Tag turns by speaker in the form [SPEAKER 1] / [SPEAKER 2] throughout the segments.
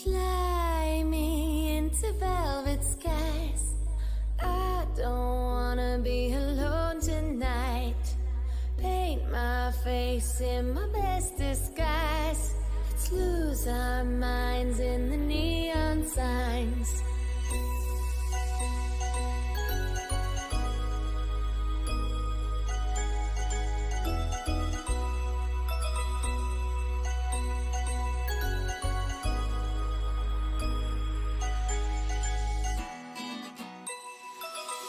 [SPEAKER 1] Fly me into velvet skies. I don't wanna be alone tonight. Paint my face in my best disguise. Let's lose our minds in the neon signs.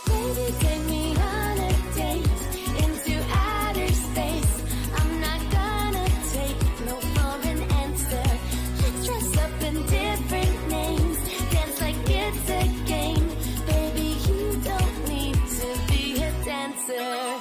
[SPEAKER 1] Baby, take me on a date into outer space. I'm not gonna take no for an answer. Let's dress up in different names, dance like it's a game. Baby, you don't need to be a dancer.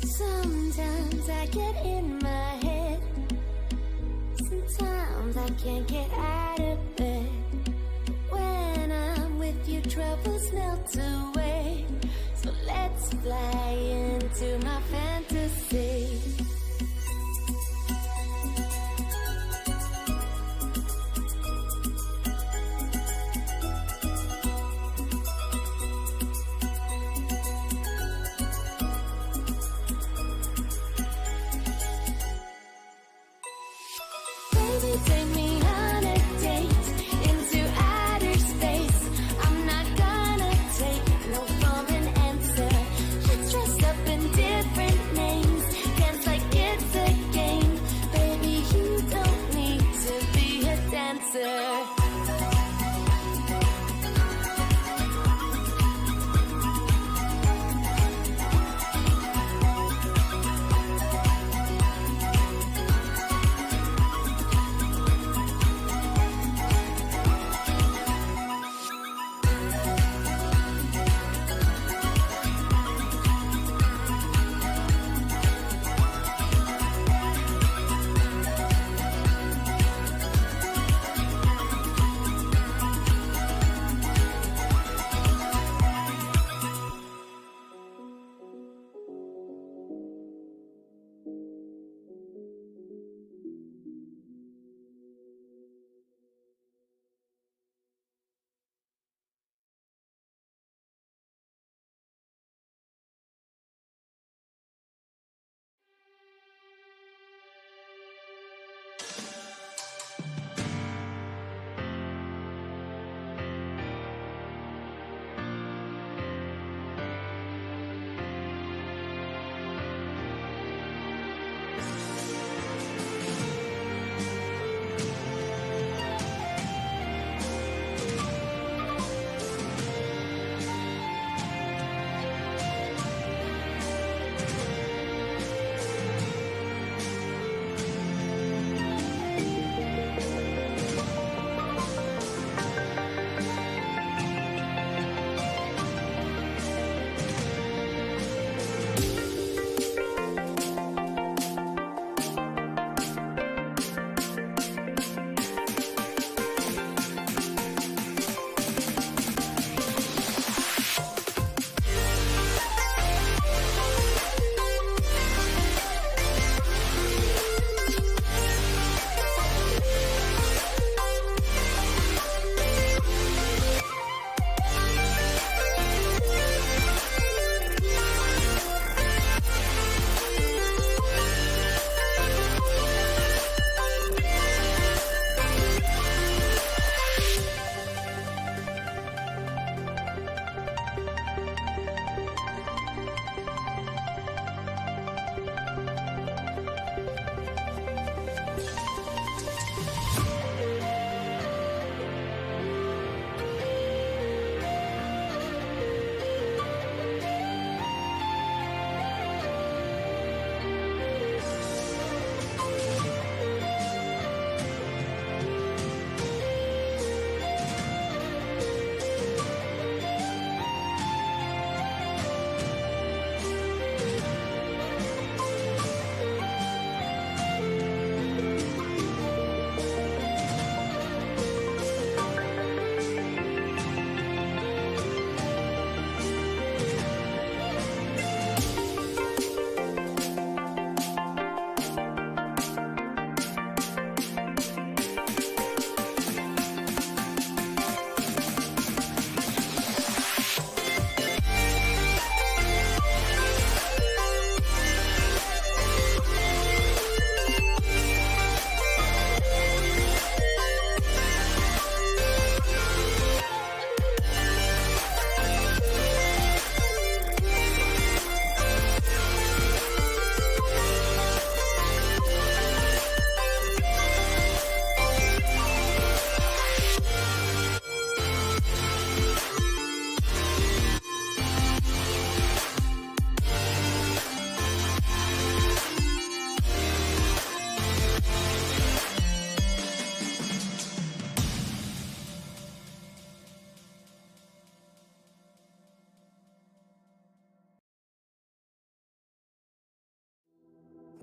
[SPEAKER 1] Sometimes I get in my head. Sometimes I can't get out of bed. When I'm with you, troubles melt away. So let's fly into my fantasy. Take me on a date into outer space. I'm not gonna take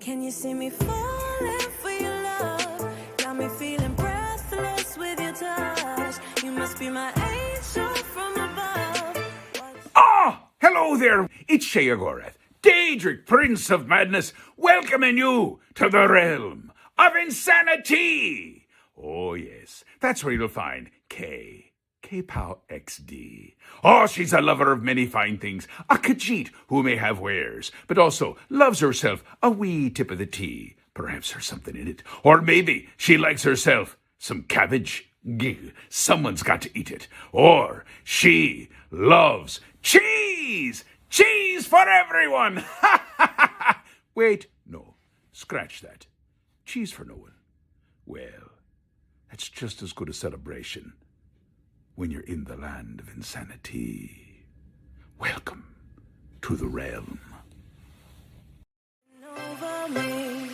[SPEAKER 1] Can you see me falling for your love? Got me feeling breathless with your touch. You must be my angel from above.
[SPEAKER 2] Ah, hello there. It's Shea Agorath, Daedric, Prince of Madness, welcoming you to the realm of insanity. Oh, yes, that's where you'll find K-Pow XD. Oh, she's a lover of many fine things, a Khajiit who may have wares, but also loves herself a wee tip of the tea. Perhaps there's something in it. Or maybe she likes herself some cabbage. Gig, someone's got to eat it. Or she loves cheese! Cheese for everyone! Wait, no, scratch that. Cheese for no one. Well, that's just as good a celebration when you're in the land of insanity. Welcome to the realm.
[SPEAKER 1] Over me.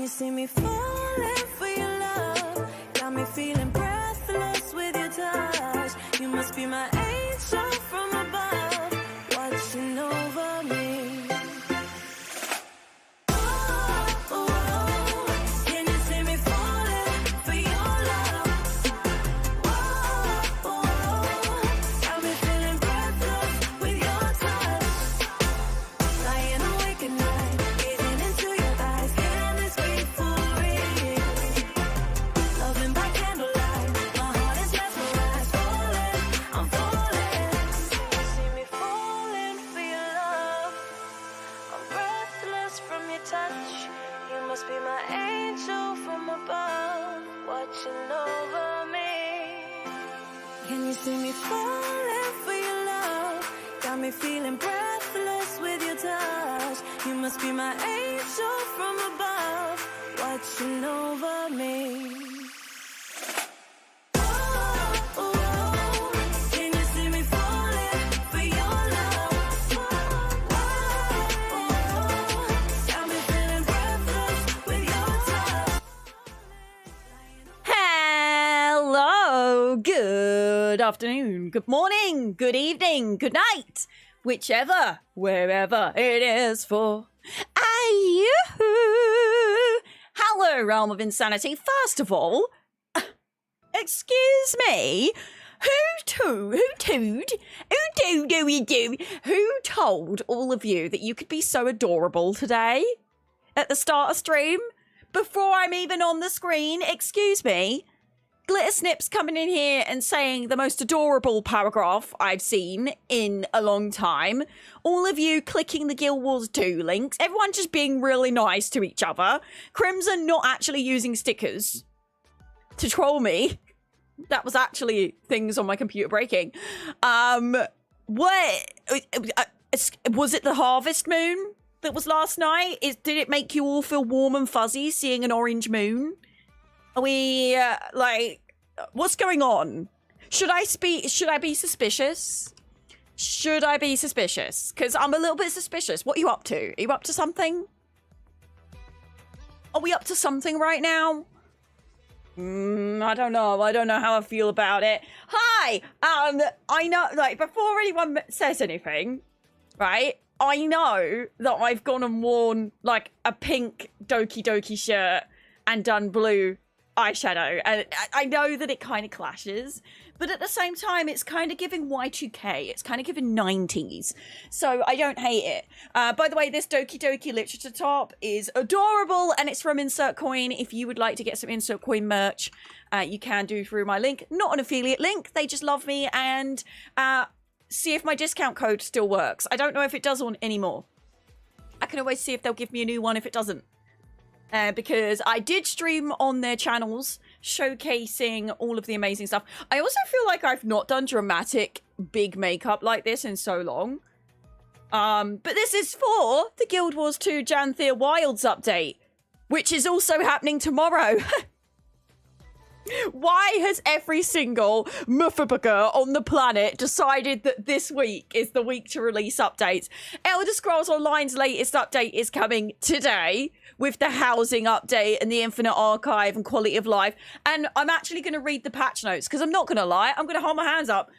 [SPEAKER 1] See me falling for your love. Got me feeling breathless with your touch. You must be my angel from above, watching over me. Can you see me falling for your love? Got me feeling breathless with your touch. Lying awake at night, gazing into your eyes. Can this be for real? Loving by candlelight, my heart is mesmerized. Falling, I'm falling. You see me falling for your love. I'm breathless from your touch. You must be my angel from above, watching over me. Can you see me falling for your love? Got me feeling breathless with your touch. You must be my angel from above, watching over me. Can you see me falling for your love? Got me feeling breathless with your touch.
[SPEAKER 3] Hello, good afternoon, good morning, good evening, good night, whichever, wherever it is for you. Hello, Realm of Insanity. First of all, excuse me, who told all of you that you could be so adorable today at the start of stream? Before I'm even on the screen, excuse me. Glitter Snip's coming in here and saying the most adorable paragraph I've seen in a long time. All of you clicking the Guild Wars 2 links. Everyone just being really nice to each other. Crimson not actually using stickers to troll me. That was actually things on my computer breaking. What? Was it the harvest moon that was last night? Did it make you all feel warm and fuzzy seeing an orange moon? Are we, what's going on? Should I be suspicious? Should I be suspicious? Because I'm a little bit suspicious. What are you up to? Are you up to something? Are we up to something right now? I don't know. I don't know how I feel about it. Hi! I know, before anyone says anything, right? I know that I've gone and worn, a pink Doki Doki shirt and done blue eyeshadow. And I know that it kind of clashes, but at the same time, it's kind of giving Y2K. It's kind of giving 90s. So I don't hate it. By the way, this Doki Doki literature top is adorable, and it's from Insert Coin. If you would like to get some Insert Coin merch, you can do through my link. Not an affiliate link. They just love me, and see if my discount code still works. I don't know if it does anymore. I can always see if they'll give me a new one if it doesn't. Because I did stream on their channels showcasing all of the amazing stuff. I also feel like I've not done dramatic big makeup like this in so long. But this is for the Guild Wars 2 Janthea Wilds update, which is also happening tomorrow. Why has every single motherfucker on the planet decided that this week is the week to release updates? Elder Scrolls Online's latest update is coming today with the housing update and the Infinite Archive and quality of life. And I'm actually going to read the patch notes because I'm not going to lie. I'm going to hold my hands up.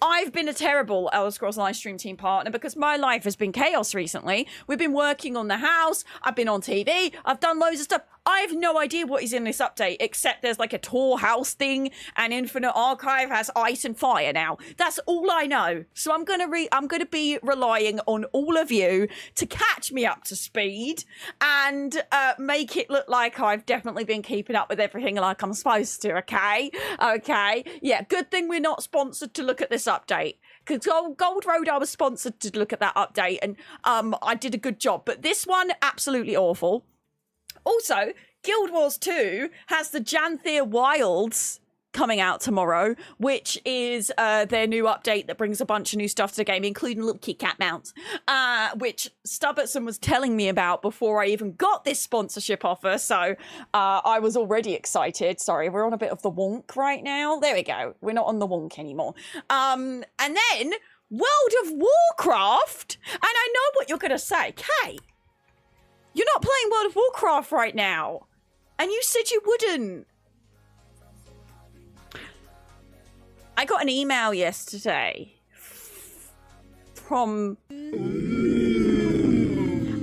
[SPEAKER 3] I've been a terrible Elder Scrolls Online stream team partner because my life has been chaos recently. We've been working on the house. I've been on TV. I've done loads of stuff. I have no idea what is in this update, except there's like a tour house thing and Infinite Archive has ice and fire now. That's all I know. So I'm gonna be relying on all of you to catch me up to speed and make it look like I've definitely been keeping up with everything like I'm supposed to, okay? Okay. Yeah, good thing we're not sponsored to look at this update. Because Gold Road, I was sponsored to look at that update and I did a good job. But this one, absolutely awful. Also, Guild Wars 2 has the Janthea Wilds coming out tomorrow, which is their new update that brings a bunch of new stuff to the game, including little Kit Kat mounts, which Stubbertson was telling me about before I even got this sponsorship offer, so I was already excited. Sorry, we're on a bit of the wonk right now. There we go. We're not on the wonk anymore. And then World of Warcraft, and I know what you're going to say. Kate, you're not playing World of Warcraft right now. And you said you wouldn't. I got an email yesterday from...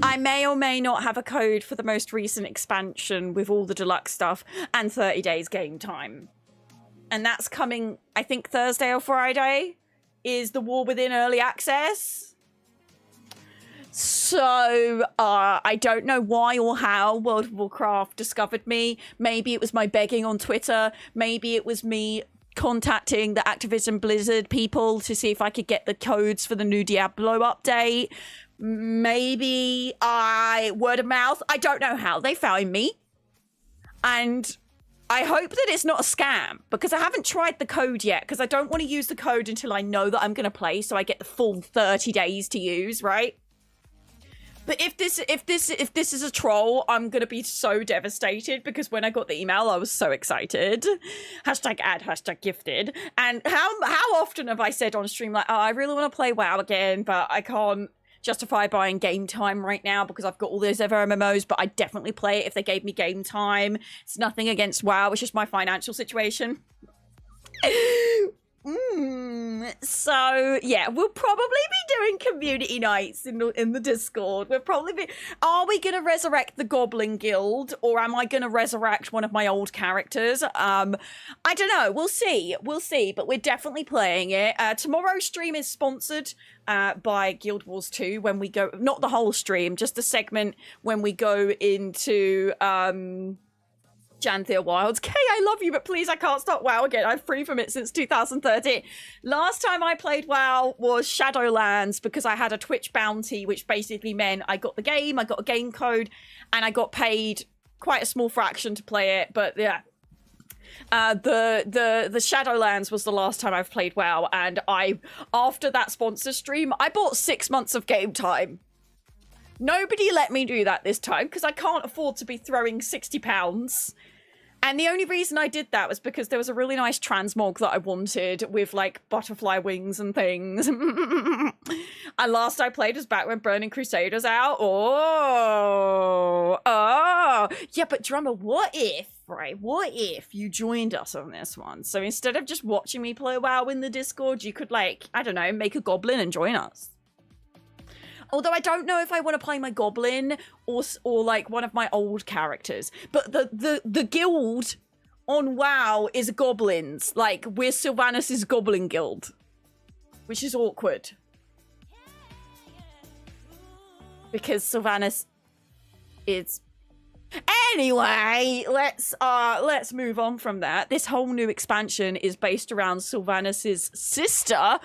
[SPEAKER 3] I may or may not have a code for the most recent expansion with all the deluxe stuff and 30 days game time. And that's coming, I think, Thursday or Friday is the War Within Early Access. So, I don't know why or how World of Warcraft discovered me. Maybe it was my begging on Twitter. Maybe it was me contacting the Activision Blizzard people to see if I could get the codes for the new Diablo update. Maybe word of mouth. I don't know how they found me. And I hope that it's not a scam because I haven't tried the code yet because I don't want to use the code until I know that I'm going to play so I get the full 30 days to use, right? But if this is a troll, I'm gonna be so devastated because when I got the email, I was so excited. Hashtag ad, hashtag gifted. And how often have I said on stream like, oh, I really want to play WoW again, but I can't justify buying game time right now because I've got all those other MMOs, but I'd definitely play it if they gave me game time. It's nothing against WoW, it's just my financial situation. So yeah, we'll probably be doing community nights in the Discord. We'll probably be. Are we gonna resurrect the Goblin Guild, or am I gonna resurrect one of my old characters? I don't know. We'll see. We'll see. But we're definitely playing it. Tomorrow's stream is sponsored by Guild Wars 2 when we go. Not the whole stream, just a segment when we go into Janthea Wilds. Kay, I love you, but please, I can't start WoW again. I'm free from it since 2013. Last time I played WoW was Shadowlands because I had a Twitch bounty, which basically meant I got the game, I got a game code, and I got paid quite a small fraction to play it. But yeah, the Shadowlands was the last time I've played WoW, and after that sponsor stream, I bought 6 months of game time. Nobody let me do that this time because I can't afford to be throwing £60. And the only reason I did that was because there was a really nice transmog that I wanted with like butterfly wings and things. And last I played was back when Burning Crusader's out. Oh. Yeah, but Drummer, what if you joined us on this one? So instead of just watching me play WoW in the Discord, you could like, I don't know, make a goblin and join us. Although I don't know if I want to play my goblin or like one of my old characters. But the guild on WoW is goblins. Like, we're Sylvanas' Goblin Guild. Which is awkward. Because Sylvanas is... Anyway, let's move on from that. This whole new expansion is based around Sylvanas' sister.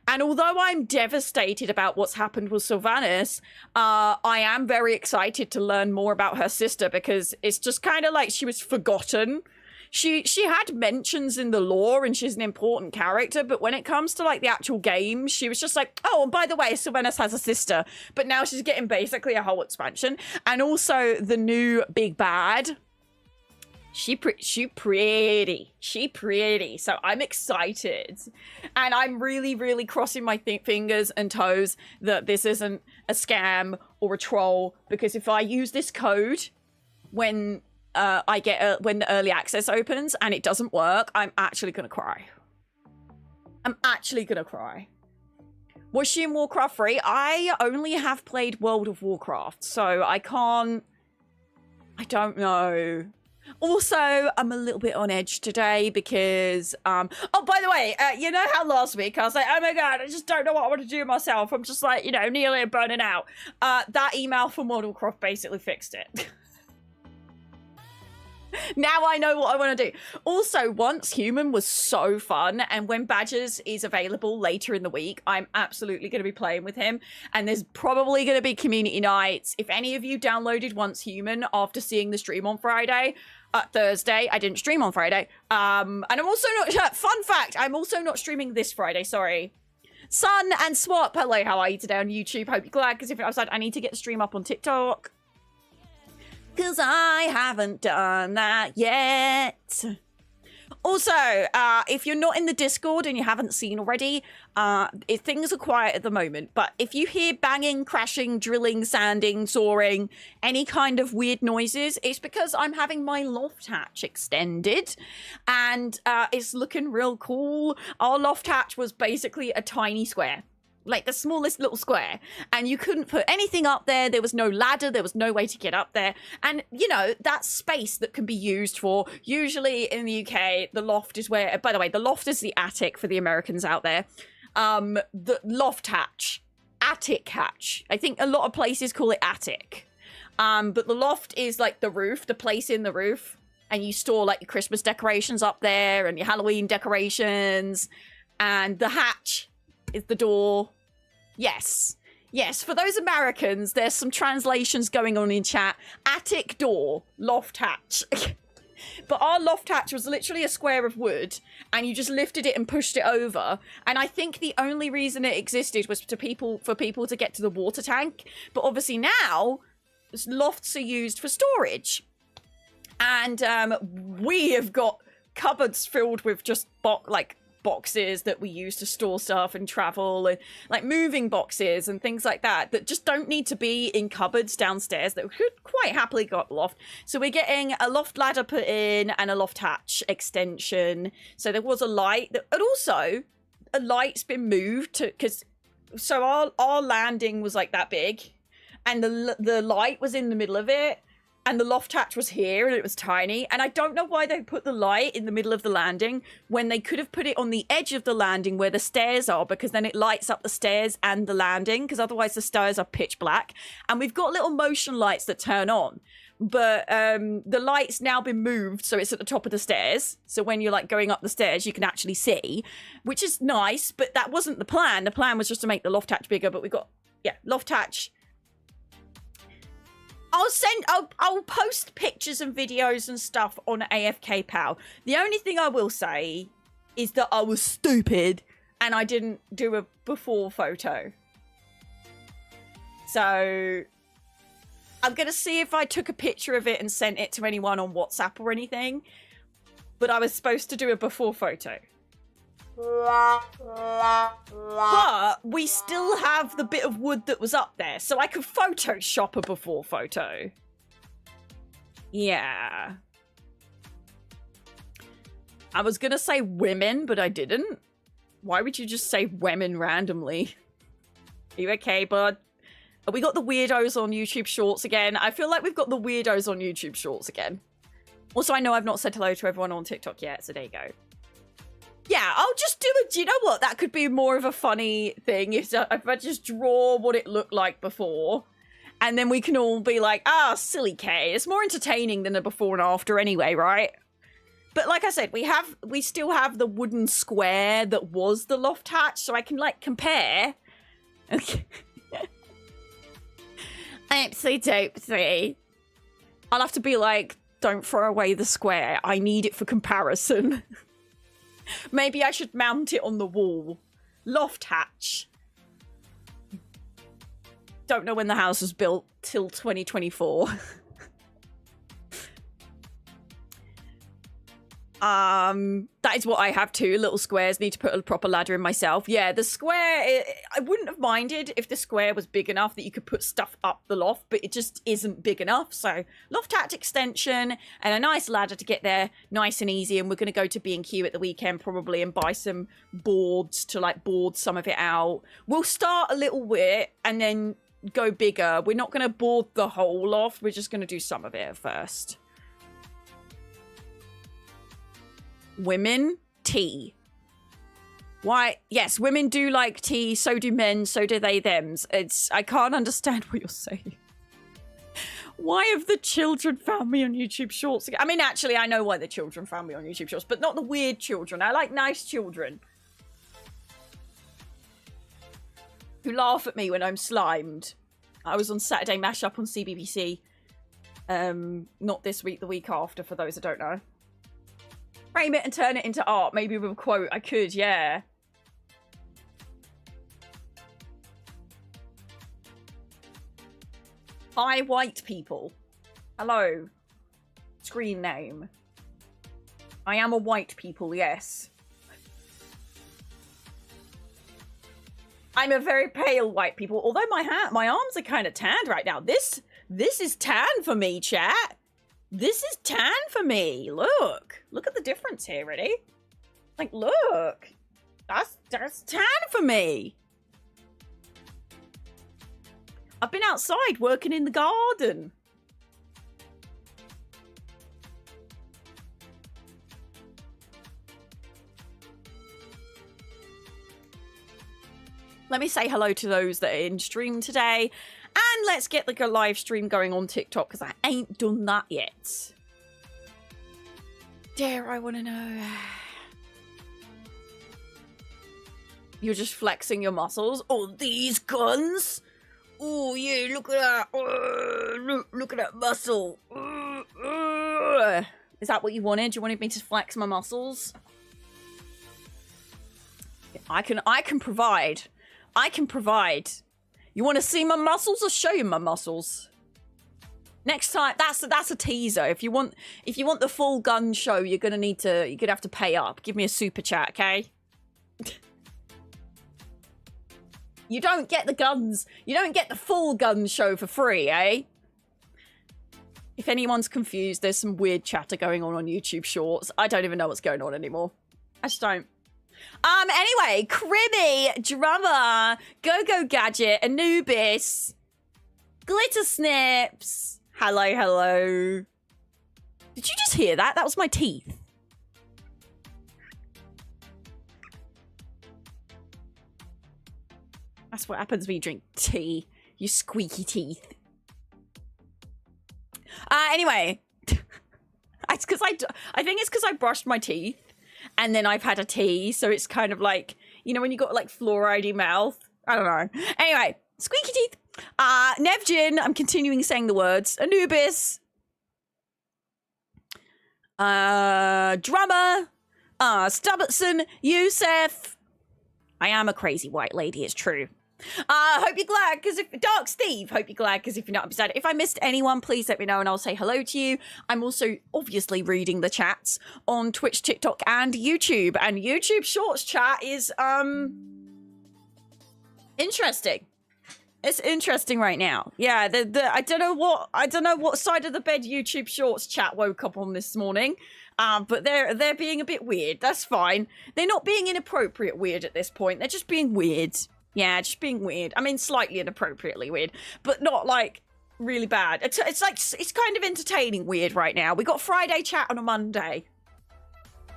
[SPEAKER 3] And although I'm devastated about what's happened with Sylvanas, I am very excited to learn more about her sister because it's just kind of like she was forgotten. She had mentions in the lore and she's an important character, but when it comes to like the actual game, she was just like, oh, and by the way, Sylvanas has a sister. But now she's getting basically a whole expansion. And also the new big bad. She pretty. So I'm excited. And I'm really, really crossing my fingers and toes that this isn't a scam or a troll. Because if I use this code when when the early access opens and it doesn't work, I'm actually gonna cry. Was she in Warcraft 3? I only have played World of Warcraft, so I don't know. Also, I'm a little bit on edge today because, oh, by the way, you know how last week I was like, oh my god, I just don't know what I want to do myself. I'm just like, you know, nearly burning out. That email from World of Warcraft basically fixed it. Now I know what I want to do. Also, Once Human was so fun, and when Badgers is available later in the week, I'm absolutely going to be playing with him, and there's probably going to be community nights. If any of you downloaded Once Human after seeing the stream on Thursday, I didn't stream on Friday, and I'm also not, fun fact, I'm also not streaming this Friday, sorry. Sun and Swap, hello, how are you today on YouTube? Hope you're glad, because if I was like, I need to get the stream up on TikTok. Because I haven't done that yet. Also, if you're not in the Discord and you haven't seen already, things are quiet at the moment. But if you hear banging, crashing, drilling, sanding, sawing, any kind of weird noises, it's because I'm having my loft hatch extended. And it's looking real cool. Our loft hatch was basically a tiny square. Like the smallest little square, and you couldn't put anything up there. There was no ladder, there was no way to get up there, and you know, that's space that can be used for, usually in the UK, the loft is where, by the way, the loft is the attic for the Americans out there. The loft hatch, attic hatch, I think a lot of places call it attic, but the loft is like the roof, the place in the roof, and you store like your Christmas decorations up there and your Halloween decorations, and the hatch is the door. Yes, for those Americans, there's some translations going on in chat. Attic door, loft hatch. But our loft hatch was literally a square of wood, and you just lifted it and pushed it over. And I think the only reason it existed was for people to get to the water tank. But obviously now, lofts are used for storage. And we have got cupboards filled with just boxes that we use to store stuff and travel, and like moving boxes and things like that just don't need to be in cupboards downstairs that we could quite happily got loft. So we're getting a loft ladder put in and a loft hatch extension. So there was a light and also a light's been moved to, because so our landing was like that big and the light was in the middle of it. And the loft hatch was here, and it was tiny. And I don't know why they put the light in the middle of the landing when they could have put it on the edge of the landing where the stairs are, because then it lights up the stairs and the landing, because otherwise the stairs are pitch black. And we've got little motion lights that turn on. But the light's now been moved, so it's at the top of the stairs. So when you're like going up the stairs, you can actually see, which is nice. But that wasn't the plan. The plan was just to make the loft hatch bigger. But we got, yeah, loft hatch. I'll post pictures and videos and stuff on AFK Pal. The only thing I will say is that I was stupid and I didn't do a before photo. So I'm going to see if I took a picture of it and sent it to anyone on WhatsApp or anything. But I was supposed to do a before photo. But we still have the bit of wood that was up there, so I could Photoshop a before photo. Yeah. I was gonna say women, but I didn't. Why would you just say women randomly? Are you okay, bud? We got the weirdos on YouTube Shorts again. I feel like we've got the weirdos on YouTube Shorts again. Also, I know I've not said hello to everyone on TikTok yet, so there you go. Yeah, I'll just do it. Do you know what? That could be more of a funny thing if I just draw what it looked like before. And then we can all be like, ah, silly Kay. It's more entertaining than a before and after anyway, right? But like I said, we still have the wooden square that was the loft hatch, so I can like compare. Okay. Oopsie doopsie. I'll have to be like, don't throw away the square. I need it for comparison. Maybe I should mount it on the wall. Loft hatch. Don't know when the house was built till 2024. That is what I have too. Little squares. Need to put a proper ladder in myself. Yeah, the square, I wouldn't have minded if the square was big enough that you could put stuff up the loft, but it just isn't big enough. So loft hatch extension and a nice ladder to get there nice and easy. And we're going to go to B&Q at the weekend probably and buy some boards to like board some of it out. We'll start a little bit and then go bigger. We're not going to board the whole loft. We're just going to do some of it at first. Women, tea. Why? Yes, women do like tea. So do men. So do they, thems. I can't understand what you're saying. Why have the children found me on YouTube Shorts again? I mean, actually, I know why the children found me on YouTube Shorts, but not the weird children. I like nice children who laugh at me when I'm slimed. I was on Saturday Mashup on CBBC. Not this week, the week after, for those that don't know. Frame it and turn it into art. Maybe with a quote. I could, yeah. Hi, white people. Hello. Screen name. I am a white people, yes. I'm a very pale white people. Although my arms are kind of tanned right now. This is tan for me, chat. This is tan for me. Look. Look at the difference here, ready? Like, look. That's tan for me. I've been outside working in the garden. Let me say hello to those that are in stream today. And let's get the live stream going on TikTok because I ain't done that yet. Dare I want to know? You're just flexing your muscles. Oh, these guns. Oh, yeah, look at that. Look at that muscle. Is that what you wanted? You wanted me to flex my muscles? I can provide. I can provide. You want to see my muscles? I'll show you my muscles. Next time, that's a teaser. If you want the full gun show, you're gonna have to pay up. Give me a super chat, okay? You don't get the guns. You don't get the full gun show for free, eh? If anyone's confused, there's some weird chatter going on YouTube Shorts. I don't even know what's going on anymore. I just don't. Anyway, Crimmy, Drummer, Go-Go Gadget, Anubis, Glitter Snips. Hello, hello. Did you just hear that? That was my teeth. That's what happens when you drink tea. You squeaky teeth. Anyway. It's because I think it's because I brushed my teeth. And then I've had a tea, so it's kind of like, you know, when you got like fluoride mouth. I don't know. Anyway, squeaky teeth. Nevjin, I'm continuing saying the words. Anubis. Drummer. Stubbertson. Yusef. I am a crazy white lady, it's true. Hope you're glad, because if Dark Steve, hope you're glad, because if you're not upset, if I missed anyone, please let me know and I'll say hello to you. I'm also obviously reading the chats on Twitch, TikTok, and YouTube. And YouTube Shorts chat is interesting. It's interesting right now. Yeah, I don't know what side of the bed YouTube Shorts chat woke up on this morning. But they're being a bit weird. That's fine. They're not being inappropriate weird at this point. They're just being weird. Yeah, just being weird. I mean, slightly inappropriately weird, but not like really bad. It's like, it's kind of entertaining weird right now. We got Friday chat on a Monday.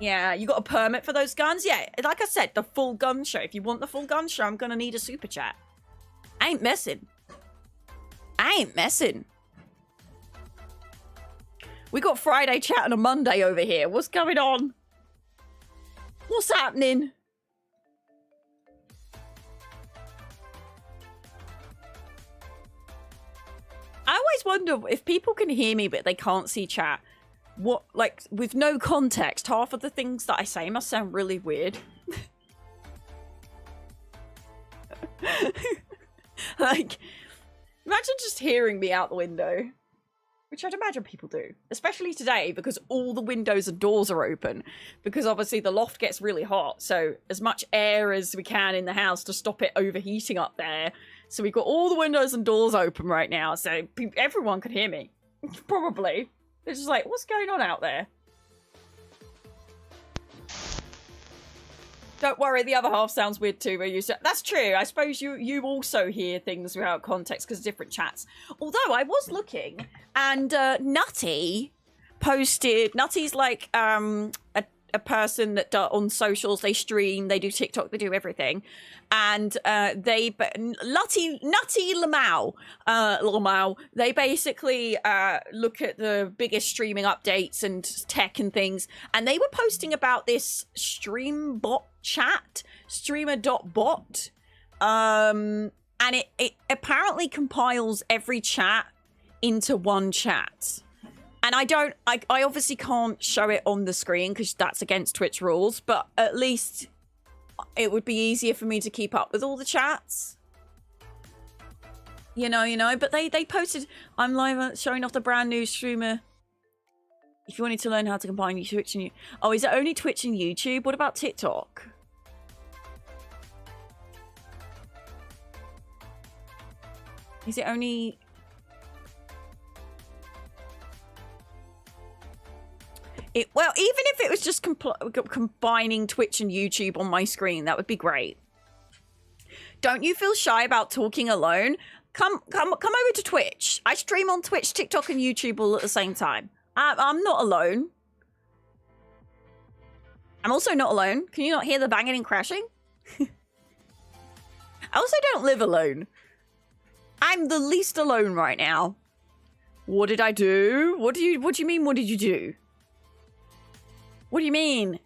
[SPEAKER 3] Yeah, you got a permit for those guns? Yeah, like I said, the full gun show. If you want the full gun show, I'm gonna need a super chat. I ain't messing. I ain't messing. We got Friday chat on a Monday over here. What's going on? What's happening? I always wonder if people can hear me but they can't see chat. What, like, with no context, half of the things that I say must sound really weird. Like, imagine just hearing me out the window. Which I'd imagine people do. Especially today, because all the windows and doors are open. Because obviously the loft gets really hot. So as much air as we can in the house to stop it overheating up there. So we've got all the windows and doors open right now. So everyone could hear me. Probably. They're just like, what's going on out there? Don't worry, the other half sounds weird too. That's true. I suppose you also hear things without context because of different chats. Although I was looking and Nutty posted. Nutty's like a person that on socials, they stream, they do TikTok, they do everything. And Nutty Lamau, they basically look at the biggest streaming updates and tech and things. And they were posting about this stream bot chat, streamer.bot. And it apparently compiles every chat into one chat. And I obviously can't show it on the screen because that's against Twitch rules, but at least it would be easier for me to keep up with all the chats. You know, but they posted, I'm live showing off the brand new streamer. If you wanted to learn how to combine Twitch and oh, is it only Twitch and YouTube? What about TikTok? Is it only... well, even if it was just combining Twitch and YouTube on my screen, that would be great. Don't you feel shy about talking alone? Come over to Twitch. I stream on Twitch, TikTok, and YouTube all at the same time. I'm not alone. I'm also not alone. Can you not hear the banging and crashing? I also don't live alone. I'm the least alone right now. What did I do? What do you mean, what did you do? What do you mean?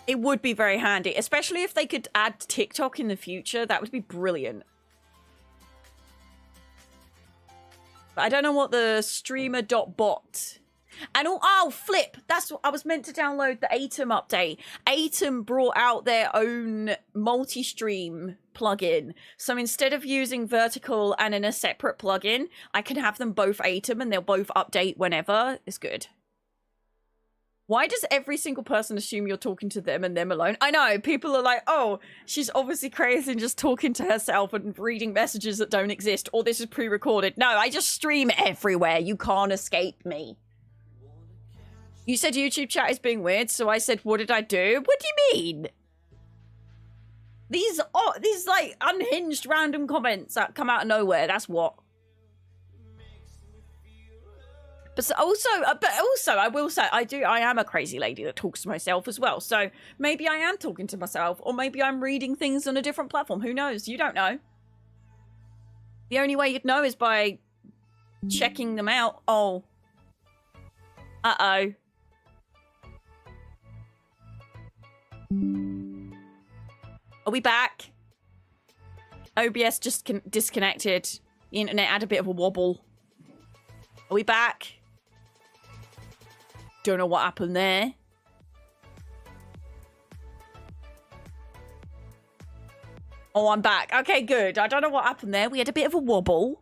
[SPEAKER 3] It would be very handy, especially if they could add TikTok in the future. That would be brilliant. But I don't know what the streamer.bot... And flip! That's what I was meant to download, the Atom update. Atom brought out their own multi-stream plugin. So instead of using vertical and in a separate plugin, I can have them both Atom and they'll both update whenever. It's good. Why does every single person assume you're talking to them and them alone? I know, people are like, oh, she's obviously crazy and just talking to herself and reading messages that don't exist, or this is pre-recorded. No, I just stream everywhere. You can't escape me. You said YouTube chat is being weird, so I said, what did I do? What do you mean? These like unhinged random comments that come out of nowhere, that's what. But also, I will say, I am a crazy lady that talks to myself as well. So maybe I am talking to myself, or maybe I'm reading things on a different platform. Who knows? You don't know. The only way you'd know is by checking them out. Oh. Uh-oh. Are we back? OBS just disconnected. The internet had a bit of a wobble. Are we back? Don't know what happened there. Oh, I'm back. Okay, good. I don't know what happened there. We had a bit of a wobble.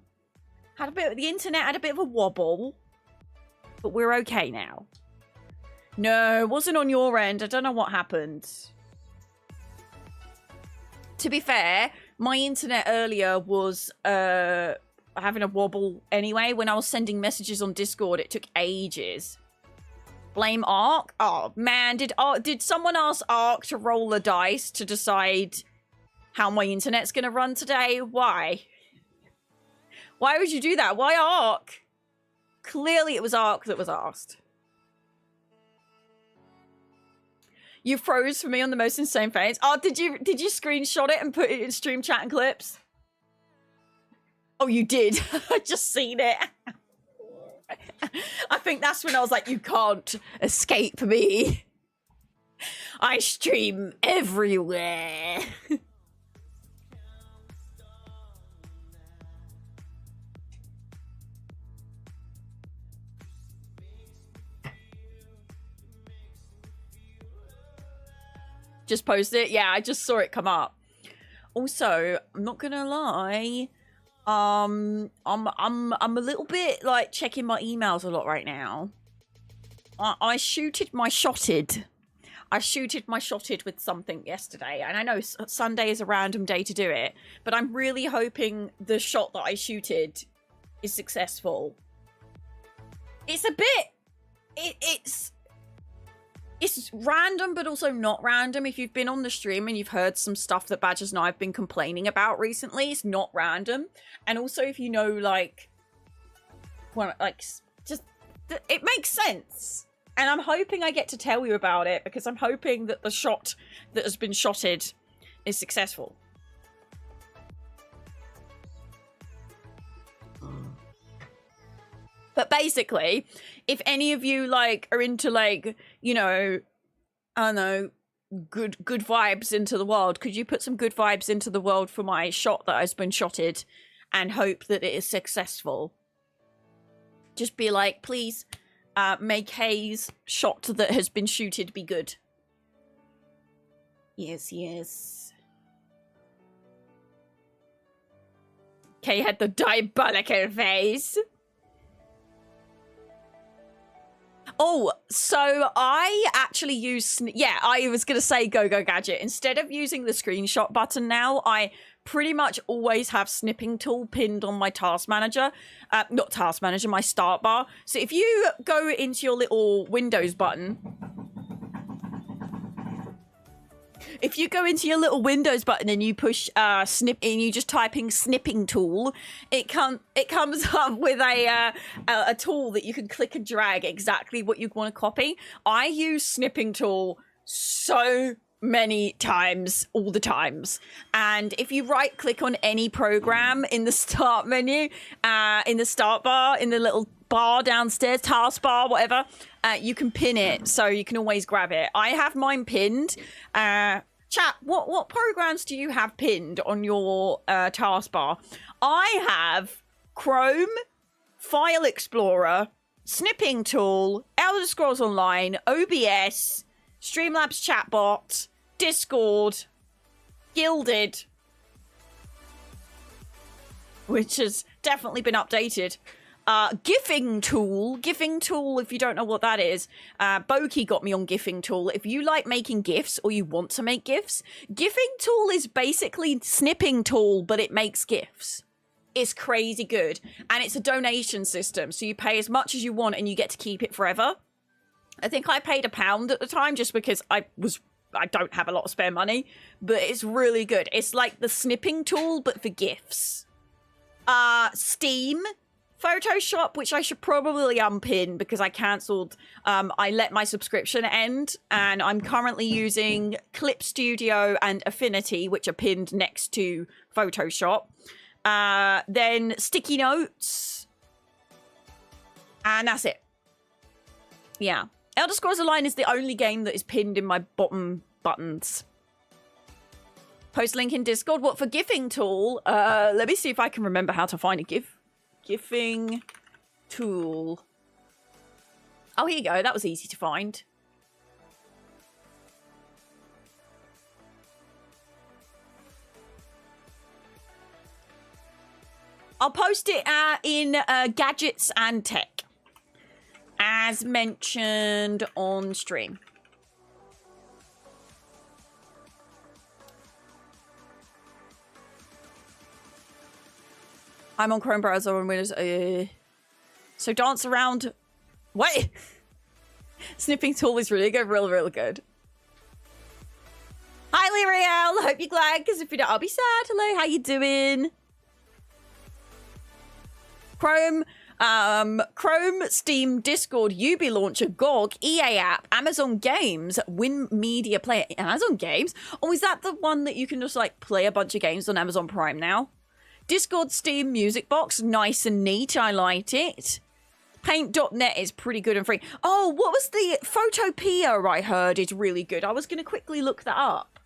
[SPEAKER 3] The internet had a bit of a wobble. But we're okay now. No, it wasn't on your end. I don't know what happened. To be fair, my internet earlier was having a wobble anyway. When I was sending messages on Discord, it took ages. Blame Ark? Oh, man. Did someone ask Ark to roll the dice to decide how my internet's going to run today. Why? Why would you do that? Why Ark? Clearly it was Ark that was asked. You froze for me on the most insane face. Oh, did you screenshot it and put it in stream chat and clips? Oh, you did. I just seen it. I think that's when I was like, you can't escape me. I stream everywhere. Just post it. Yeah, I just saw it come up. Also, I'm not gonna lie. I'm a little bit like checking my emails a lot right now. I shooted my shotted with something yesterday, and I know Sunday is a random day to do it, but I'm really hoping the shot that I shooted is successful. It's a bit, it's random, but also not random. If you've been on the stream and you've heard some stuff that Badgers and I have been complaining about recently, it's not random. And also, if you know, like, well, like, just, it makes sense. And I'm hoping I get to tell you about it, because I'm hoping that the shot that has been shotted is successful. But basically, if any of you, like, are into, like, you know, I don't know, good vibes into the world, could you put some good vibes into the world for my shot that has been shotted and hope that it is successful? Just be like, please, make Hayes' shot that has been shooted be good. Yes, yes. Kay had the diabolical face. Oh, so I actually use... Yeah, I was going to say Go Gadget. Instead of using the screenshot button now, I pretty much always have snipping tool pinned on my task manager. Not task manager, my start bar. So if you go into your little Windows button... If you go into your little Windows button and you push snip and you just type in snipping tool, it comes up with a tool that you can click and drag exactly what you want to copy. I use snipping tool so many times, all the times. And if you right click on any program in the start menu, in the start bar, in the little bar downstairs, taskbar, whatever, you can pin it, so you can always grab it. I have mine pinned. Chat, what programs do you have pinned on your taskbar? I have Chrome, File Explorer, Snipping Tool, Elder Scrolls Online, OBS, Streamlabs Chatbot, Discord, Gilded, which has definitely been updated. Gifting tool, if you don't know what that is, Boki got me on Gifting tool. If you like making GIFs or you want to make GIFs, Gifting tool is basically snipping tool, but it makes GIFs. It's crazy good. And it's a donation system, so you pay as much as you want and you get to keep it forever. I think I paid £1 at the time just because I don't have a lot of spare money, but it's really good. It's like the snipping tool, but for GIFs. Steam, Photoshop, which I should probably unpin because I cancelled, I let my subscription end, and I'm currently using Clip Studio and Affinity, which are pinned next to Photoshop. Then Sticky Notes, and that's it. Yeah. Elder Scrolls Online is the only game that is pinned in my bottom buttons. Post link in Discord. What for Gifting tool? Let me see if I can remember how to find a Gifting tool. Oh, here you go. That was easy to find. I'll post it in Gadgets and Tech, as mentioned on stream. I'm on Chrome browser on Windows. So dance around. Wait. Snipping tool is really good. Really good. Hi, L'Oreal. Hope you're glad, because if you don't, I'll be sad. Hello, how you doing? Chrome, Steam, Discord, Ubi Launcher, GOG, EA app, Amazon Games, Win Media Player, Amazon Games? Oh, is that the one that you can just like play a bunch of games on Amazon Prime now? Discord, Steam, Music Box, nice and neat. I liked it. Paint.net is pretty good and free. Oh, what was the Photopea I heard is really good. I was going to quickly look that up.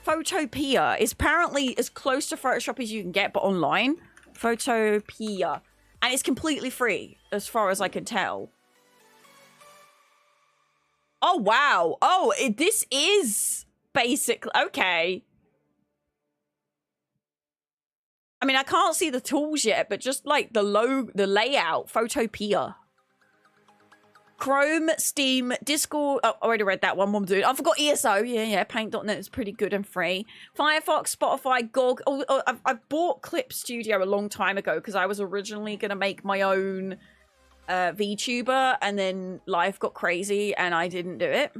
[SPEAKER 3] Photopea is apparently as close to Photoshop as you can get, but online. Photopea. And it's completely free, as far as I can tell. Oh, wow. Oh, this is basically... Okay. I mean, I can't see the tools yet, but just like the layout, Photopea. Chrome, Steam, Discord. Oh, I already read that one. Dude, I forgot ESO. Yeah. Paint.net is pretty good and free. Firefox, Spotify, GOG. Oh, I bought Clip Studio a long time ago because I was originally going to make my own VTuber, and then life got crazy and I didn't do it.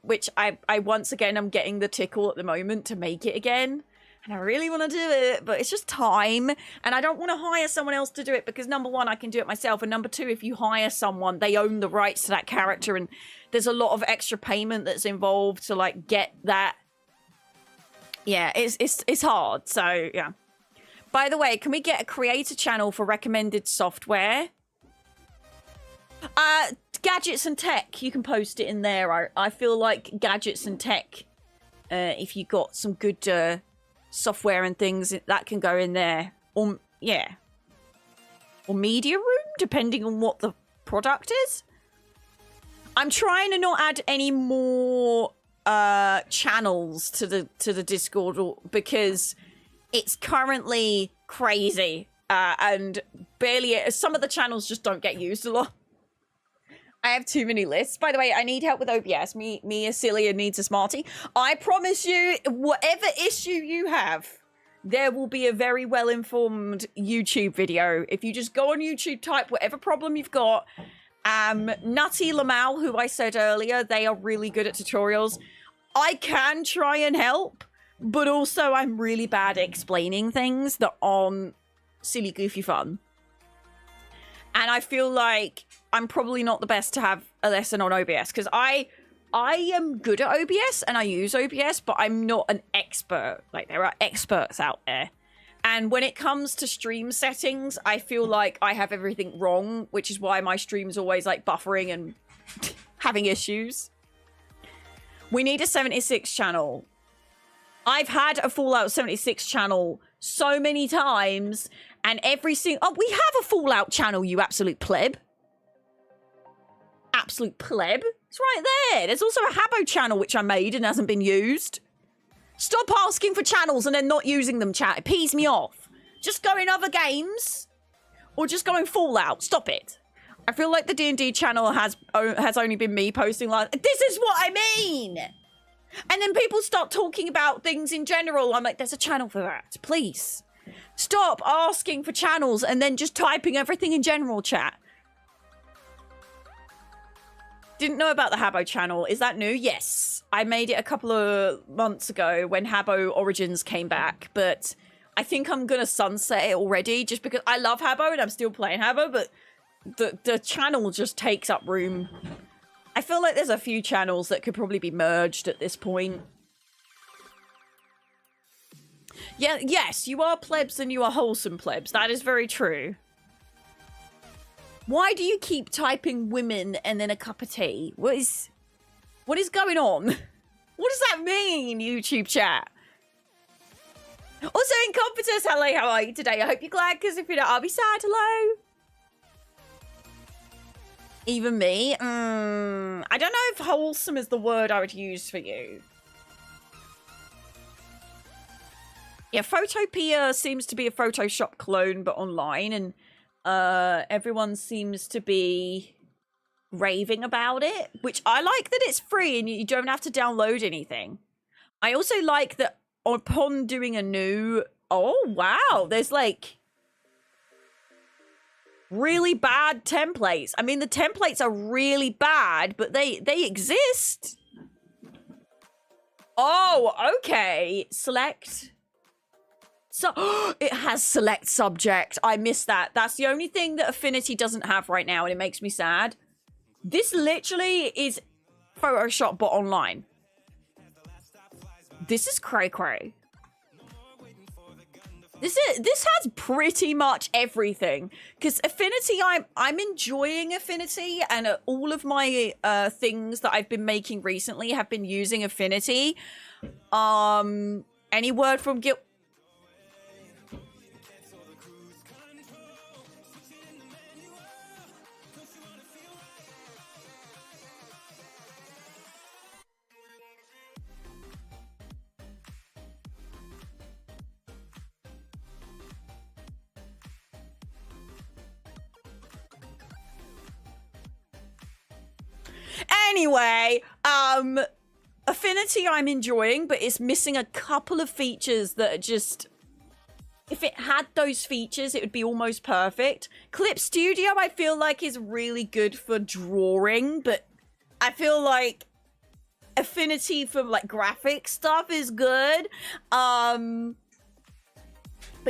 [SPEAKER 3] Which I once again, I'm getting the tickle at the moment to make it again. And I really want to do it, but it's just time. And I don't want to hire someone else to do it because, number one, I can do it myself. And number two, if you hire someone, they own the rights to that character. And there's a lot of extra payment that's involved to, like, get that. Yeah, it's hard. So, yeah. By the way, can we get a creator channel for recommended software? Gadgets and tech. You can post it in there. I feel like gadgets and tech, if you got some good... software and things that can go in there, or yeah, or media room, depending on what the product is. I'm trying to not add any more channels to the Discord, because it's currently crazy and barely. Some of the channels just don't get used a lot. I have too many lists. By the way, I need help with OBS. Me, a Celia needs a smartie. I promise you, whatever issue you have, there will be a very well-informed YouTube video. If you just go on YouTube, type whatever problem you've got. Nutty Lamal, who I said earlier, they are really good at tutorials. I can try and help, but also I'm really bad at explaining things that aren't silly, goofy fun. And I feel like I'm probably not the best to have a lesson on OBS, because I am good at OBS and I use OBS, but I'm not an expert. Like, there are experts out there. And when it comes to stream settings, I feel like I have everything wrong, which is why my stream's always like buffering and having issues. We need a 76 channel. I've had a Fallout 76 channel so many times, and every single... Oh, we have a Fallout channel, you absolute pleb. Absolute pleb. It's right there. There's also a Habbo channel, which I made and hasn't been used. Stop asking for channels and then not using them, chat. It pees me off. Just go in other games, or just go in Fallout. Stop it. I feel like the D&D channel has only been me posting like, this is what I mean. And then people start talking about things in general. I'm like, there's a channel for that. Please. Stop asking for channels and then just typing everything in general, chat. Didn't know about the Habbo channel. Is that new? Yes. I made it a couple of months ago when Habbo Origins came back, but I think I'm going to sunset it already just because I love Habbo and I'm still playing Habbo, but the channel just takes up room. I feel like there's a few channels that could probably be merged at this point. Yeah, yes, you are plebs and you are wholesome plebs. That is very true. Why do you keep typing women and then a cup of tea? What is going on? What does that mean, YouTube chat? Also, Incompetence, hello, how are you today? I hope you're glad, because if you're not, I'll be sad. Hello. Even me? I don't know if wholesome is the word I would use for you. Yeah, Photopea seems to be a Photoshop clone, but online, and everyone seems to be raving about it, which I like that it's free and you don't have to download anything. I also like that upon doing a new... Oh, wow. There's like really bad templates. I mean, the templates are really bad, but they exist. Oh, okay. Select. So it has select subject. I missed that. That's the only thing that Affinity doesn't have right now, and it makes me sad. This literally is Photoshop but online. This is cray cray. This has pretty much everything. Because Affinity, I'm enjoying Affinity, and all of my things that I've been making recently have been using Affinity. Any word from Guild? Anyway, Affinity I'm enjoying, but it's missing a couple of features that are just... If it had those features, it would be almost perfect. Clip Studio, I feel like, is really good for drawing, but I feel like Affinity for, like, graphic stuff is good. But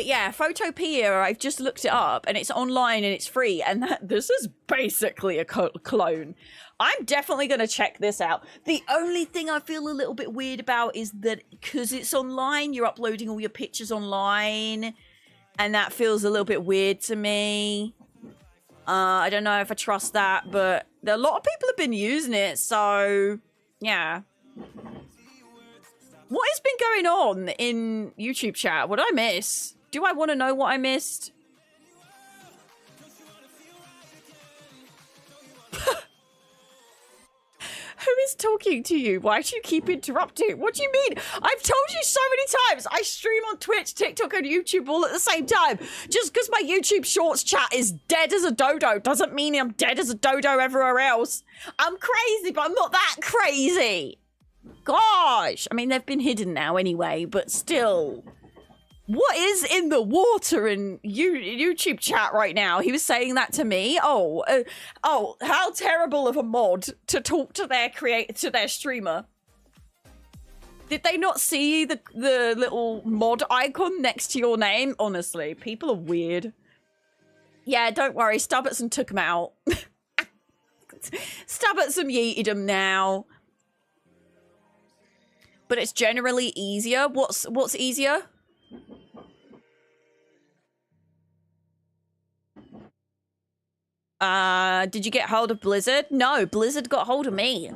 [SPEAKER 3] yeah, Photopea, I've just looked it up, and it's online and it's free, and this is basically a clone. I'm definitely going to check this out. The only thing I feel a little bit weird about is that because it's online, you're uploading all your pictures online, and that feels a little bit weird to me. I don't know if I trust that, but a lot of people have been using it, so yeah. What has been going on in YouTube chat? What did I miss? Do I want to know what I missed? Who is talking to you? Why do you keep interrupting? What do you mean? I've told you so many times. I stream on Twitch, TikTok, and YouTube all at the same time. Just because my YouTube Shorts chat is dead as a dodo doesn't mean I'm dead as a dodo everywhere else. I'm crazy, but I'm not that crazy. Gosh. I mean, they've been hidden now anyway, but still. What is in the water in YouTube chat right now? He was saying that to me. Oh, how terrible of a mod to talk to their streamer. Did they not see the little mod icon next to your name? Honestly, people are weird. Yeah, don't worry. Stubbertson took him out. Stubbertson yeeted him now. But it's generally easier. What's easier? Did you get hold of Blizzard? No, Blizzard got hold of me.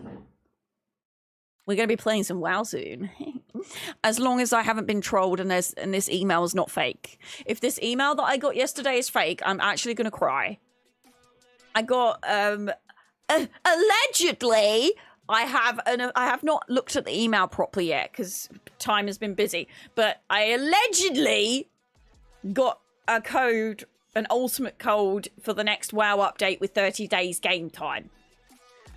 [SPEAKER 3] We're going to be playing some WoW soon. As long as I haven't been trolled and this email is not fake. If this email that I got yesterday is fake, I'm actually going to cry. I got, allegedly, I have not looked at the email properly yet because time has been busy, but I allegedly got a code, an ultimate code for the next WoW update with 30 days game time.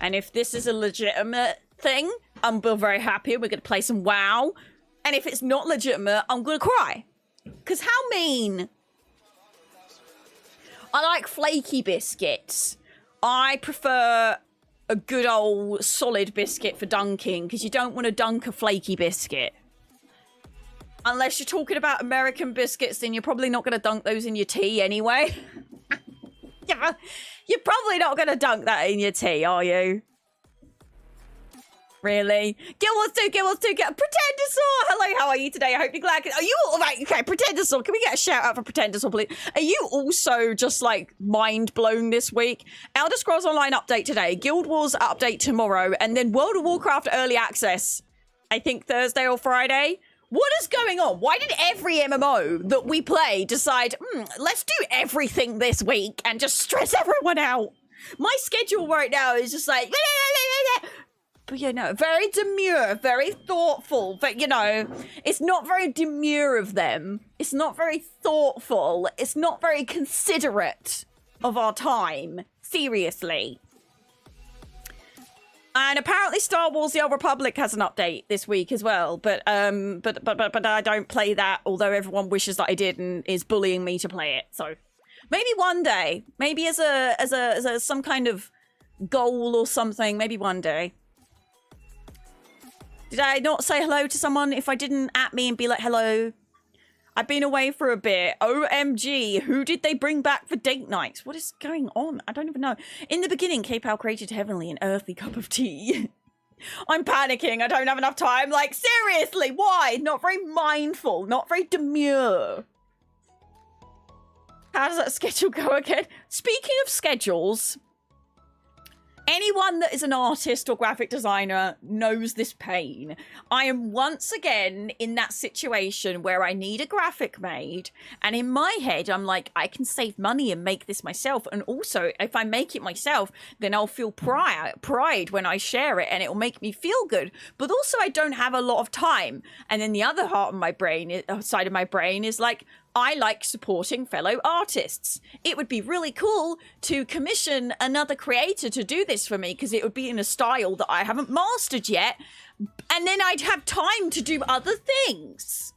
[SPEAKER 3] And if this is a legitimate thing, I'm very happy. We're going to play some WoW. And if it's not legitimate, I'm going to cry. Because how mean? I like flaky biscuits. I prefer a good old solid biscuit for dunking because you don't want to dunk a flaky biscuit. Unless you're talking about American biscuits, then you're probably not going to dunk those in your tea anyway. Yeah, you're probably not going to dunk that in your tea, are you? Really? Pretendor, hello, how are you today? I hope you're glad. Are you all right? Okay, Pretendor, can we get a shout out for Pretendor, please? Are you also just like mind blown this week? Elder Scrolls Online update today, Guild Wars update tomorrow, and then World of Warcraft early access, I think Thursday or Friday. What is going on? Why did every MMO that we play decide, let's do everything this week and just stress everyone out? My schedule right now is just like, but you know, very demure, very thoughtful, but you know, it's not very demure of them. It's not very thoughtful. It's not very considerate of our time. Seriously. And apparently Star Wars The Old Republic has an update this week as well. But I don't play that, although everyone wishes that I did and is bullying me to play it. So maybe one day, maybe as some kind of goal or something, maybe one day. Did I not say hello to someone if I didn't at me and be like, hello? I've been away for a bit. OMG, who did they bring back for date nights? What is going on? I don't even know. In the beginning, K-Pal created heavenly an earthly cup of tea. I'm panicking. I don't have enough time. Like, seriously, why? Not very mindful. Not very demure. How does that schedule go again? Speaking of schedules, anyone that is an artist or graphic designer knows this pain. I am once again in that situation where I need a graphic made, and in my head, I'm like, I can save money and make this myself. And also, if I make it myself, then I'll feel pride when I share it, and it will make me feel good. But also, I don't have a lot of time. And then the other side of my brain is like, I like supporting fellow artists. It would be really cool to commission another creator to do this for me because it would be in a style that I haven't mastered yet. And then I'd have time to do other things.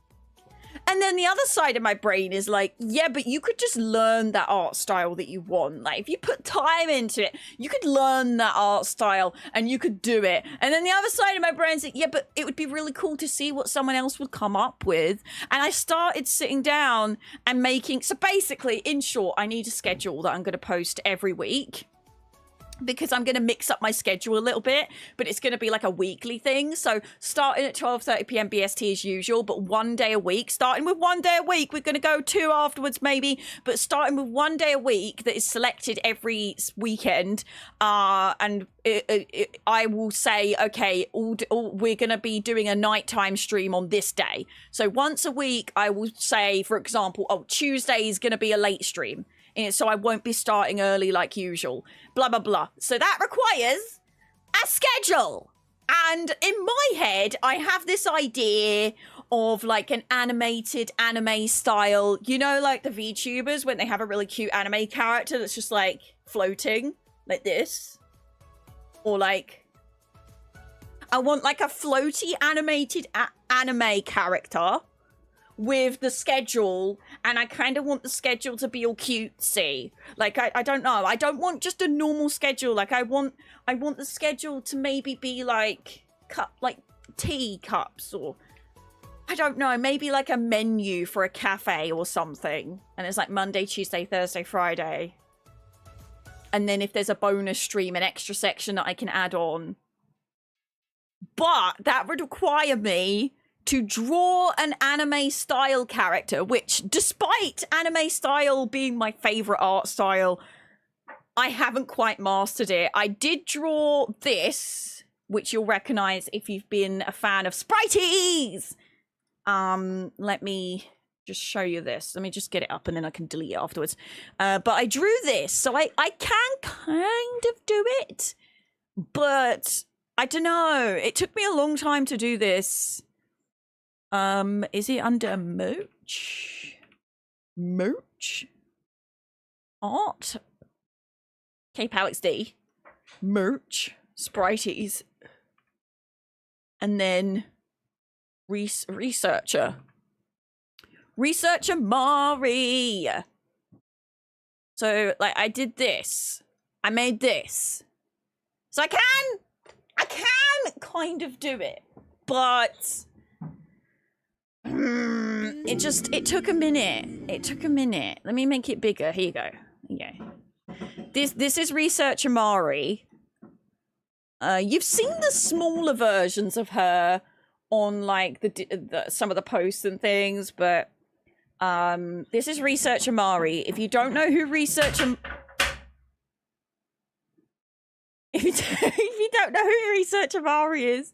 [SPEAKER 3] And then the other side of my brain is like, yeah, but you could just learn that art style that you want. Like, if you put time into it, you could learn that art style and you could do it. And then the other side of my brain is like, yeah, but it would be really cool to see what someone else would come up with. And I started sitting down and making... So basically, in short, I need a schedule that I'm going to post every week, because I'm going to mix up my schedule a little bit, but it's going to be like a weekly thing. So starting at 12:30 p.m. BST as usual, but one day a week. Starting with one day a week. We're going to go 2 afterwards maybe, but starting with one day a week that is selected every weekend. And I will say, okay, we're going to be doing a nighttime stream on this day. So once a week, I will say, for example, Tuesday is going to be a late stream. So I won't be starting early like usual. Blah, blah, blah. So that requires a schedule. And in my head, I have this idea of like an animated anime style. You know, like the VTubers when they have a really cute anime character that's just like floating like this. Or like, I want like a floaty animated anime character with the schedule, and I kind of want the schedule to be all cutesy. Like, I don't know. I don't want just a normal schedule. Like, I want the schedule to maybe be like tea cups, or I don't know, maybe like a menu for a cafe or something. And it's like Monday, Tuesday, Thursday, Friday. And then if there's a bonus stream, an extra section that I can add on. But that would require me to draw an anime style character, which, despite anime style being my favorite art style, I haven't quite mastered it. I did draw this, which you'll recognize if you've been a fan of Sprities. Let me just show you this. Let me just get it up and then I can delete it afterwards. But I drew this, so I can kind of do it, but I don't know. It took me a long time to do this. Is it under merch? Merch? Art? K-Pal XD. Merch. Sprities. And then researcher. Researcher Mari. So, like, I did this. I made this. So I can kind of do it. But it took a minute. It took a minute. Let me make it bigger. Here you go. Yeah. This is Researcher Mari. You've seen the smaller versions of her on like the some of the posts and things, but this is Researcher Mari. If you don't know who Researcher if you don't know who Researcher Mari is,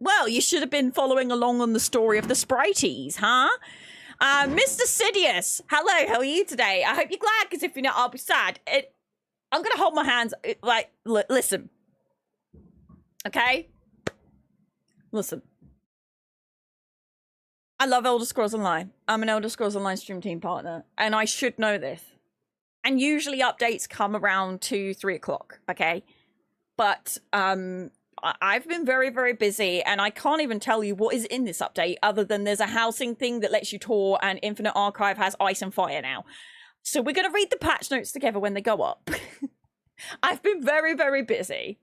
[SPEAKER 3] well, you should have been following along on the story of the Sprities, huh? Mr. Sidious, hello, how are you today? I hope you're glad, because if you're not, I'll be sad. I'm gonna hold my hands, like, listen. Okay? Listen. I love Elder Scrolls Online. I'm an Elder Scrolls Online stream team partner, and I should know this. And usually updates come around 2-3 o'clock, okay? But, I've been very, very busy, and I can't even tell you what is in this update other than there's a housing thing that lets you tour, and Infinite Archive has ice and fire now. So we're going to read the patch notes together when they go up. I've been very, very busy.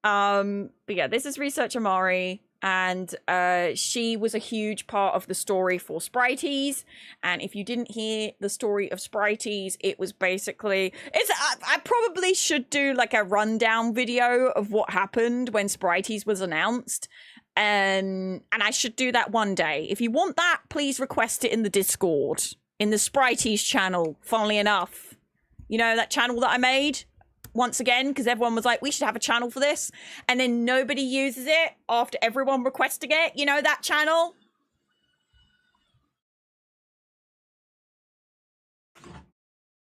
[SPEAKER 3] But yeah, this is Research Amari, and she was a huge part of the story for Sprities. And if you didn't hear the story of Sprities, it was basically I probably should do like a rundown video of what happened when Sprities was announced. And I should do that one day. If you want that, please request it in the Discord, in the Sprities channel, funnily enough. You know, that channel that I made? Once again, because everyone was like, we should have a channel for this. And then nobody uses it after everyone requesting it. You know that channel?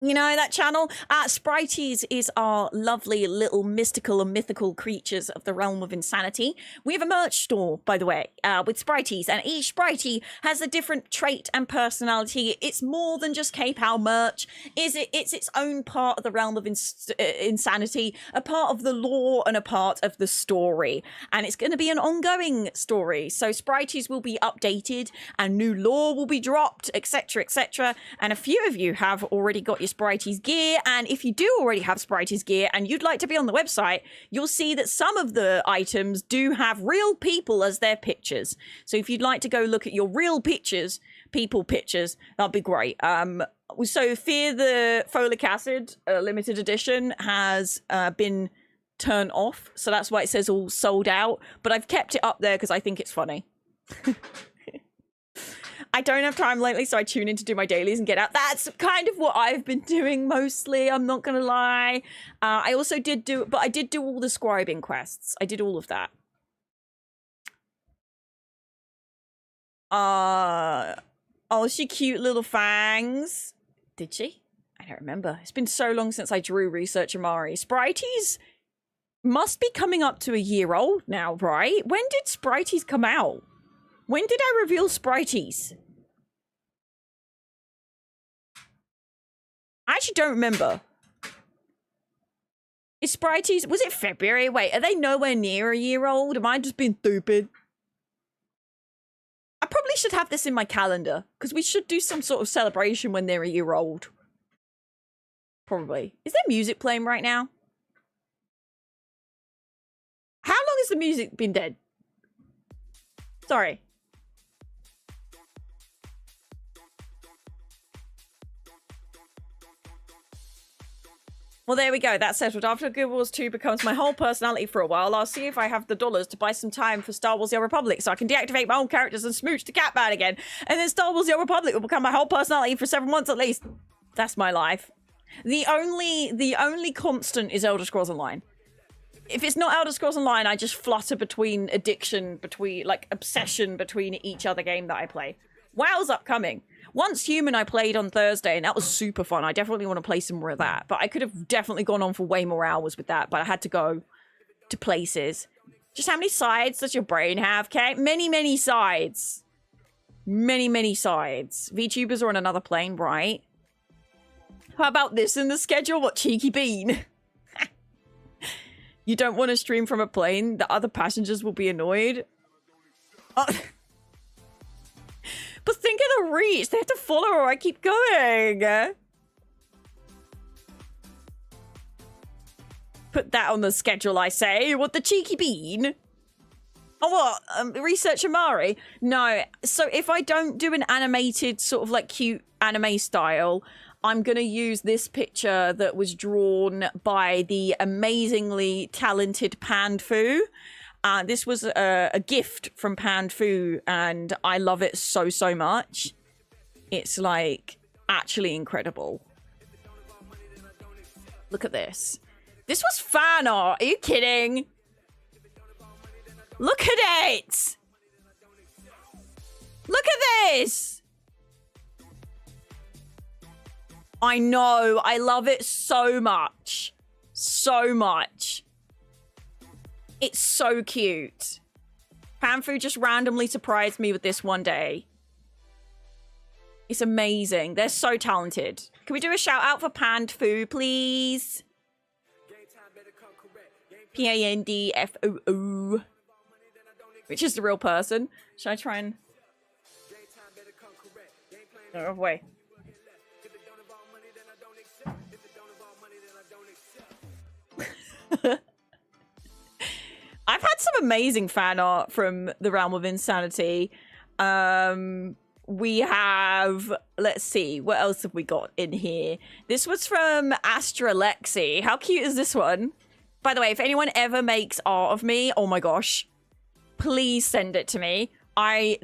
[SPEAKER 3] You know that channel? Sprities is our lovely little mystical and mythical creatures of the realm of insanity. We have a merch store, by the way, with Sprities, and each Spritie has a different trait and personality. It's more than just K-Pow merch. It's its own part of the realm of insanity, a part of the lore and a part of the story. And it's going to be an ongoing story. So Sprities will be updated and new lore will be dropped, etc., etc. And a few of you have already got your Sprities gear, and if you do already have Sprities gear and you'd like to be on the website, you'll see that some of the items do have real people as their pictures. So if you'd like to go look at your real pictures, people pictures, that'd be great. So Fear the Folic Acid limited edition has been turned off, so that's why it says all sold out, but I've kept it up there because I think it's funny. I don't have time lately, so I tune in to do my dailies and get out. That's kind of what I've been doing mostly, I'm not gonna lie. I also did do all the scribing quests. I did all of that. Oh, she cute little fangs. Did she? I don't remember. It's been so long since I drew Research Amari. Sprities must be coming up to a year old now, right? When did Sprities come out? When did I reveal Sprities? I actually don't remember. Is Sprities... Was it February? Wait, are they nowhere near a year old? Am I just being stupid? I probably should have this in my calendar, because we should do some sort of celebration when they're a year old. Probably. Is there music playing right now? How long has the music been dead? Sorry. Well, there we go. That's settled. After Guild Wars 2 becomes my whole personality for a while, I'll see if I have the dollars to buy some time for Star Wars The Old Republic so I can deactivate my old characters and smooch the Catman again. And then Star Wars The Old Republic will become my whole personality for 7 months at least. That's my life. The only constant is Elder Scrolls Online. If it's not Elder Scrolls Online, I just flutter between obsession between each other game that I play. WoW's upcoming. Once Human I played on Thursday, and that was super fun. I definitely want to play some more of that. But I could have definitely gone on for way more hours with that, but I had to go to places. Just how many sides does your brain have, Kate? Many, many sides. Many, many sides. VTubers are on another plane, right? How about this in the schedule? What, cheeky bean? You don't want to stream from a plane? The other passengers will be annoyed? Oh. But think of the reach. They have to follow or I keep going. Put that on the schedule, I say. What, the cheeky bean? Oh, what? Research Amari? No. So if I don't do an animated sort of like cute anime style, I'm going to use this picture that was drawn by the amazingly talented Panfu. This was a gift from Panfu, and I love it so, so much. It's, like, actually incredible. Look at this. This was fan art. Are you kidding? Look at it! Look at this! I know. I love it so much. So much. It's so cute. Panfu just randomly surprised me with this one day. It's amazing. They're so talented. Can we do a shout out for Panfu, please? Pandfoo. Which is the real person. Should I try and... Oh, wait. amazing fan art from the Realm of Insanity. We have, let's see, what else have we got in here? This was from Astra Lexi. How cute is this one? By the way, if anyone ever makes art of me, oh my gosh, please send it to me. I've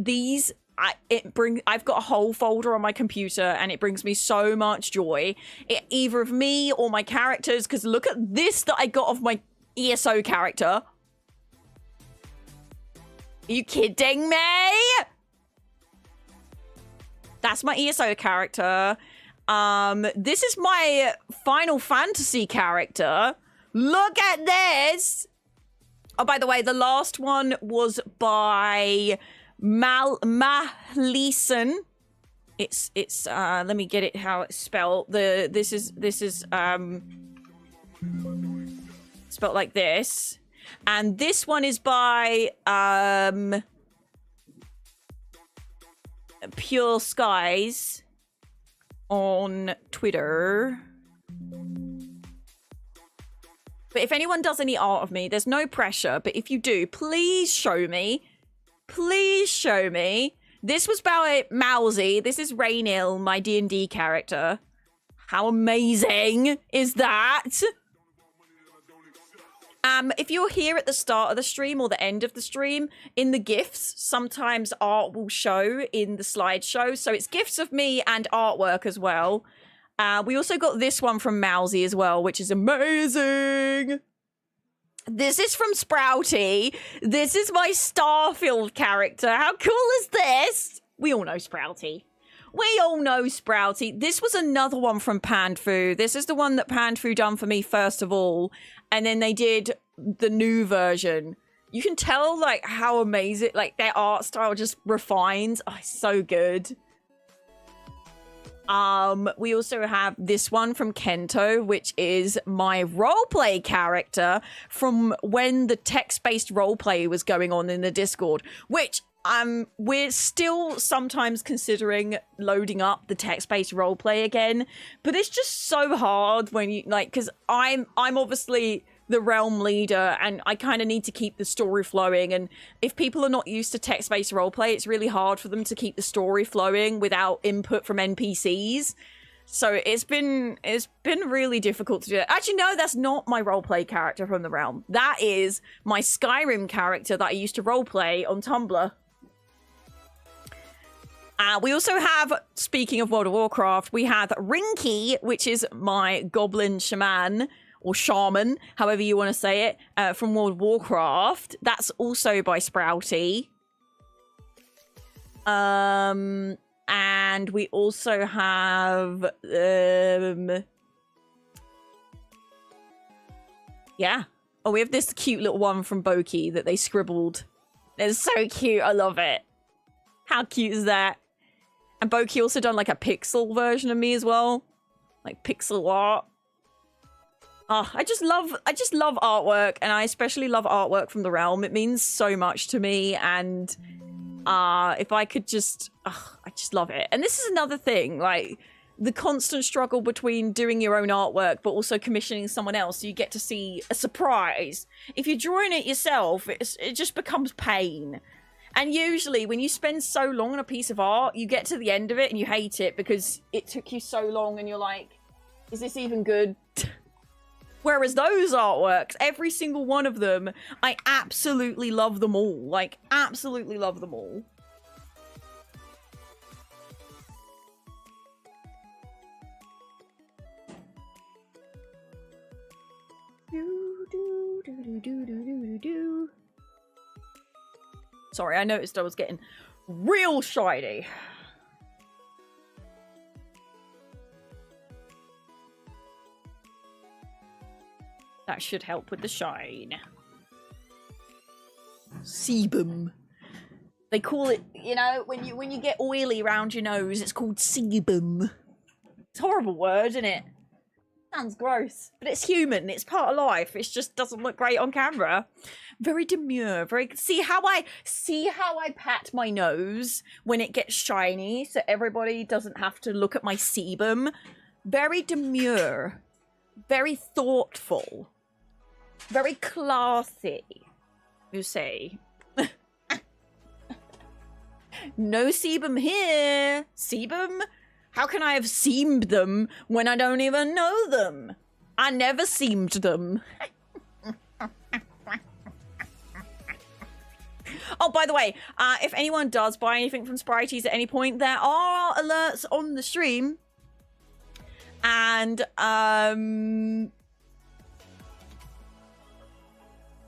[SPEAKER 3] got a whole folder on my computer and it brings me so much joy. Either of me or my characters, because look at this that I got of my ESO character. Are you kidding me? That's my ESO character. This is my Final Fantasy character. Look at this. Oh, by the way, the last one was by Mahlisen. It's let me get it how it's spelled. This is spelled like this. And this one is by Pure Skies on Twitter. But if anyone does any art of me, there's no pressure. But if you do, please show me. Please show me. This was by Mousy. This is Raynil, my D&D character. How amazing is that? If you're here at the start of the stream or the end of the stream, in the GIFs, sometimes art will show in the slideshow. So it's GIFs of me and artwork as well. We also got this one from Mousy as well, which is amazing. This is from Sprouty. This is my Starfield character. How cool is this? We all know Sprouty. We all know Sprouty. This was another one from Panfu. This is the one that Panfu done for me first of all. And then they did the new version. You can tell like how amazing, like their art style just refines. Oh, it's so good. We also have this one from Kento, which is my roleplay character from when the text-based roleplay was going on in the Discord, which we're still sometimes considering loading up the text-based roleplay again, but it's just so hard when you like, because I'm obviously the realm leader and I kind of need to keep the story flowing, and if people are not used to text-based roleplay, it's really hard for them to keep the story flowing without input from NPCs. So it's been really difficult to do that. Actually, no, that's not my roleplay character from the realm. That is my Skyrim character that I used to roleplay on Tumblr. We also have, speaking of World of Warcraft, we have Rinky, which is my goblin shaman, or shaman, however you want to say it, from World of Warcraft. That's also by Sprouty. And we also have... yeah. Oh, we have this cute little one from Boki that they scribbled. It's so cute. I love it. How cute is that? And Boki also done like a pixel version of me as well. Like pixel art. Oh, I just love artwork, and I especially love artwork from the realm. It means so much to me, and if I could just, I just love it. And this is another thing, like the constant struggle between doing your own artwork, but also commissioning someone else, so you get to see a surprise. If you're drawing it yourself, it just becomes pain. And usually when you spend so long on a piece of art, you get to the end of it and you hate it because it took you so long and you're like, is this even good? Whereas those artworks, every single one of them, I absolutely love them all. Like, absolutely love them all. Sorry, I noticed I was getting real shiny. That should help with the shine. Sebum. They call it, you know, when you get oily around your nose, it's called sebum. It's a horrible word, isn't it? Sounds gross, but it's human. It's part of life. It just doesn't look great on camera. Very demure. Very. See how I pat my nose when it gets shiny, so everybody doesn't have to look at my sebum. Very demure. Very thoughtful. Very classy. You say. No sebum here. Sebum? How can I have seamed them when I don't even know them? I never seamed them. Oh, by the way, if anyone does buy anything from Spritey's at any point, there are alerts on the stream. And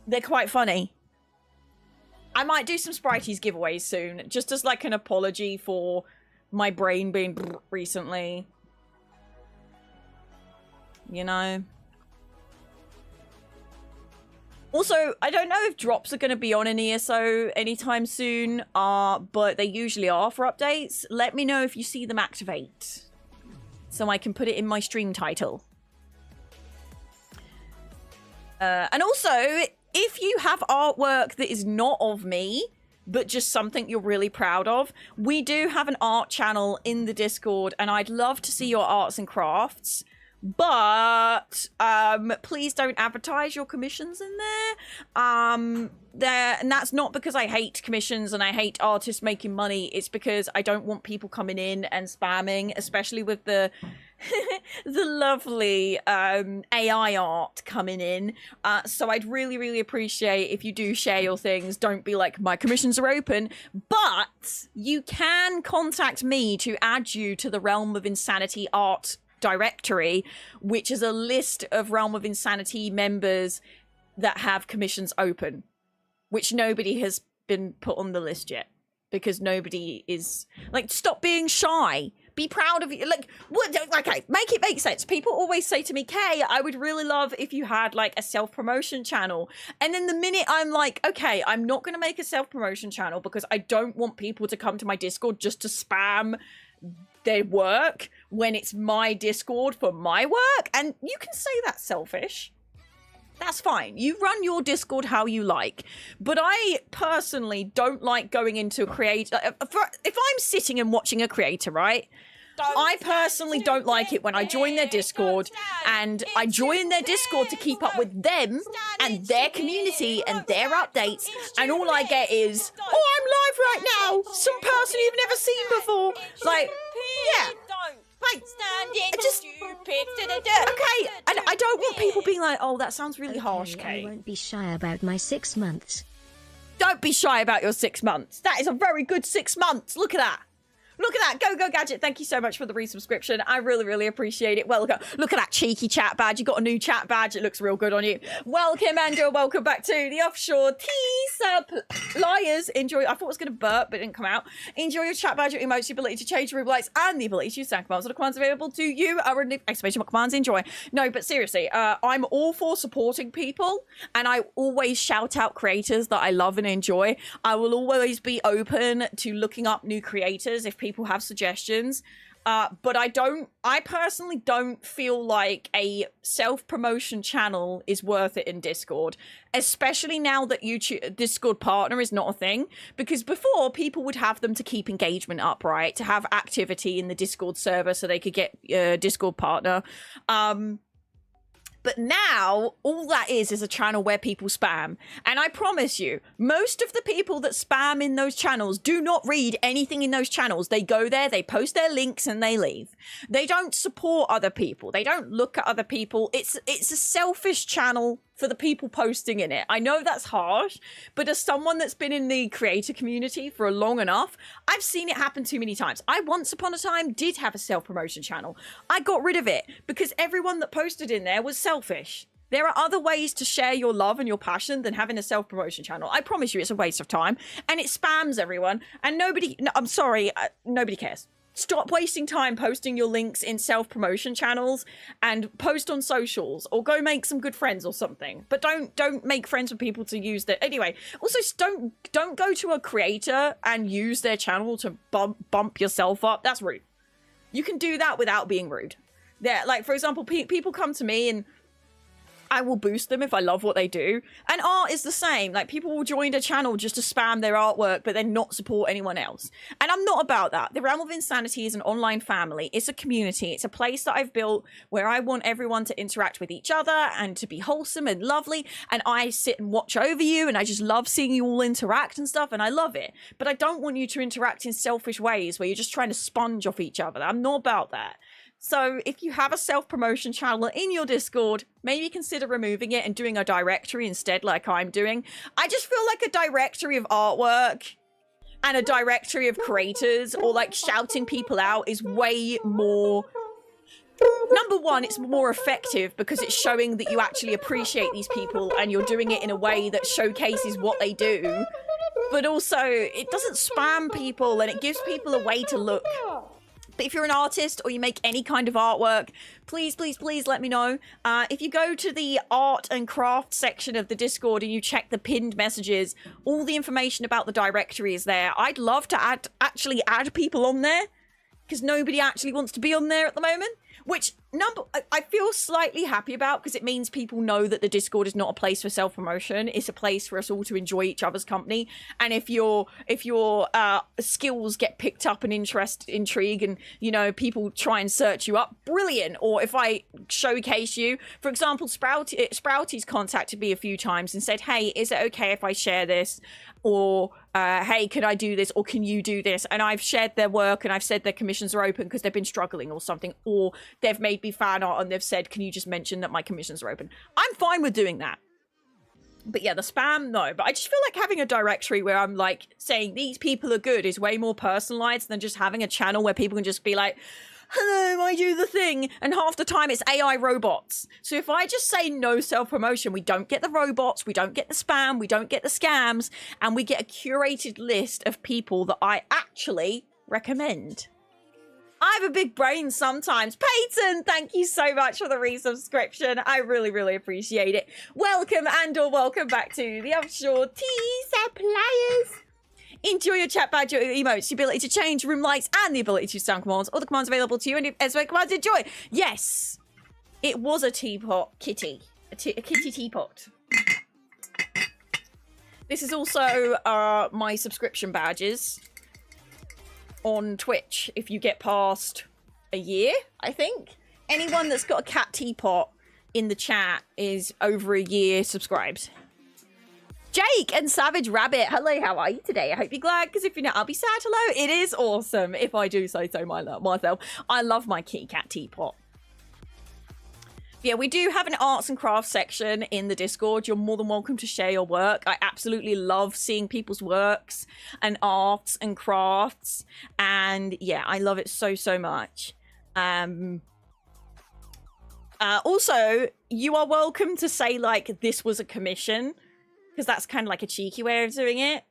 [SPEAKER 3] they're quite funny. I might do some Spritey's giveaways soon, just as like an apology for my brain being recently. You know? Also, I don't know if drops are going to be on an ESO anytime soon, but they usually are for updates. Let me know if you see them activate, so I can put it in my stream title. And also, if you have artwork that is not of me, but just something you're really proud of, we do have an art channel in the Discord, and I'd love to see your arts and crafts. But please don't advertise your commissions in there. And that's not because I hate commissions and I hate artists making money. It's because I don't want people coming in and spamming, especially with the the lovely AI art coming in. So I'd really, really appreciate if you do share your things. Don't be like, my commissions are open. But you can contact me to add you to the Realm of Insanity art directory, which is a list of Realm of Insanity members that have commissions open, which nobody has been put on the list yet, because nobody is like, stop being shy, be proud of you. Like, what? Okay, make it make sense. People always say to me, Kay, I would really love if you had like a self-promotion channel. And then the minute I'm like, okay, I'm not going to make a self-promotion channel because I don't want people to come to my Discord just to spam their work when it's my Discord for my work. And you can say that's selfish. That's fine. You run your Discord how you like. But I personally don't like going into a creator. If I'm sitting and watching a creator, right? I personally don't like it when I join their Discord and I join their Discord to keep up with them and their community and their updates, and all I get is, oh, I'm live right now, some person you've never seen before. Like, yeah. Like, just, okay, and I don't want people being like, oh, that sounds really harsh, Kate.
[SPEAKER 4] I won't be shy about my 6 months.
[SPEAKER 3] Don't be shy about your 6 months. That is a very good 6 months. Look at that. Look at that. Go Gadget. Thank you so much for the resubscription. I really, really appreciate it. Well, look at that cheeky chat badge. You got a new chat badge. It looks real good on you. Welcome, Andrew. Welcome back to the Offshore Suppliers. Enjoy. I thought it was going to burp, but it didn't come out. Enjoy your chat badge, your emotes, your ability to change your room lights, and the ability to use sound commands. So the commands available to you are in exclamation mark commands. Enjoy. No, but seriously, I'm all for supporting people, and I always shout out creators that I love and enjoy. I will always be open to looking up new creators if people have suggestions, but I personally don't feel like a self-promotion channel is worth it in Discord, especially now that YouTube Discord partner is not a thing, because before people would have them to keep engagement up, right, to have activity in the Discord server so they could get Discord partner. But now, all that is a channel where people spam. And I promise you, most of the people that spam in those channels do not read anything in those channels. They go there, they post their links, and they leave. They don't support other people. They don't look at other people. It's a selfish channel for the people posting in it. I know that's harsh, but as someone that's been in the creator community for long enough, I've seen it happen too many times. I once upon a time did have a self-promotion channel. I got rid of it because everyone that posted in there was selfish. There are other ways to share your love and your passion than having a self-promotion channel. I promise you it's a waste of time, and it spams everyone, and nobody, no, I'm sorry, nobody cares. Stop wasting time posting your links in self-promotion channels and post on socials, or go make some good friends or something. But don't make friends with people to use their... Anyway, also don't go to a creator and use their channel to bump yourself up. That's rude. You can do that without being rude. Yeah, like, for example, people come to me and I will boost them if I love what they do. And art is the same. Like, people will join a channel just to spam their artwork, but then not support anyone else. And I'm not about that. The Realm of Insanity is an online family. It's a community. It's a place that I've built where I want everyone to interact with each other and to be wholesome and lovely. And I sit and watch over you, and I just love seeing you all interact and stuff, and I love it. But I don't want you to interact in selfish ways where you're just trying to sponge off each other. I'm not about that. So if you have a self-promotion channel in your Discord, maybe consider removing it and doing a directory instead, like I'm doing. I just feel like a directory of artwork and a directory of creators, or like shouting people out, is way more... Number one, it's more effective because it's showing that you actually appreciate these people and you're doing it in a way that showcases what they do. But also, it doesn't spam people and it gives people a way to look. But if you're an artist or you make any kind of artwork, please, please, please let me know. If you go to the art and craft section of the Discord and you check the pinned messages, all the information about the directory is there. I'd love to actually add people on there because nobody actually wants to be on there at the moment. Which I feel slightly happy about because it means people know that the Discord is not a place for self-promotion. It's a place for us all to enjoy each other's company. And if your skills get picked up and intrigue and, you know, people try and search you up, brilliant. Or if I showcase you, for example, Sprouty's contacted me a few times and said, hey, is it okay if I share this? Or, hey, can I do this? Or can you do this? And I've shared their work and I've said their commissions are open because they've been struggling or something. Or they've made me fan art and they've said, can you just mention that my commissions are open? I'm fine with doing that. But yeah, the spam, no. But I just feel like having a directory where I'm like saying these people are good is way more personalized than just having a channel where people can just be like, hello, I do the thing. And half the time it's AI robots. So if I just say no self-promotion, we don't get the robots, we don't get the spam, we don't get the scams, and we get a curated list of people that I actually recommend. I have a big brain sometimes. Peyton, thank you so much for the resubscription. I really, really appreciate it. Welcome or welcome back to the Offshore Tea Suppliers. Enjoy your chat badge, your emotes, the ability to change room lights, and the ability to sound commands. All the commands available to you, and as well commands enjoy. Yes, it was a teapot kitty. A kitty teapot. This is also my subscription badges on Twitch. If you get past a year, I think. Anyone that's got a cat teapot in the chat is over a year subscribed. Jake and Savage Rabbit, hello, how are you today? I hope you're glad, because if you're not, I'll be sad. Hello, it is awesome, if I do say so myself. I love my kitty cat teapot. Yeah, we do have an arts and crafts section in the Discord. You're more than welcome to share your work. I absolutely love seeing people's works and arts and crafts. And yeah, I love it so, so much. Also, you are welcome to say, like, this was a commission, because that's kind of like a cheeky way of doing it.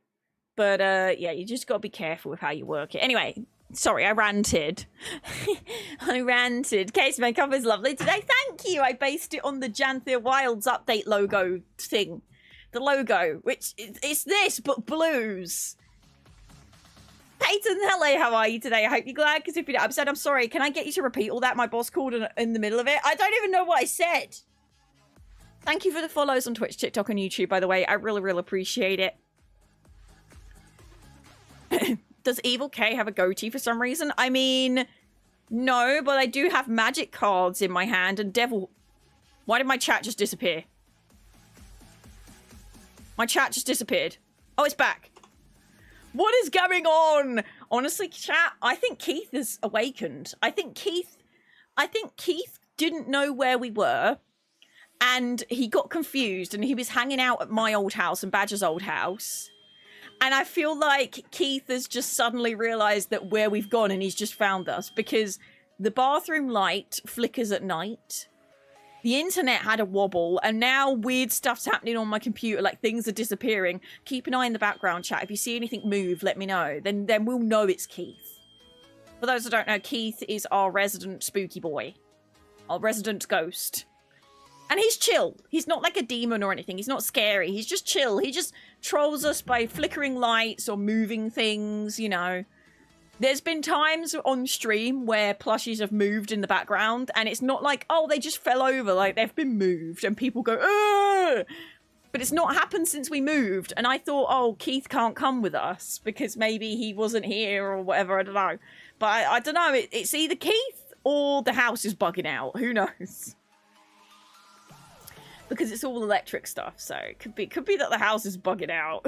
[SPEAKER 3] But yeah, you just got to be careful with how you work it. Anyway, sorry, I ranted. I ranted. Case makeup is lovely today. Thank you. I based it on the Janthia Wilds update logo thing. The logo, which it's this, but blues. Peyton, hello, how are you today? I hope you're glad, because if you're not upset, I'm sorry. Can I get you to repeat all that? My boss called in the middle of it. I don't even know what I said. Thank you for the follows on Twitch, TikTok, and YouTube, by the way. I really, really appreciate it. Does Evil K have a goatee for some reason? I mean, no, but I do have magic cards in my hand and devil... Why did my chat just disappear? My chat just disappeared. Oh, it's back. What is going on? Honestly, chat, I think Keith has awakened. I think Keith didn't know where we were. And he got confused and he was hanging out at my old house and Badger's old house. And I feel like Keith has just suddenly realized that where we've gone and he's just found us because the bathroom light flickers at night. The internet had a wobble and now weird stuff's happening on my computer, like things are disappearing. Keep an eye in the background, chat. If you see anything move, let me know. Then we'll know it's Keith. For those that don't know, Keith is our resident spooky boy. Our resident ghost. And he's chill. He's not like a demon or anything. He's not scary. He's just chill. He just trolls us by flickering lights or moving things, you know. There's been times on stream where plushies have moved in the background, and it's not like, oh, they just fell over, like they've been moved, and people go, ugh! But it's not happened since we moved, and I thought, oh, Keith can't come with us because maybe he wasn't here or whatever, I don't know. But I don't know, it's either Keith or the house is bugging out, who knows? Because it's all electric stuff, so it could be that the house is bugging out.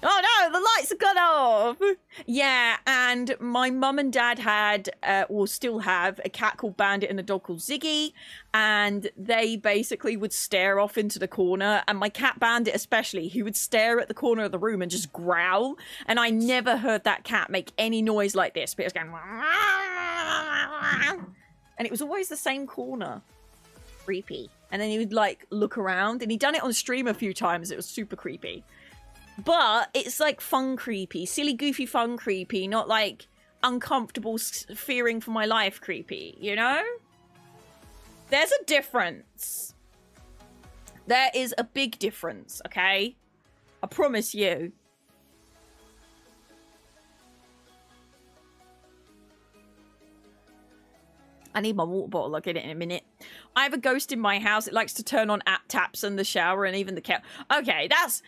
[SPEAKER 3] Oh no, the lights are cut off! Yeah, and my mum and dad had, or still have, a cat called Bandit and a dog called Ziggy, and they basically would stare off into the corner, and my cat Bandit especially, he would stare at the corner of the room and just growl, and I never heard that cat make any noise like this, but it was going... And it was always the same corner. Creepy. And then he would, like, look around, and he'd done it on stream a few times, it was super creepy. But it's like fun creepy, silly goofy fun creepy, not like uncomfortable fearing for my life creepy, you know? There's a difference. There is a big difference, okay? I promise you. I need my water bottle. I'll get it in a minute. I have a ghost in my house. It likes to turn on app taps in the shower and even the cat. Okay, that's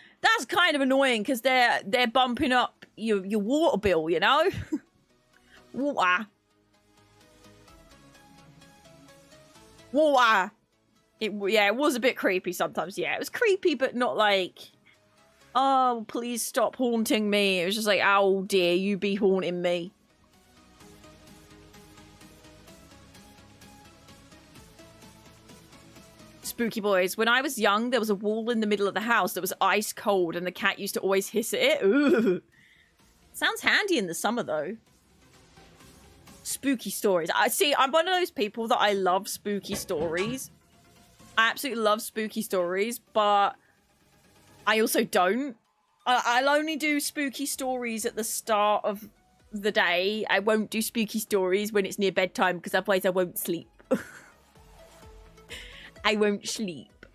[SPEAKER 3] kind of annoying because they're bumping up your water bill, you know? Water. Water. It was a bit creepy sometimes. Yeah, it was creepy, but not like, oh, please stop haunting me. It was just like, oh dear, you be haunting me. Spooky boys. When I was young, there was a wall in the middle of the house that was ice cold, and the cat used to always hiss at it. Ooh. Sounds handy in the summer, though. Spooky stories. I'm one of those people that I love spooky stories. I absolutely love spooky stories, but I also don't. I'll only do spooky stories at the start of the day. I won't do spooky stories when it's near bedtime, because otherwise I won't sleep. I won't sleep.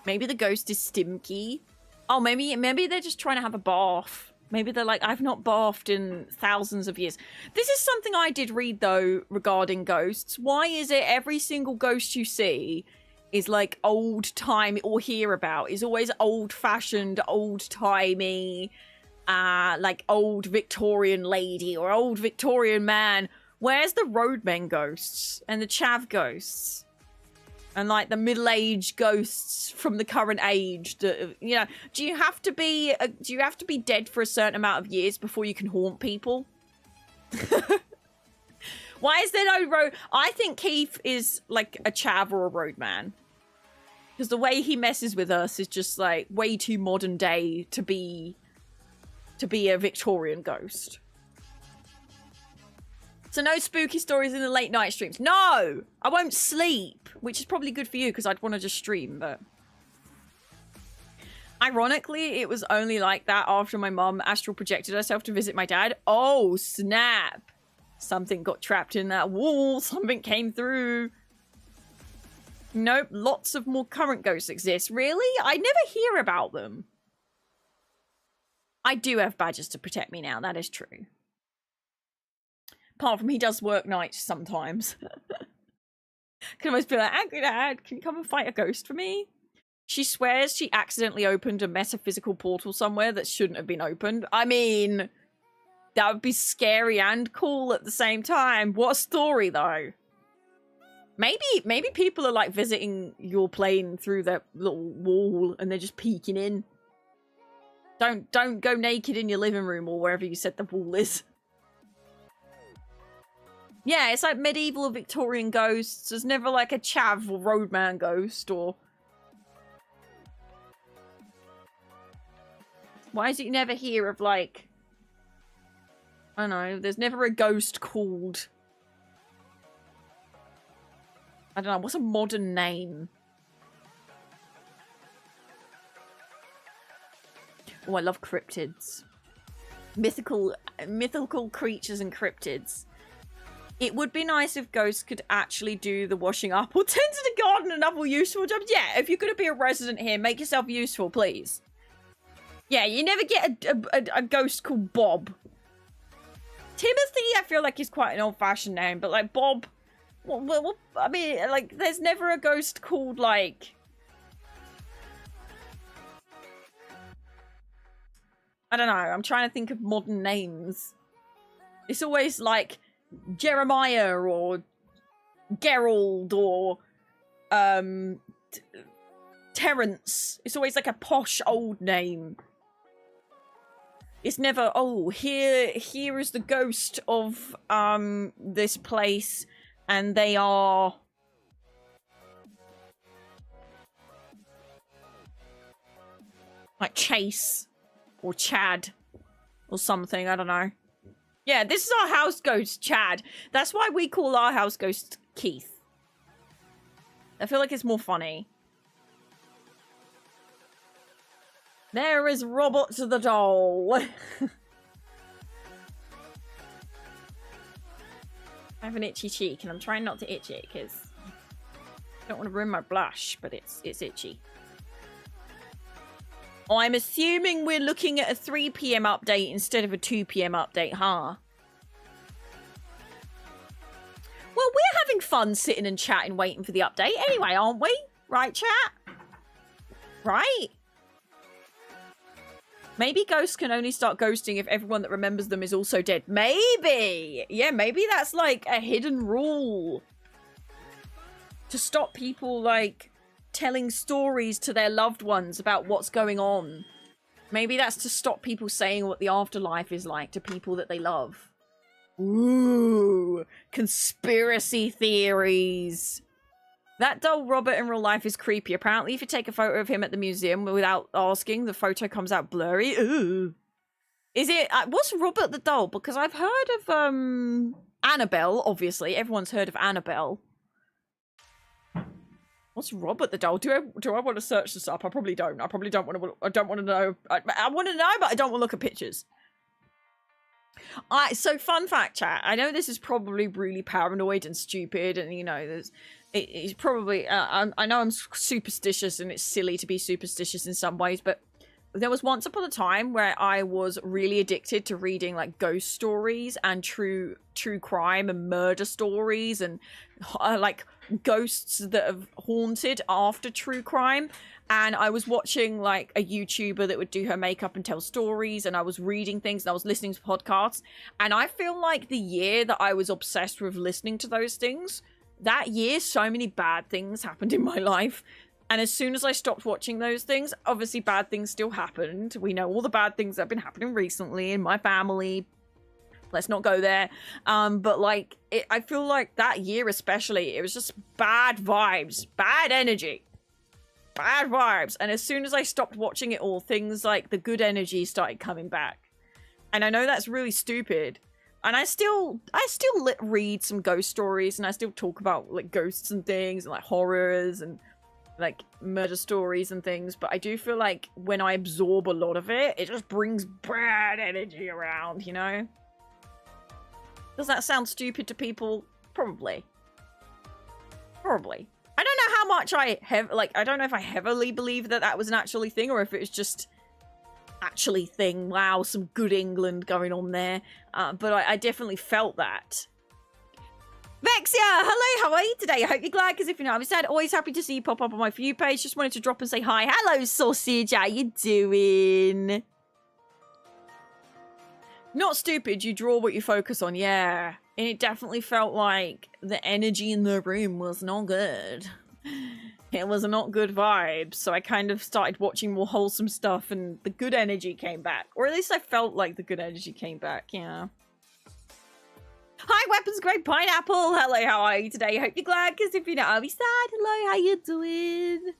[SPEAKER 3] Maybe the ghost is Stimky. Oh, maybe they're just trying to have a bath. Maybe they're like, I've not bathed in thousands of years. This is something I did read, though, regarding ghosts. Why is it every single ghost you see is like old time or hear about is always old-fashioned, old-timey, like old Victorian lady or old Victorian man? Where's the roadmen ghosts and the chav ghosts and like the middle-aged ghosts from the current age? That, you know, do you have to be dead for a certain amount of years before you can haunt people? Why is there no road? I think Keith is like a chav or a roadman because the way he messes with us is just like way too modern day to be a Victorian ghost. So no spooky stories in the late night streams. No! I won't sleep, which is probably good for you because I'd want to just stream, but... Ironically, it was only like that after my mum astral projected herself to visit my dad. Oh, snap! Something got trapped in that wall. Something came through. Nope, lots of more current ghosts exist. Really? I never hear about them. I do have badges to protect me now, that is true. Apart from he does work nights sometimes. Can almost be like, Angry Dad, can you come and fight a ghost for me? She swears she accidentally opened a metaphysical portal somewhere that shouldn't have been opened. I mean, that would be scary and cool at the same time. What a story, though. Maybe people are like visiting your plane through that little wall and they're just peeking in. Don't go naked in your living room or wherever you said the wall is. Yeah, it's like medieval or Victorian ghosts. There's never like a chav or roadman ghost or... Why is it you never hear of like... I don't know, there's never a ghost called... I don't know, what's a modern name? Oh, I love cryptids. Mythical creatures and cryptids. It would be nice if ghosts could actually do the washing up or tend to the garden and other useful jobs. Yeah, if you're going to be a resident here, make yourself useful, please. Yeah, you never get a ghost called Bob. Timothy, I feel like is quite an old-fashioned name, but like Bob... Well, I mean, like, there's never a ghost called, like... I don't know, I'm trying to think of modern names. It's always like Jeremiah or Gerald or Terence. It's always like a posh old name. It's never, oh, here is the ghost of this place, and they are like Chase or Chad or something, I don't know. Yeah, this is our house ghost, Chad. That's why we call our house ghost Keith. I feel like it's more funny. There is Robert the doll. I have an itchy cheek, and I'm trying not to itch it because I don't want to ruin my blush, but it's itchy. Oh, I'm assuming we're looking at a 3 PM update instead of a 2 PM update, huh? Well, we're having fun sitting and chatting, waiting for the update anyway, aren't we? Right, chat? Right? Maybe ghosts can only start ghosting if everyone that remembers them is also dead. Maybe! Yeah, maybe that's like a hidden rule. To stop people, like, telling stories to their loved ones about what's going on. Maybe that's to stop people saying what the afterlife is like to people that they love. Ooh, conspiracy theories. That doll Robert in real life is creepy. Apparently, if you take a photo of him at the museum without asking, the photo comes out blurry. Ooh. Is it... what's Robert the doll? Because I've heard of, Annabelle, obviously. Everyone's heard of Annabelle. What's Robert the doll? Do I want to search this up? I probably don't. I probably don't want to... I don't want to know. I want to know, but I don't want to look at pictures. So, fun fact, chat. I know this is probably really paranoid and stupid, and, you know, it's probably... I know I'm superstitious, and it's silly to be superstitious in some ways, but there was once upon a time where I was really addicted to reading, like, ghost stories and true crime and murder stories and, like, ghosts that have haunted after true crime. And I was watching, like, a YouTuber that would do her makeup and tell stories, and I was reading things, and I was listening to podcasts. And I feel like the year that I was obsessed with listening to those things, that year, so many bad things happened in my life. And as soon as I stopped watching those things, obviously bad things still happened. We know all the bad things that have been happening recently in my family. Let's not go there. But, like, I feel like that year especially, it was just bad vibes, bad energy. Bad vibes. And as soon as I stopped watching it all, things like the good energy started coming back. And I know that's really stupid. And I still read some ghost stories, and I still talk about, like, ghosts and things and, like, horrors and, like, murder stories and things. But I do feel like when I absorb a lot of it, it just brings bad energy around, you know? Does that sound stupid to people? Probably. Probably. I don't know how much I have, like, I don't know if I heavily believe that that was an actually thing, or if it was just actually thing. Wow, some good England going on there. But I definitely felt that. Vexia, hello, how are you today? I hope you're glad, because if you're not, I'm sad. Always happy to see you pop up on my For You page. Just wanted to drop and say hi. Hello, sausage, how you doing? Not stupid, you draw what you focus on, yeah. And it definitely felt like the energy in the room was not good. It was not good vibes, so I kind of started watching more wholesome stuff, and the good energy came back. Or at least I felt like the good energy came back, yeah. Hi, Weapons Grade Pineapple! Hello, how are you today? I hope you're glad, because if you're not, I'll be sad. Hello, how you doing?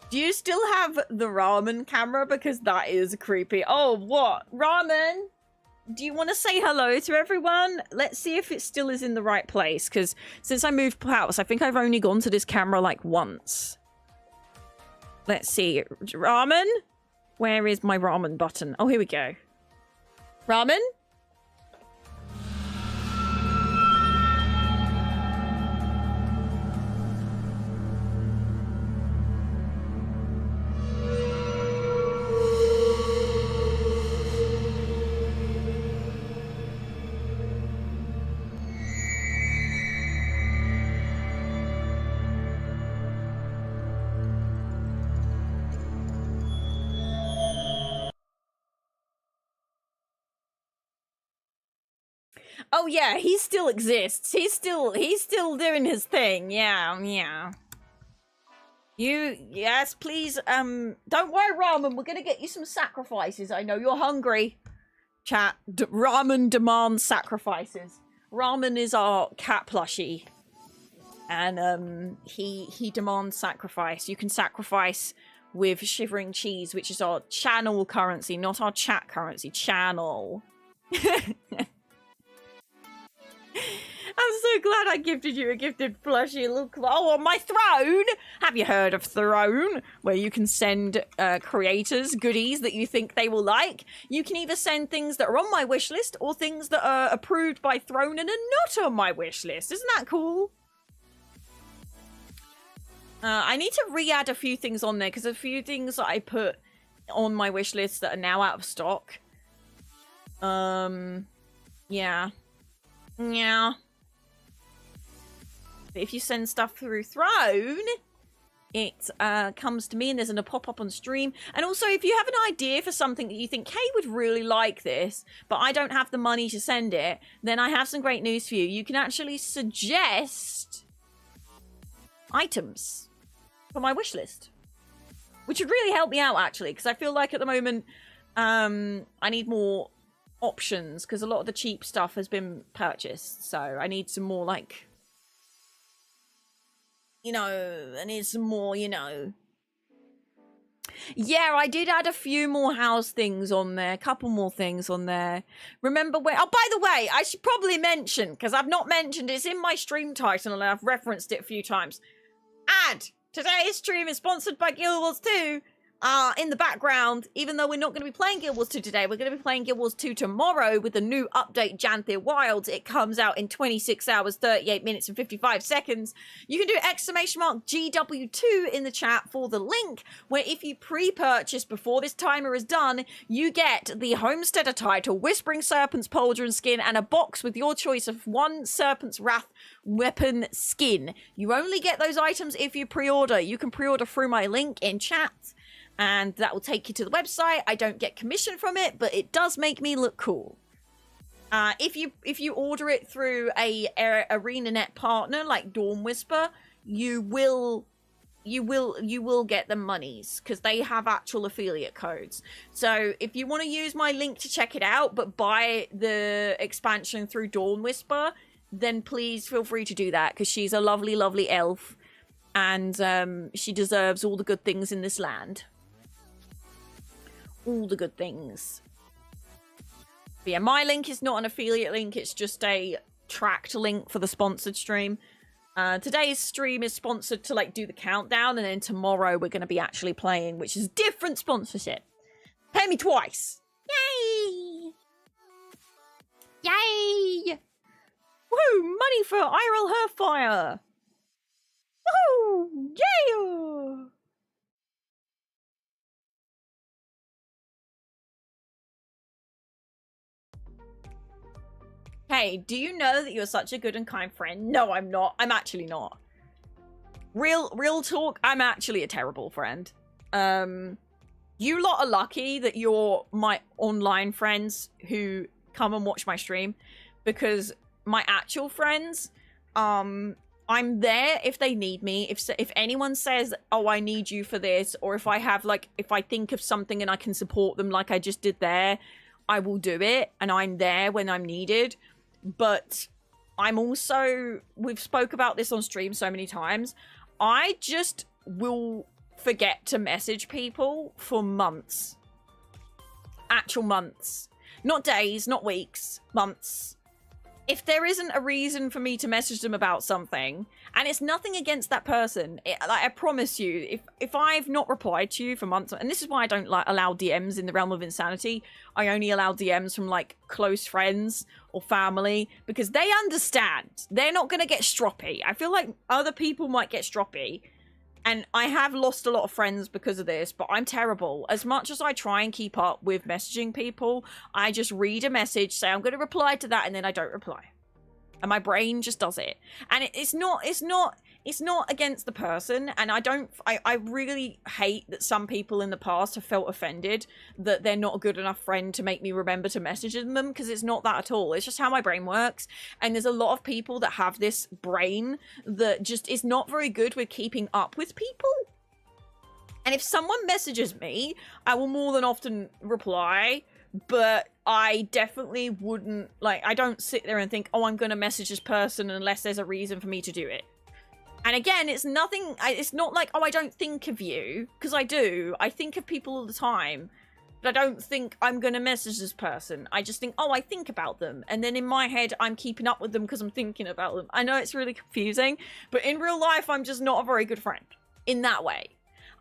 [SPEAKER 3] Do you still have the ramen camera? Because that is creepy. Oh, what? Ramen? Do you want to say hello to everyone? Let's see if it still is in the right place. Because since I moved house, I think I've only gone to this camera like once. Let's see. Ramen? Where is my ramen button? Oh, here we go. Ramen? Oh yeah, he still exists. He's still doing his thing. Yeah, yeah. Yes, please, don't worry, Ramen, we're gonna get you some sacrifices. I know you're hungry. Chat, Ramen demands sacrifices. Ramen is our cat plushie. And, he demands sacrifice. You can sacrifice with Shivering Cheese, which is our channel currency, not our chat currency. Channel. I'm so glad I gifted you a gifted plushie. Look, oh, on my throne. Have you heard of Throne? Where you can send creators goodies that you think they will like. You can either send things that are on my wish list or things that are approved by Throne and are not on my wish list. Isn't that cool? I need to re-add a few things on there because a few things that I put on my wish list that are now out of stock. Yeah. Yeah. But if you send stuff through Throne, it comes to me and there's a pop-up on stream. And also, if you have an idea for something that you think, Kay would really like this, but I don't have the money to send it, then I have some great news for you. You can actually suggest items for my wish list, which would really help me out, actually, because I feel like at the moment I need more options because a lot of the cheap stuff has been purchased. So I need some more, like, you know, I need some more, you know. Yeah, I did add a few more house things on there, a couple more things on there. Remember when, oh, by the way, I should probably mention, because I've not mentioned, it's in my stream title and I've referenced it a few times. Today's stream is sponsored by Guild Wars 2. In the background, even though we're not going to be playing Guild Wars 2 today, we're going to be playing Guild Wars 2 tomorrow with the new update, Janthir Wilds. It comes out in 26 hours, 38 minutes and 55 seconds. You can do !GW2 in the chat for the link, where if you pre-purchase before this timer is done, you get the Homesteader title, Whispering Serpent's Pauldron skin, and a box with your choice of one Serpent's Wrath weapon skin. You only get those items if you pre-order. You can pre-order through my link in chat, and that will take you to the website. I don't get commission from it, but it does make me look cool. If you order it through a ArenaNet partner like Dawn Whisper, you will get the monies because they have actual affiliate codes. So if you want to use my link to check it out, but buy the expansion through Dawn Whisper, then please feel free to do that because she's a lovely, lovely elf, and she deserves all the good things in this land. All the good things. But yeah, my link is not an affiliate link. It's just a tracked link for the sponsored stream. Today's stream is sponsored to like do the countdown, and then tomorrow we're going to be actually playing, which is different sponsorship. Pay me twice. Yay! Yay! Woohoo! Money for IRL Herfire. Woohoo! Yeah! Hey, do you know that you're such a good and kind friend? No, I'm not. I'm actually not. Real talk, I'm actually a terrible friend. You lot are lucky that you're my online friends who come and watch my stream, because my actual friends, I'm there if they need me. If anyone says, oh, I need you for this, or if I have, like, if I think of something and I can support them like I just did there, I will do it, and I'm there when I'm needed. But I'm also, we've spoke about this on stream so many times, I just will forget to message people for months. Actual months. Not days, not weeks, months. If there isn't a reason for me to message them about something, and it's nothing against that person, like, I promise you, if I've not replied to you for months, and this is why I don't like allow DMs in the realm of insanity, I only allow DMs from like close friends or family, because they understand. They're not going to get stroppy. I feel like other people might get stroppy, and I have lost a lot of friends because of this, but I'm terrible. As much as I try and keep up with messaging people, I just read a message, say I'm going to reply to that, and then I don't reply. And my brain just does it. And it's not it's not against the person, and I really hate that some people in the past have felt offended that they're not a good enough friend to make me remember to message them, because it's not that at all. It's just how my brain works, and there's a lot of people that have this brain that just is not very good with keeping up with people. And if someone messages me, I will more than often reply, but I definitely wouldn't, like, I don't sit there and think, oh, I'm going to message this person unless there's a reason for me to do it. And again, it's nothing, it's not like, oh, I don't think of you, because I do. I think of people all the time, but I don't think I'm going to message this person. I just think, oh, I think about them. And then in my head, I'm keeping up with them because I'm thinking about them. I know it's really confusing, but in real life, I'm just not a very good friend in that way.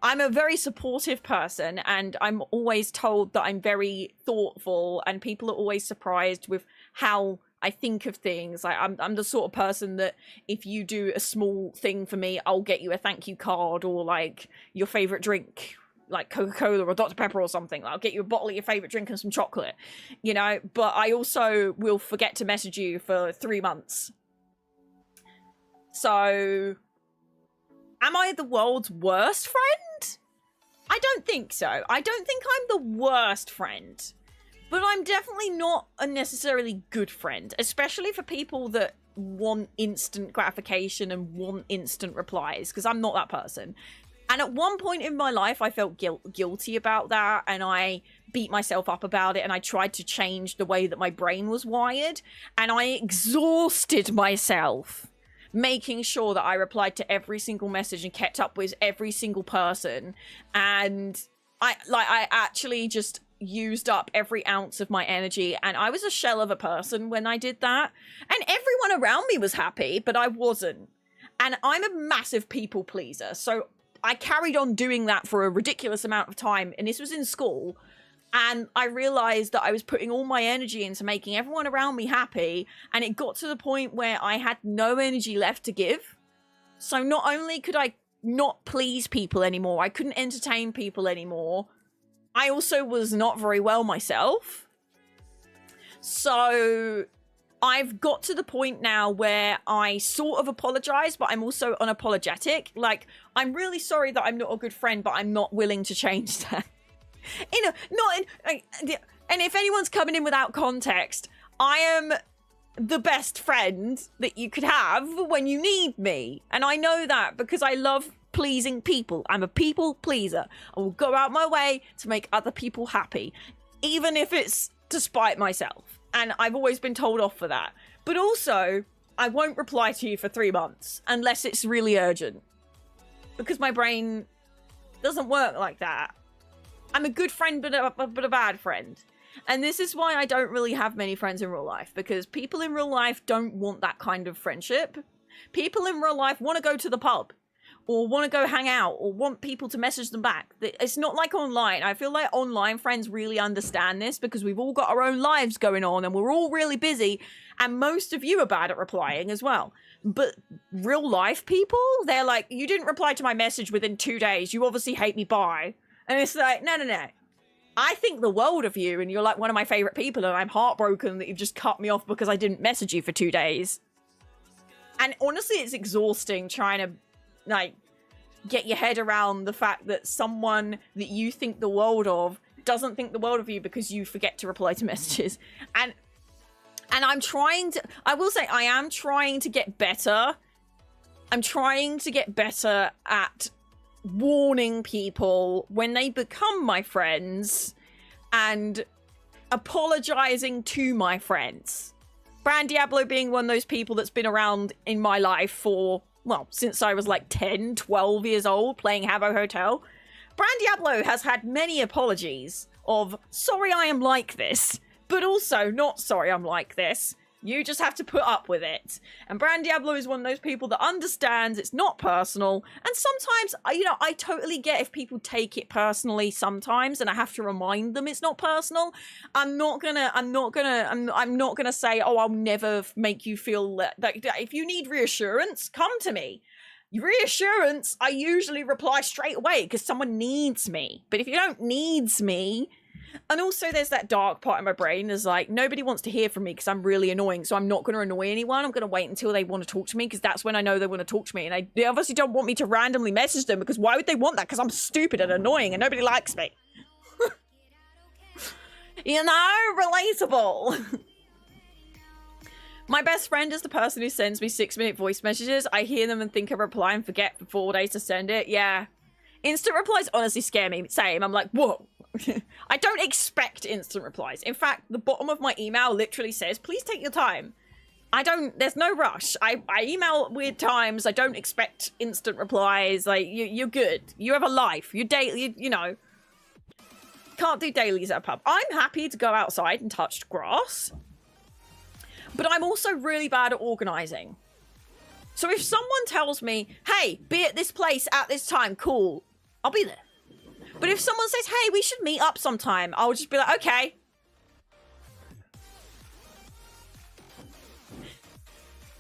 [SPEAKER 3] I'm a very supportive person, and I'm always told that I'm very thoughtful, and people are always surprised with how I think of things. Like, I'm the sort of person that if you do a small thing for me, I'll get you a thank you card, or like your favorite drink, like Coca-Cola or Dr. Pepper or something. I'll get you a bottle of your favorite drink and some chocolate, you know, but I also will forget to message you for 3 months. So, am I the world's worst friend? I don't think so. I don't think I'm the worst friend. But I'm definitely not a necessarily good friend, especially for people that want instant gratification and want instant replies, because I'm not that person. And at one point in my life, I felt guilty about that, and I beat myself up about it, and I tried to change the way that my brain was wired, and I exhausted myself making sure that I replied to every single message and kept up with every single person. And I actually just used up every ounce of my energy, and I was a shell of a person when I did that. And everyone around me was happy, but I wasn't. And I'm a massive people pleaser, so I carried on doing that for a ridiculous amount of time, and this was in school. And I realized that I was putting all my energy into making everyone around me happy, and it got to the point where I had no energy left to give. So not only could I not please people anymore, I couldn't entertain people anymore, I also was not very well myself. So I've got to the point now where I sort of apologize, but I'm also unapologetic. Like, I'm really sorry that I'm not a good friend, but I'm not willing to change that. You know, and if anyone's coming in without context, I am the best friend that you could have when you need me. And I know that because I love pleasing people. I'm a people pleaser. I will go out my way to make other people happy, even if it's to spite myself. And I've always been told off for that. But also, I won't reply to you for 3 months unless it's really urgent, because my brain doesn't work like that. I'm a good friend, but a bad friend. And this is why I don't really have many friends in real life, because people in real life don't want that kind of friendship. People in real life want to go to the pub, or want to go hang out, or want people to message them back. It's not like online. I feel like online friends really understand this, because we've all got our own lives going on, and we're all really busy, and most of you are bad at replying as well. But real life people, they're like, you didn't reply to my message within 2 days. You obviously hate me, bye. And it's like, no. I think the world of you, and you're like one of my favorite people, and I'm heartbroken that you've just cut me off because I didn't message you for 2 days. And honestly, it's exhausting trying to, like, get your head around the fact that someone that you think the world of doesn't think the world of you because you forget to reply to messages. And I'm trying to, I will say, I am trying to get better. I'm trying to get better at warning people when they become my friends and apologizing to my friends. Brand Diablo being one of those people that's been around in my life for, well, since I was like 10, 12 years old playing Habbo Hotel. Brand Diablo has had many apologies of, sorry I am like this, but also not sorry I'm like this. You just have to put up with it. And Brand Diablo is one of those people that understands it's not personal. And sometimes, you know, I totally get if people take it personally sometimes, and I have to remind them it's not personal. I'm not gonna say, oh, I'll never make you feel that. If you need reassurance, come to me. Reassurance, I usually reply straight away because someone needs me. But if you don't needs me, And also there's that dark part of my brain is like, nobody wants to hear from me because I'm really annoying. So I'm not going to annoy anyone. I'm going to wait until they want to talk to me because that's when I know they want to talk to me. And they obviously don't want me to randomly message them because why would they want that? Because I'm stupid and annoying and nobody likes me. You know, relatable. My best friend is the person who sends me 6-minute voice messages. I hear them and think I reply and forget for 4 days to send it. Yeah. Instant replies honestly scare me. Same. I'm like, whoa. I don't expect instant replies. In fact, the bottom of my email literally says, please take your time. There's no rush. I email at weird times. I don't expect instant replies. Like, you're good. You have a life. You know. Can't do dailies at a pub. I'm happy to go outside and touch grass. But I'm also really bad at organizing. So if someone tells me, hey, be at this place at this time, cool. I'll be there. But if someone says, hey, we should meet up sometime, I'll just be like, okay.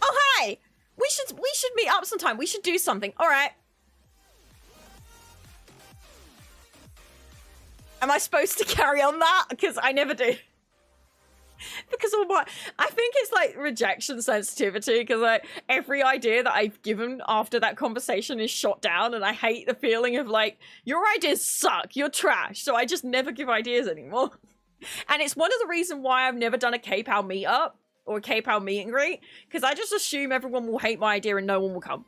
[SPEAKER 3] Oh, hey, we should meet up sometime. We should do something. All right. Am I supposed to carry on that? Because I never do. Because of what I think it's like rejection sensitivity, because like every idea that I've given after that conversation is shot down, and I hate the feeling of like, your ideas suck, you're trash, so I just never give ideas anymore. And it's one of the reasons why I've never done a K-Pow meetup or a K-Pow meet and greet, because I just assume everyone will hate my idea and no one will come.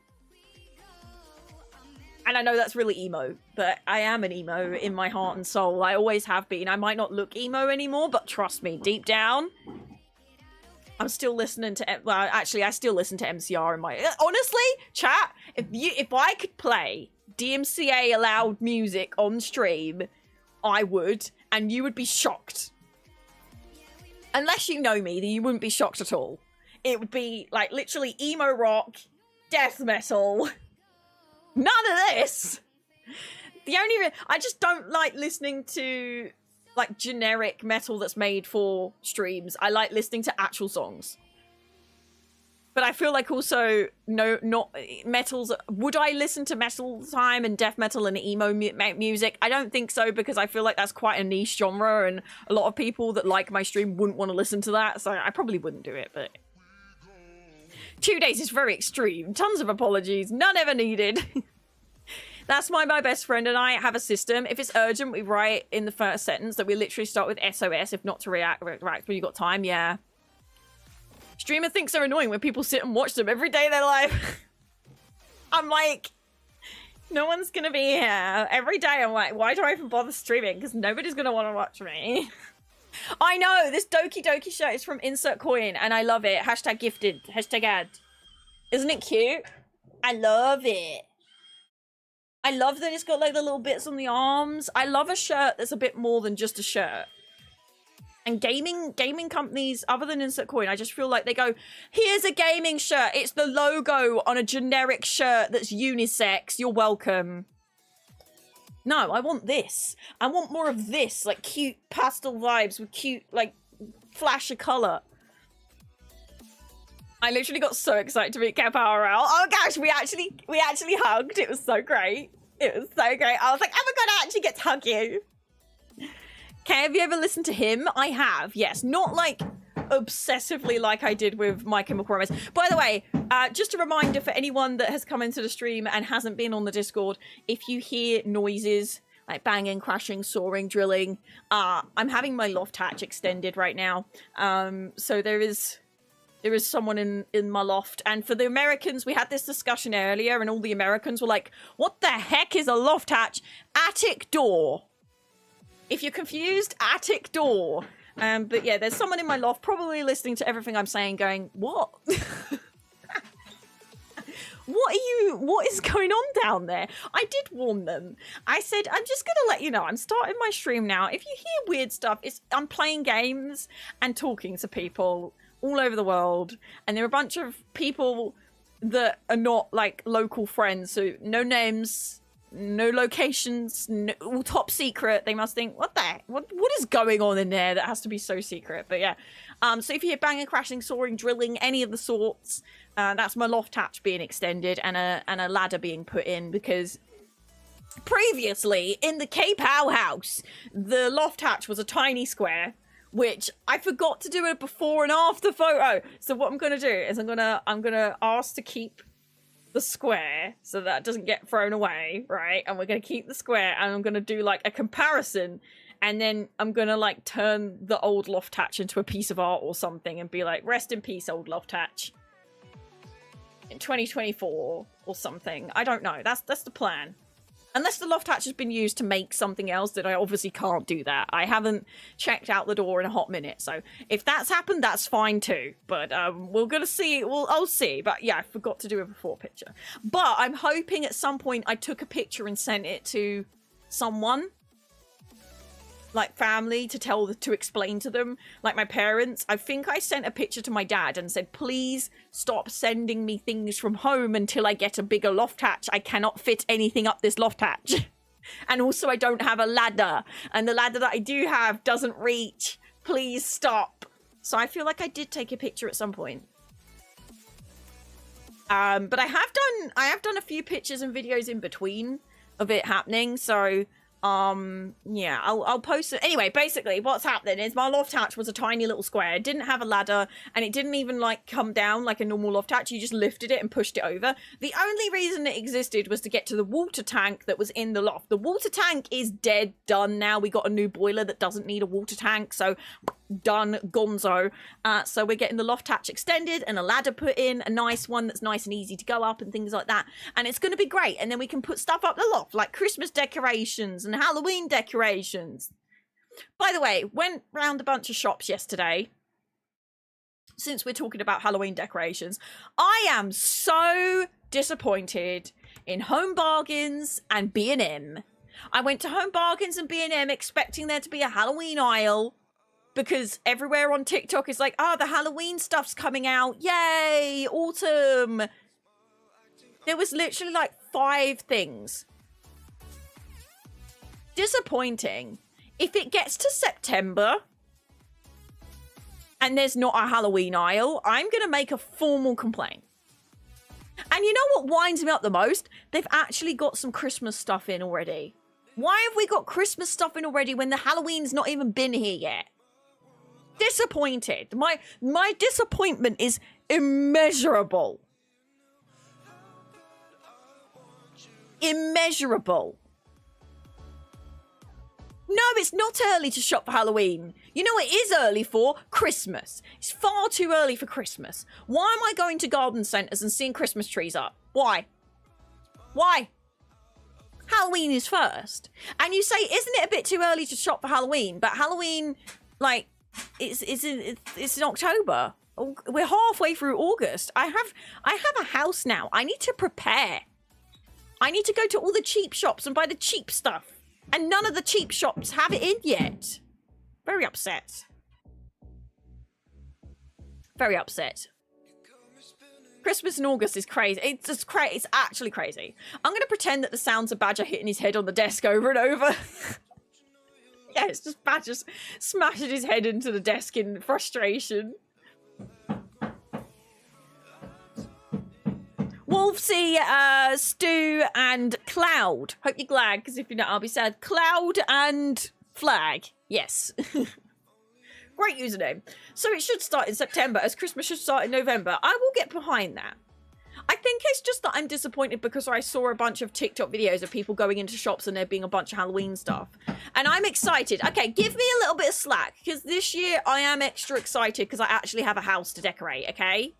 [SPEAKER 3] And I know that's really emo, but I am an emo in my heart and soul. I always have been. I might not look emo anymore, but trust me, deep down, I'm still listening to... Well, actually, I still listen to MCR in my... Honestly, chat, if I could play DMCA allowed music on stream, I would, and you would be shocked. Unless you know me, then you wouldn't be shocked at all. It would be, like, literally emo rock, death metal... None of this. The only I just don't like listening to like generic metal that's made for streams. I like listening to actual songs. But I feel like also not metals. Would I listen to metal time and death metal and emo music? I don't think so, because I feel like that's quite a niche genre, and a lot of people that like my stream wouldn't want to listen to that. So I probably wouldn't do it. But 2 days is very extreme. Tons of apologies. None ever needed. That's why my best friend and I have a system. If it's urgent, we write in the first sentence that we literally start with SOS. If not, to react when you got time. Yeah. Streamer thinks they're annoying when people sit and watch them every day of their life. I'm like, no one's going to be here. Every day I'm like, why do I even bother streaming? Because nobody's going to want to watch me. I know, this Doki Doki shirt is from Insert Coin, and I love it. Hashtag gifted. Hashtag ad. Isn't it cute? I love it. I love that it's got like the little bits on the arms. I love a shirt that's a bit more than just a shirt. And gaming companies, other than Insert Coin, I just feel like they go, here's a gaming shirt. It's the logo on a generic shirt that's unisex. You're welcome. No, I want this. I want more of this, like cute pastel vibes with cute, like, flash of color. I literally got so excited to meet Cat Power out. Oh gosh, we actually hugged. It was so great. It was so great. I was like, oh my god, I actually get to hug you. Okay, have you ever listened to him? I have, yes. Not like obsessively like I did with My Chemical Romance. By the way, just a reminder for anyone that has come into the stream and hasn't been on the Discord, if you hear noises like banging, crashing, soaring, drilling, I'm having my loft hatch extended right now. So there is someone in my loft. And for the Americans, we had this discussion earlier, and all the Americans were like, what the heck is a loft hatch? Attic door. If you're confused, attic door. But yeah, there's someone in my loft probably listening to everything I'm saying going, what? What is going on down there? I did warn them. I said, I'm just going to let you know, I'm starting my stream now. If you hear weird stuff, I'm playing games and talking to people all over the world. And there are a bunch of people that are not like local friends. So no names, no locations, all top secret. They must think, what the heck? What is going on in there that has to be so secret? But yeah. So if you hear banging, crashing, soaring, drilling, any of the sorts, that's my loft hatch being extended and a ladder being put in, because Previously, in the K-Pow house, the loft hatch was a tiny square, which I forgot to do a before and after photo. So what I'm gonna do is I'm gonna ask to keep the square so that doesn't get thrown away, right? And we're gonna keep the square, and I'm gonna do like a comparison, and then I'm gonna like turn the old loft hatch into a piece of art or something, and be like, rest in peace, old loft hatch. In 2024 or something. I don't know. That's the plan. Unless the loft hatch has been used to make something else, that I obviously can't do that. I haven't checked out the door in a hot minute, so if that's happened, that's fine too. But we're gonna see. Well, I'll see. But yeah, I forgot to do a before picture. But I'm hoping at some point I took a picture and sent it to someone, like family, to explain to them, like my parents. I think I sent a picture to my dad and said, please stop sending me things from home until I get a bigger loft hatch. I cannot fit anything up this loft hatch. And also I don't have a ladder, and the ladder that I do have doesn't reach. Please stop. So I feel like I did take a picture at some point. But I have done a few pictures and videos in between of it happening, so yeah, I'll post it. Anyway, basically what's happening is my loft hatch was a tiny little square. It didn't have a ladder, and it didn't even like come down like a normal loft hatch. You just lifted it and pushed it over. The only reason it existed was to get to the water tank that was in the loft. The water tank is dead, done now. We got a new boiler that doesn't need a water tank, so done, gonzo. So we're getting the loft hatch extended and a ladder put in, a nice one that's nice and easy to go up and things like that, and it's going to be great. And then we can put stuff up the loft like Christmas decorations and Halloween decorations. By the way, went round a bunch of shops yesterday. Since we're talking about Halloween decorations, I am so disappointed in Home Bargains and B&M. I went to Home Bargains and B&M expecting there to be a Halloween aisle, because everywhere on TikTok is like, oh, the Halloween stuff's coming out. Yay, autumn. There was literally like 5 things. Disappointing. If it gets to September and there's not a Halloween aisle, I'm going to make a formal complaint. And you know what winds me up the most? They've actually got some Christmas stuff in already. Why have we got Christmas stuff in already when the Halloween's not even been here yet? Disappointed. My disappointment is immeasurable. Immeasurable. No, it's not early to shop for Halloween. You know what it is early for? Christmas. It's far too early for Christmas. Why am I going to garden centres and seeing Christmas trees up? Why? Why? Halloween is first. And you say, isn't it a bit too early to shop for Halloween? But Halloween, like, it's in October. We're halfway through August. I have a house now. I need to prepare. I need to go to all the cheap shops and buy the cheap stuff. And none of the cheap shops have it in yet. Very upset. Very upset. Christmas in August is crazy. It's just crazy. It's actually crazy. I'm going to pretend that the sounds of Badger hitting his head on the desk over and over. Yeah, it's just Badger smashing his head into the desk in frustration. Wolfsy, Stu, and Cloud. Hope you're glad, because if you're not, I'll be sad. Cloud and Flag. Yes. Great username. So it should start in September, as Christmas should start in November. I will get behind that. I think it's just that I'm disappointed because I saw a bunch of TikTok videos of people going into shops and there being a bunch of Halloween stuff. And I'm excited. Okay, give me a little bit of slack, because this year I am extra excited because I actually have a house to decorate, okay?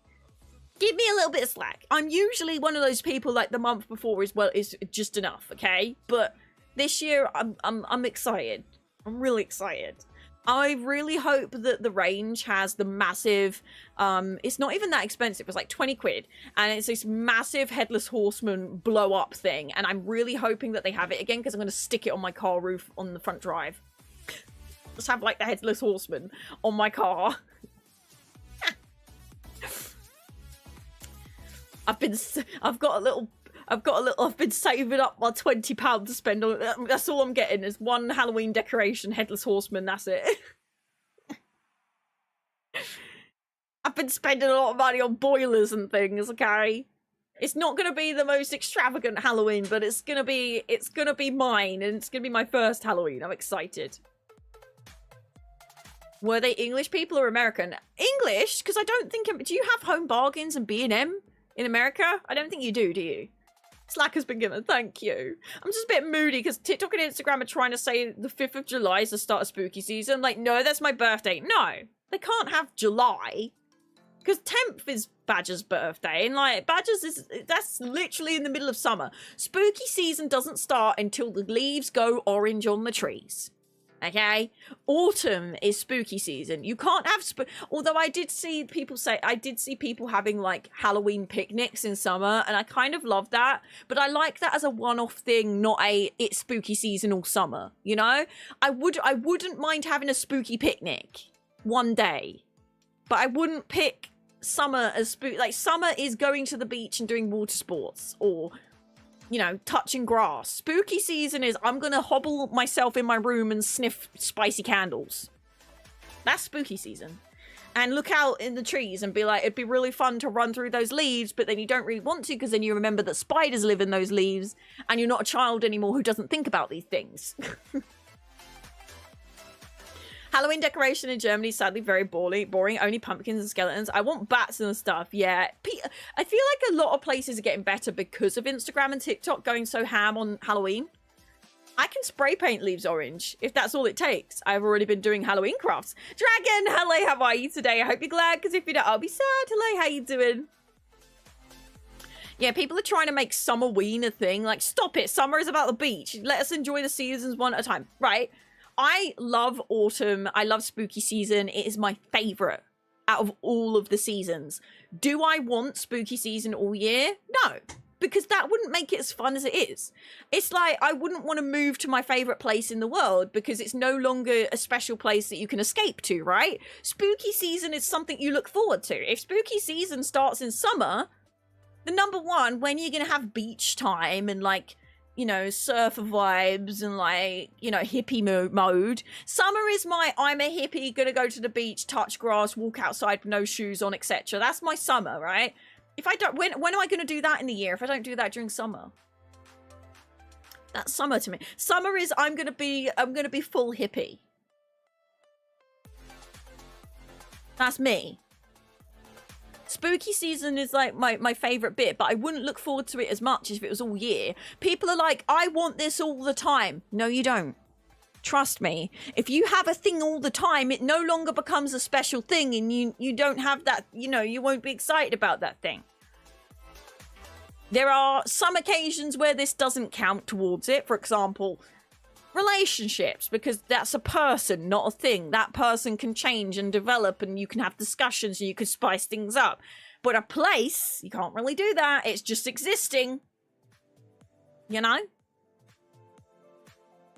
[SPEAKER 3] Give me a little bit of slack. I'm usually one of those people like the month before is just enough, okay? But this year I'm excited. I'm really excited. I really hope that the range has the massive, it's not even that expensive, it's like 20 quid, and it's this massive Headless Horseman blow up thing, and I'm really hoping that they have it again, because I'm going to stick it on my car roof on the front drive. Just have like the Headless Horseman on my car. I've been saving up my £20 to spend on it. That's all I'm getting is one Halloween decoration, Headless Horseman, that's it. I've been spending a lot of money on boilers and things, okay? It's not going to be the most extravagant Halloween, but it's going to be mine, and it's going to be my first Halloween. I'm excited. Were they English people or American? English, because I don't think... Do you have Home Bargains and B&M in America? I don't think you do you? Slack has been given. Thank you. I'm just a bit moody because TikTok and Instagram are trying to say the 5th of July is the start of spooky season. I'm like, no, that's my birthday. No, they can't have July. Because 10th is Badger's birthday, and like that's literally in the middle of summer. Spooky season doesn't start until the leaves go orange on the trees. Okay? Autumn is spooky season. You can't have although I did see people having like Halloween picnics in summer, and I kind of love that, but I like that as a one-off thing, not it's spooky season all summer, you know? I wouldn't mind having a spooky picnic one day, but I wouldn't pick summer as like summer is going to the beach and doing water sports, or you know, touching grass. Spooky season is I'm gonna hobble myself in my room and sniff spicy candles. That's spooky season. And look out in the trees and be like, it'd be really fun to run through those leaves, but then you don't really want to because then you remember that spiders live in those leaves and you're not a child anymore who doesn't think about these things. Halloween decoration in Germany is sadly very boring. Only pumpkins and skeletons. I want bats and stuff. Yeah. I feel like a lot of places are getting better because of Instagram and TikTok going so ham on Halloween. I can spray paint leaves orange if that's all it takes. I've already been doing Halloween crafts. Dragon, hello, how are you today? I hope you're glad, because if you don't, I'll be sad. Hello, how you doing? Yeah, people are trying to make Summerween a thing. Like, stop it. Summer is about the beach. Let us enjoy the seasons one at a time. Right. I love autumn. I love spooky season. It is my favorite out of all of the seasons. Do I want spooky season all year? No, because that wouldn't make it as fun as it is. It's like I wouldn't want to move to my favorite place in the world because it's no longer a special place that you can escape to, right? Spooky season is something you look forward to. If spooky season starts in summer, the number one, when you're going to have beach time and like, you know, surfer vibes and like, you know, hippie mode. Summer is my, I'm a hippie, gonna go to the beach, touch grass, walk outside with no shoes on, etc. That's my summer, right? If I don't, when am I gonna do that in the year if I don't do that during summer? That's summer to me. Summer is, I'm gonna be full hippie. That's me. Spooky season is like my favorite bit, but I wouldn't look forward to it as much if it was all year. People are like, I want this all the time. No, you don't. Trust me. If you have a thing all the time, it no longer becomes a special thing, and you don't have that, you know, you won't be excited about that thing. There are some occasions where this doesn't count towards it. For example, relationships, because that's a person, not a thing. That person can change and develop, and you can have discussions and you can spice things up. But a place, you can't really do that. It's just existing. You know?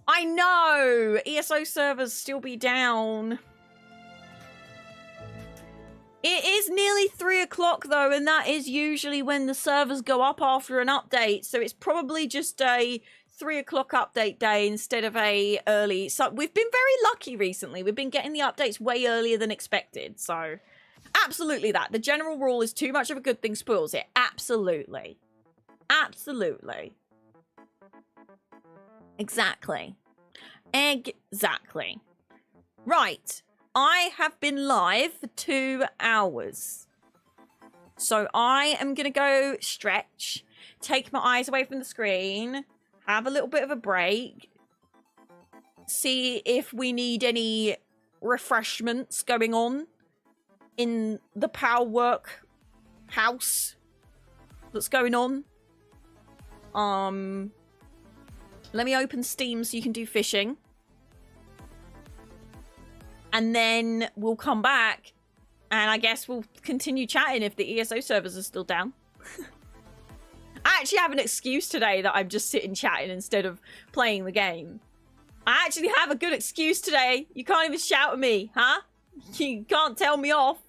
[SPEAKER 3] I know! ESO servers still be down. It is nearly 3 o'clock though, and that is usually when the servers go up after an update. So it's probably just a 3 o'clock update day instead of a early. So we've been very lucky recently. We've been getting the updates way earlier than expected. So absolutely that. The general rule is too much of a good thing spoils it. Absolutely. Absolutely. Exactly. Exactly. Right. I have been live for 2 hours. So I am going to go stretch, take my eyes away from the screen, have a little bit of a break, see if we need any refreshments going on in the power work house that's going on. Let me open Steam so you can do fishing. And then we'll come back and I guess we'll continue chatting if the ESO servers are still down. I actually have an excuse today that I'm just sitting chatting instead of playing the game. I actually have a good excuse today. You can't even shout at me, huh? You can't tell me off.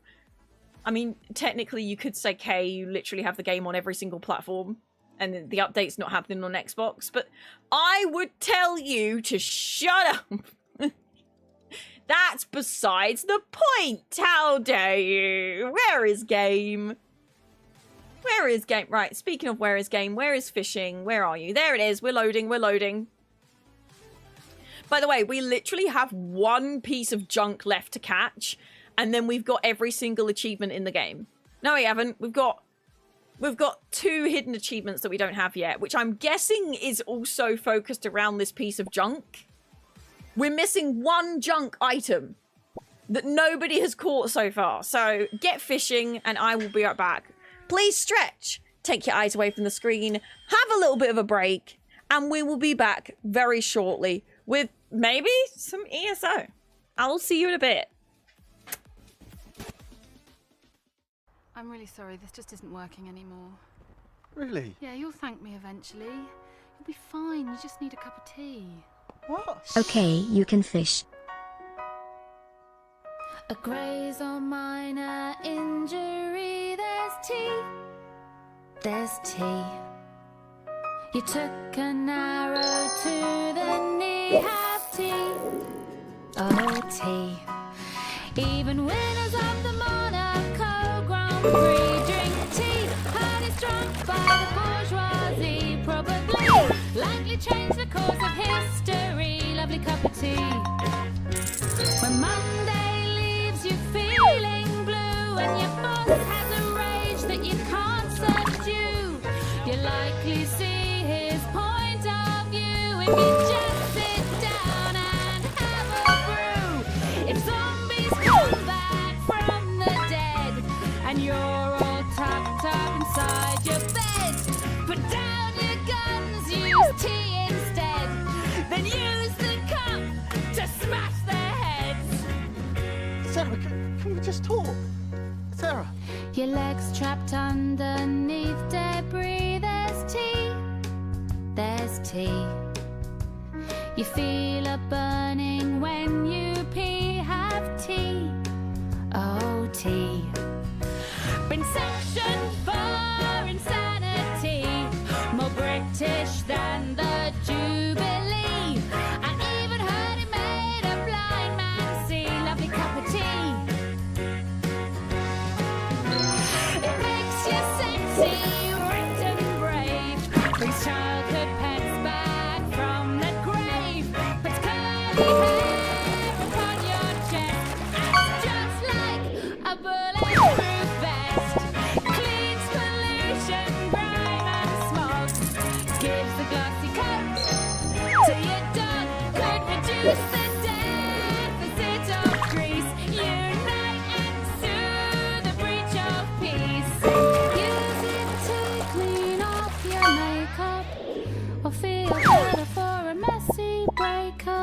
[SPEAKER 3] I mean, technically you could say, Kay, you literally have the game on every single platform and the update's not happening on Xbox, but I would tell you to shut up. That's besides the point. How dare you? Where is game? Where Where is game? Right, speaking of where is game, where is fishing? Where are you? There it is. We're loading, we're loading. By the way, we literally have one piece of junk left to catch, and then we've got every single achievement in the game. No, we haven't. We've got 2 hidden achievements that we don't have yet, which I'm guessing is also focused around this piece of junk. We're missing 1 junk item that nobody has caught so far. So get fishing and I will be right back. Please stretch. Take your eyes away from the screen. Have a little bit of a break. And we will be back very shortly with maybe some ESO. I'll see you in a bit.
[SPEAKER 5] I'm really sorry, this just isn't working anymore.
[SPEAKER 6] Really?
[SPEAKER 5] Yeah, you'll thank me eventually. You'll be fine, you just need a cup of tea.
[SPEAKER 6] What?
[SPEAKER 4] Okay, you can fish.
[SPEAKER 1] A graze or minor injury, there's tea. There's tea. You took an arrow to the knee, have tea. Oh, tea. Even winners of the Monaco Grand Prix drink tea. Heard it's drunk by the bourgeoisie, probably. Likely change the course of history. Lovely cup of tea. When Monday leaves you feeling blue and your boss has a rage that you can't subdue, you likely see his point of view if you just sit down and have a brew. If zombies come back from the dead and you're all tucked up inside your bed, put down your guns, use tea instead, then use the cup to smash their heads.
[SPEAKER 6] Sarah, can we just talk? Sarah?
[SPEAKER 1] Your legs trapped underneath debris, there's tea. There's tea. You feel a burning when you pee, have tea. Oh, tea. Been sanctioned for insanity, more British than the Jubilee. I even heard it made a blind man see. Lovely cup of tea. It makes you sexy, ripped and brave. Brings childhood pets back from the grave. Puts curly hair upon your chest. Acts just like a bulletproof vest. Cleans pollution, grime and smog. Gives the glossy coat to your dog. Could reduce the deficit of grease. Unite and soothe the breach of peace. Use it to clean off your makeup or feel better for a messy breakup.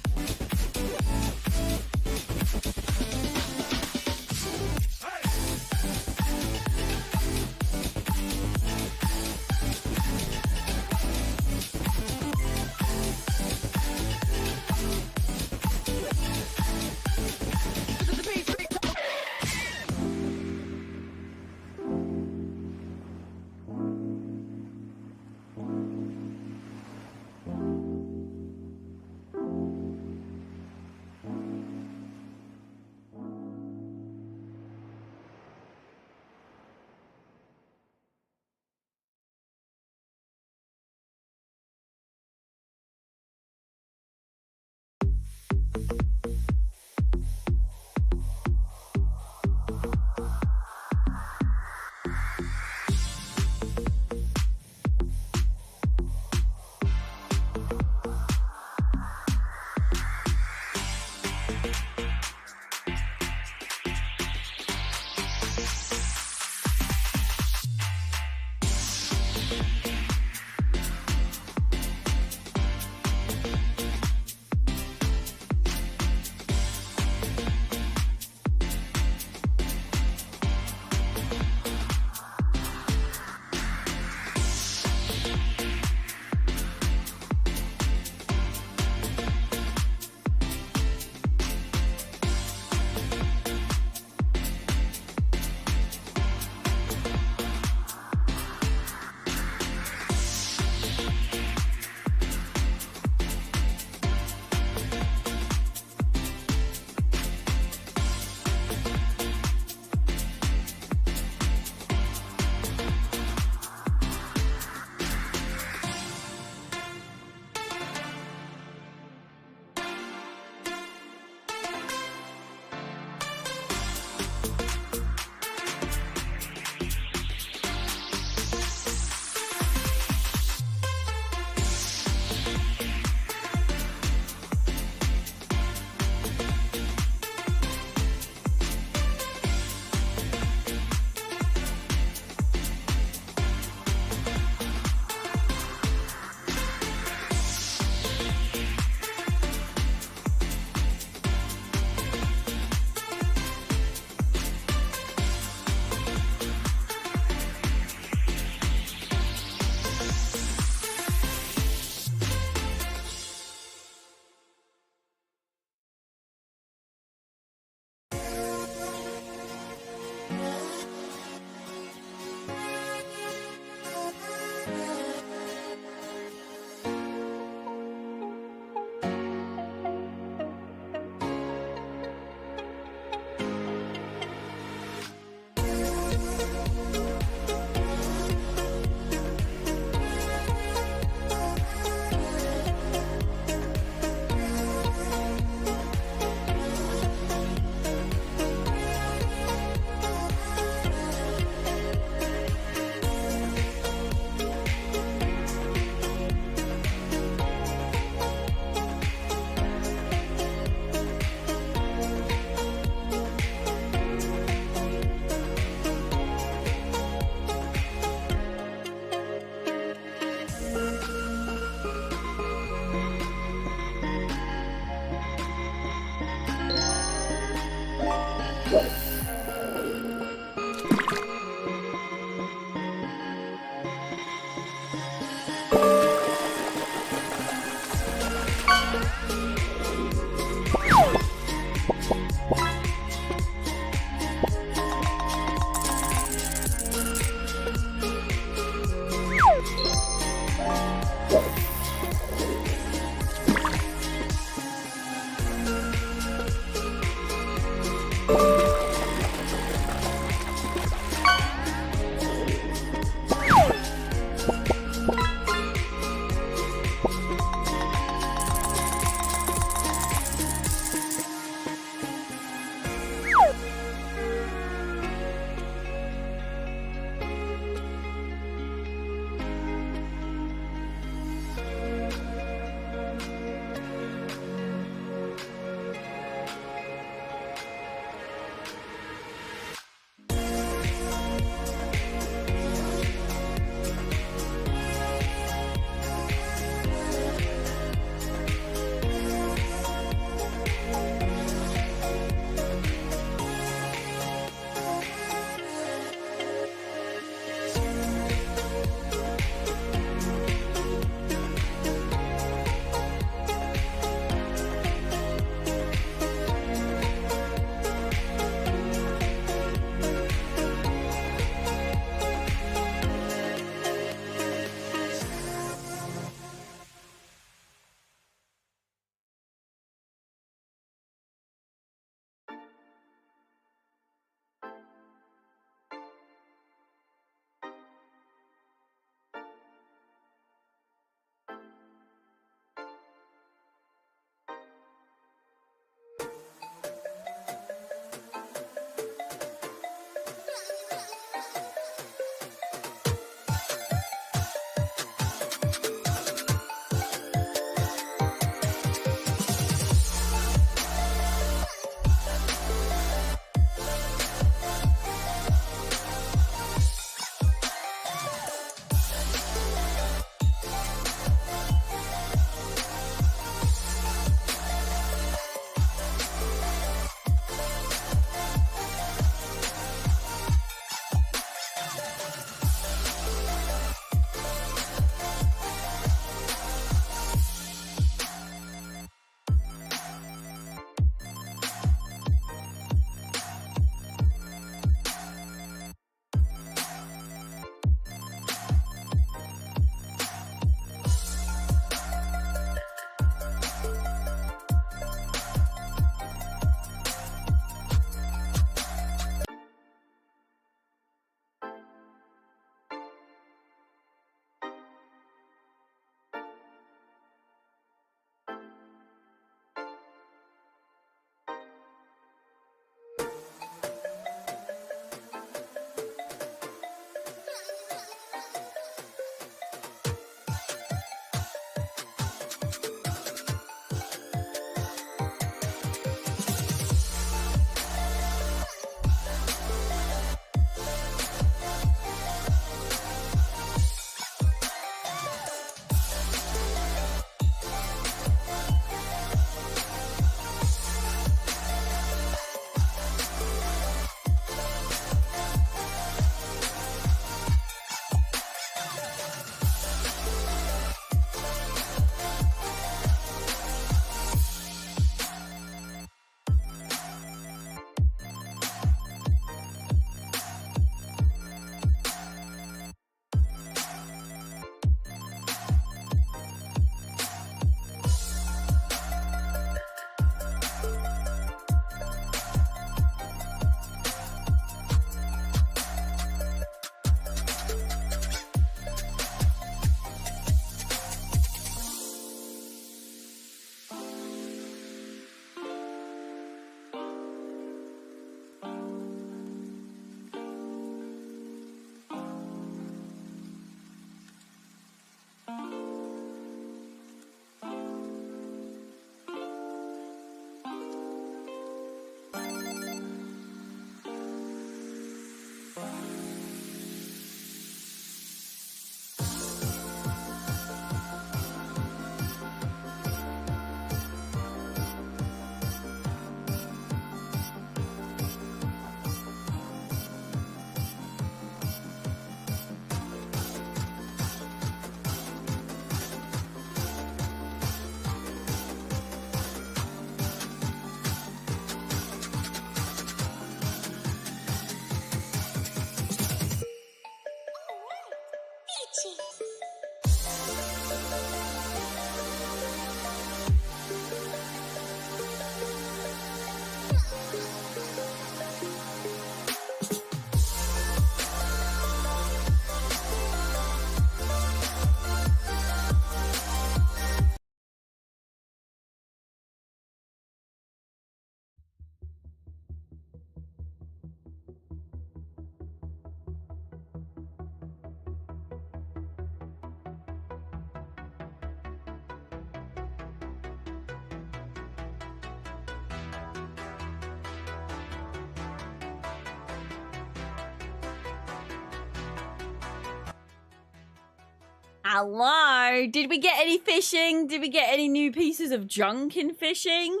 [SPEAKER 3] Hello? Did we get any fishing? Did we get any new pieces of junk in fishing?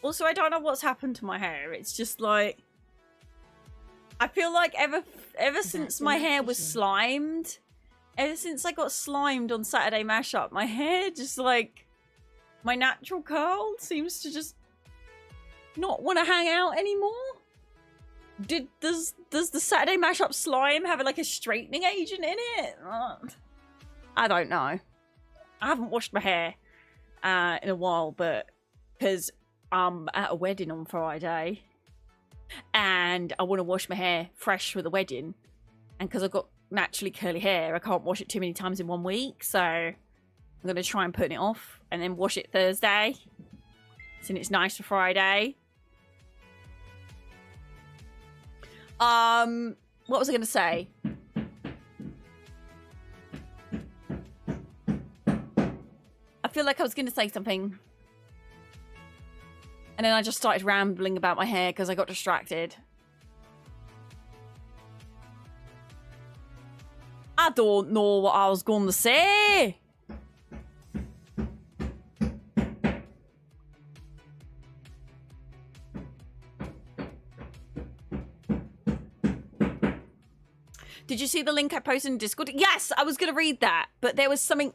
[SPEAKER 3] Also, I don't know what's happened to my hair. It's just like... I feel like ever since my hair was slimed, ever since I got slimed on Saturday Mashup, my hair just like... My natural curl seems to just not want to hang out anymore. Does the Saturday Mashup slime have like a straightening agent in it? I don't know. I haven't washed my hair in a while, but because I'm at a wedding on Friday and I want to wash my hair fresh for the wedding, and because I've got naturally curly hair, I can't wash it too many times in 1 week, so I'm going to try and put it off and then wash it Thursday, since it's nice for Friday. What was I going to say? I feel like I was going to say something. And then I just started rambling about my hair because I got distracted. I don't know what I was going to say. Did you see the link I posted in Discord? Yes, I was going to read that, but there was something...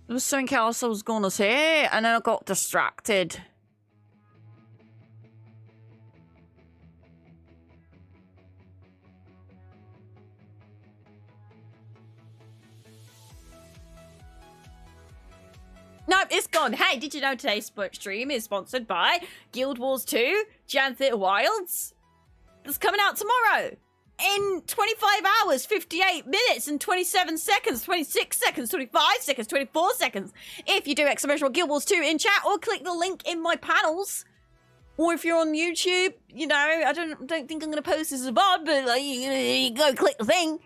[SPEAKER 3] There was something else I was going to say, and then I got distracted. Nope, it's gone. Hey, did you know today's stream is sponsored by Guild Wars 2, Jan Theatre Wilds? It's coming out tomorrow. In 25 hours, 58 minutes and 27 seconds, 26 seconds, 25 seconds, 24 seconds. If you do exclamation Guild Wars 2 in chat, or click the link in my panels. Or if you're on YouTube, you know, I don't think I'm going to post this as a VOD, but like, you go click the thing.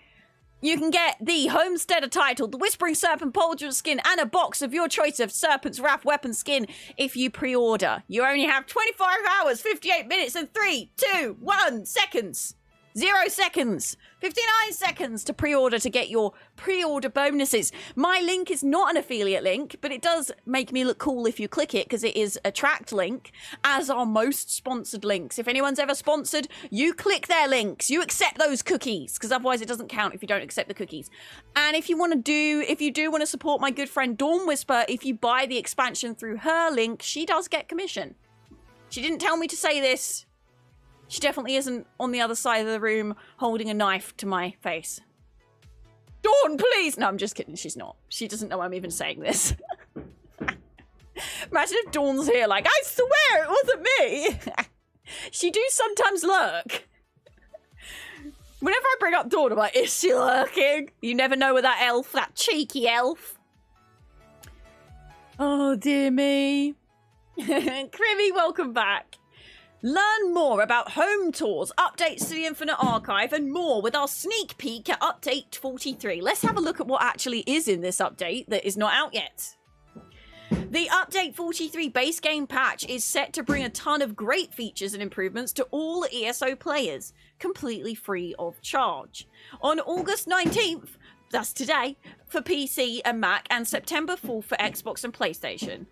[SPEAKER 3] You can get the Homesteader title, the Whispering Serpent Pauldron skin, and a box of your choice of Serpent's Wrath weapon skin if you pre-order. You only have 25 hours, 58 minutes, and 3, 2, 1 seconds. 0 seconds, 59 seconds to pre-order to get your pre-order bonuses. My link is not an affiliate link, but it does make me look cool if you click it because it is a tracked link, as are most sponsored links. If anyone's ever sponsored, you click their links, you accept those cookies, because otherwise it doesn't count if you don't accept the cookies. And if you do want to support my good friend Dawn Whisper, if you buy the expansion through her link, she does get commission. She didn't tell me to say this. She definitely isn't on the other side of the room holding a knife to my face. Dawn, please! No, I'm just kidding. She's not. She doesn't know I'm even saying this. Imagine if Dawn's here like, I swear it wasn't me! She do sometimes lurk. Whenever I bring up Dawn, I'm like, is she lurking? You never know with that elf, that cheeky elf. Oh, dear me. Crimmy, welcome back. Learn more about home tours, updates to the Infinite Archive, and more with our sneak peek at Update 43. Let's have a look at what actually is in this update that is not out yet. The Update 43 base game patch is set to bring a ton of great features and improvements to all ESO players, completely free of charge. On August 19th, that's today, for PC and Mac, and September 4th for Xbox and PlayStation.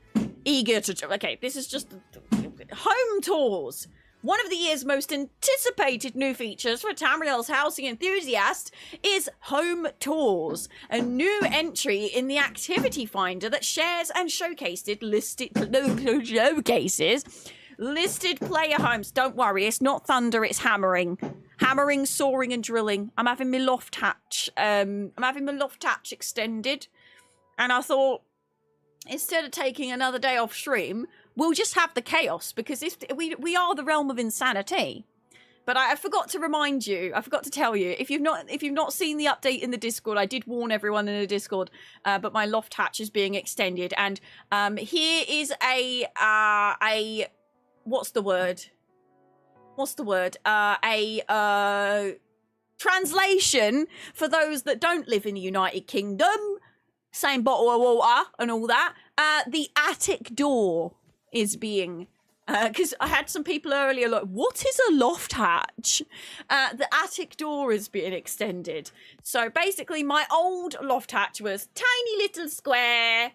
[SPEAKER 3] Eager to... Okay, this is just... Home tours! One of the year's most anticipated new features for Tamriel's housing enthusiast is home tours, a new entry in the activity finder that shares and showcases listed player homes. Don't worry, it's not thunder, it's hammering. Hammering, sawing, and drilling. I'm having my loft hatch. Extended. And I thought, instead of taking another day off stream, we'll just have the chaos, because if we are the realm of insanity. But I forgot to remind you, I forgot to tell you, if you've not seen the update in the Discord, I did warn everyone in the Discord, but my loft hatch is being extended, and here is a what's the word? Translation for those that don't live in the United Kingdom. Same bottle of water and all that. The attic door is being, because I had some people earlier like, what is a loft hatch? The attic door is being extended. So basically my old loft hatch was tiny little square.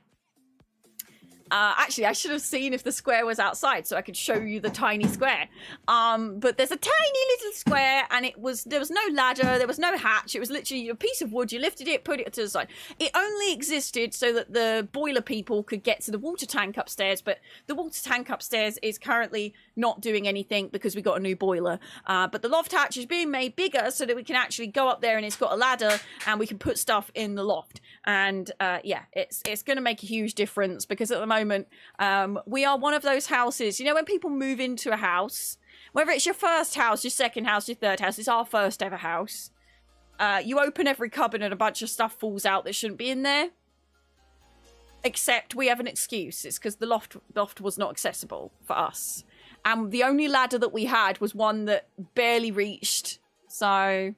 [SPEAKER 3] Actually, I should have seen if the square was outside so I could show you the tiny square. But there's a tiny little square, and there was no ladder, there was no hatch. It was literally a piece of wood. You lifted it, put it to the side. It only existed so that the boiler people could get to the water tank upstairs, but the water tank upstairs is currently not doing anything because we got a new boiler. But the loft hatch is being made bigger so that we can actually go up there, and it's got a ladder, and we can put stuff in the loft. And yeah, it's going to make a huge difference, because at the moment, we are one of those houses, you know, when people move into a house, whether it's your first house, your second house, your third house, it's our first ever house. You open every cupboard and a bunch of stuff falls out that shouldn't be in there. Except we have an excuse. It's because the loft was not accessible for us. And the only ladder that we had was one that barely reached. So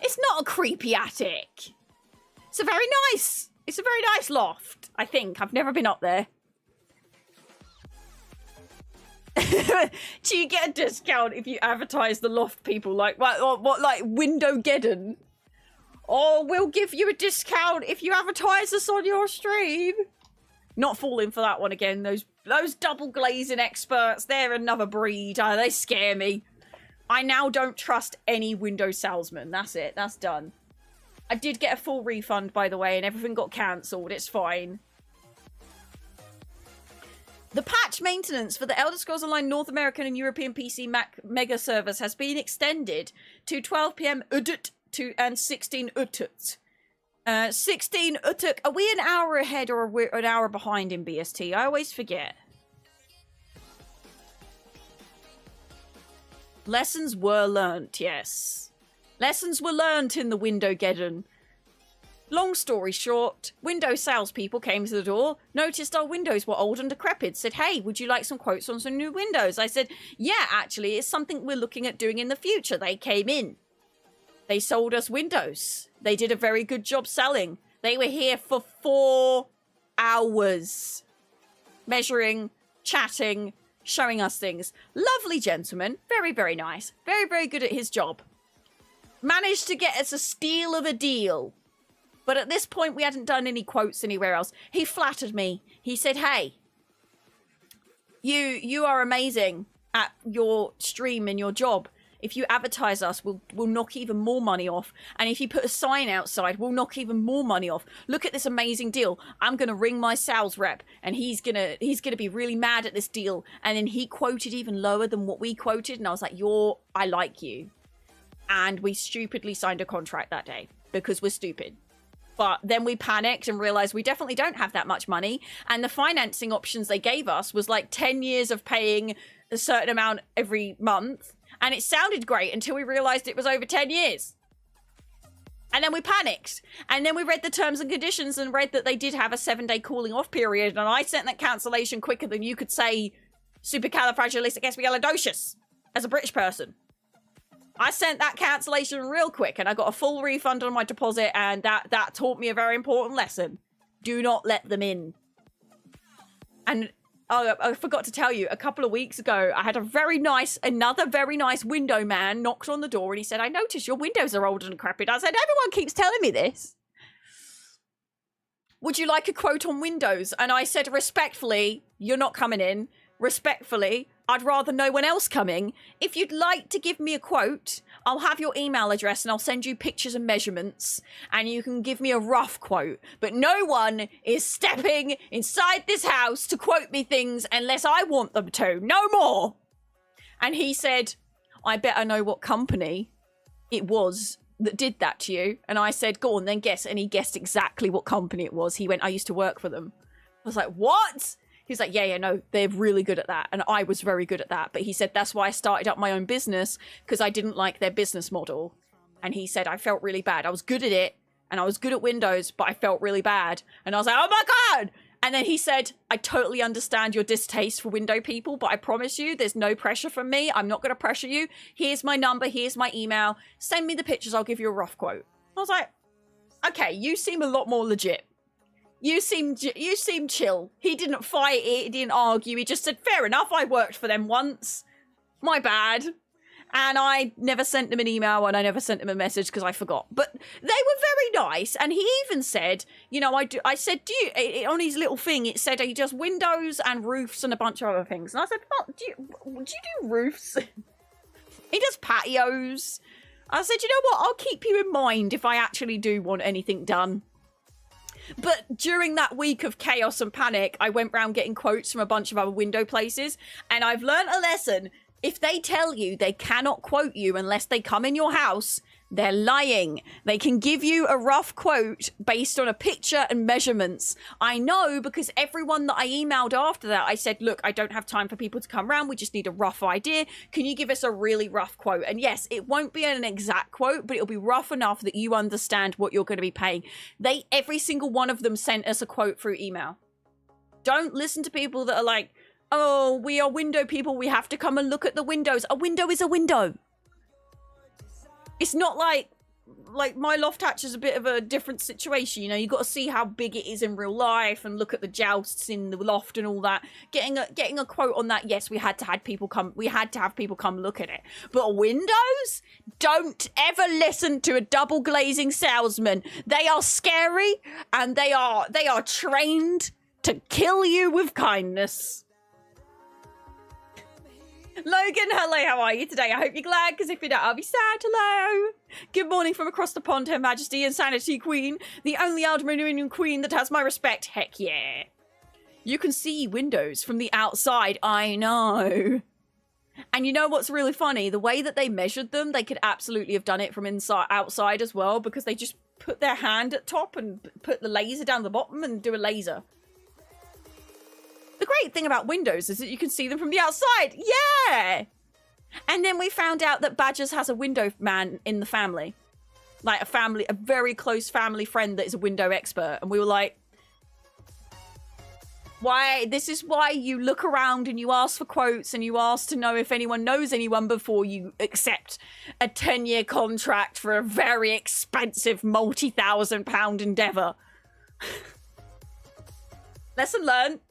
[SPEAKER 3] it's not a creepy attic. It's a very nice loft, I think. I've never been up there. Do you get a discount if you advertise the loft people? Like, what like Windowgeddon? Or we'll give you a discount if you advertise us on your stream. Not falling for that one again. Those double glazing experts, they're another breed. They scare me. I now don't trust any window salesman. That's it. That's done. I did get a full refund, by the way, and everything got cancelled. It's fine. The patch maintenance for the Elder Scrolls Online North American and European PC Mac mega servers has been extended to 12 PM UDT and 16 UTT. 16 UTT. Are we an hour ahead or are we an hour behind in BST? I always forget. Lessons were learnt, yes. Lessons were learnt in the Windowgeddon. Long story short, Windows salespeople came to the door, noticed our windows were old and decrepit, said, hey, would you like some quotes on some new windows? I said, yeah, actually, it's something we're looking at doing in the future. They came in. They sold us windows. They did a very good job selling. They were here for 4 hours. Measuring, chatting, showing us things. Lovely gentleman. Very, very nice. Very, very good at his job. Managed to get us a steal of a deal. But at this point, we hadn't done any quotes anywhere else. He flattered me. He said, hey, you are amazing at your stream and your job. If you advertise us, we'll knock even more money off. And if you put a sign outside, we'll knock even more money off. Look at this amazing deal. I'm going to ring my sales rep, and he's gonna be really mad at this deal. And then he quoted even lower than what we quoted. And I was like, I like you. And we stupidly signed a contract that day because we're stupid. But then we panicked and realized we definitely don't have that much money. And the financing options they gave us was like 10 years of paying a certain amount every month. And it sounded great until we realized it was over 10 years. And then we panicked. And then we read the terms and conditions and read that they did have a 7-day cooling off period. And I sent that cancellation quicker than you could say supercalifragilisticexpialidocious as a British person. I sent that cancellation real quick and I got a full refund on my deposit, and that taught me a very important lesson. Do not let them in. And I forgot to tell you, a couple of weeks ago, I had another very nice window man knocked on the door and he said, I noticed your windows are old and decrepit. I said, everyone keeps telling me this. Would you like a quote on windows? And I said, respectfully, you're not coming in. Respectfully, I'd rather no one else coming. If you'd like to give me a quote, I'll have your email address and I'll send you pictures and measurements and you can give me a rough quote. But no one is stepping inside this house to quote me things unless I want them to. No more. And he said, I bet I know what company it was that did that to you. And I said, go on, then guess. And he guessed exactly what company it was. He went, I used to work for them. I was like, what? He's like, yeah, no, they're really good at that. And I was very good at that. But he said, that's why I started up my own business, because I didn't like their business model. And he said, I felt really bad. I was good at it, and I was good at Windows, but I felt really bad. And I was like, oh my God! And then he said, I totally understand your distaste for window people, but I promise you, there's no pressure from me. I'm not going to pressure you. Here's my number. Here's my email. Send me the pictures. I'll give you a rough quote. I was like, okay, you seem a lot more legit. You seem chill. He didn't fight it. He didn't argue. He just said, fair enough. I worked for them once. My bad. And I never sent them an email and I never sent them a message because I forgot. But they were very nice. And he even said, you know, I said, do you, on his little thing, it said he does windows and roofs and a bunch of other things. And I said, oh, do you do roofs? He does patios. I said, you know what? I'll keep you in mind if I actually do want anything done. But during that week of chaos and panic, I went round getting quotes from a bunch of other window places. And I've learned a lesson. If they tell you they cannot quote you unless they come in your house, they're lying. They can give you a rough quote based on a picture and measurements. I know because everyone that I emailed after that, I said, look, I don't have time for people to come around. We just need a rough idea. Can you give us a really rough quote? And yes, it won't be an exact quote, but it'll be rough enough that you understand what you're going to be paying. Every single one of them sent us a quote through email. Don't listen to people that are like, oh, we are window people. We have to come and look at the windows. A window is a window. It's not like my loft hatch is a bit of a different situation. You know, you got to see how big it is in real life and look at the jousts in the loft and all that. Getting a quote on that. Yes, we had to have people come look at it. But windows, don't ever listen to a double glazing salesman. They are scary and they are trained to kill you with kindness. Logan, hello, how are you today? I hope you're glad, because if you're not, I'll be sad. Hello. Good morning from across the pond, Her Majesty Insanity Queen, the only Aldermanian queen that has my respect. Heck yeah. You can see windows from the outside. I know. And you know what's really funny? The way that they measured them, they could absolutely have done it from outside as well, because they just put their hand at top and put the laser down the bottom and do a laser. The great thing about windows is that you can see them from the outside. Yeah! And then we found out that Badgers has a window man in the family. Like a very close family friend that is a window expert. And we were like, this is why you look around and you ask for quotes and you ask to know if anyone knows anyone before you accept a 10-year contract for a very expensive multi-thousand-pound endeavour. Lesson learned.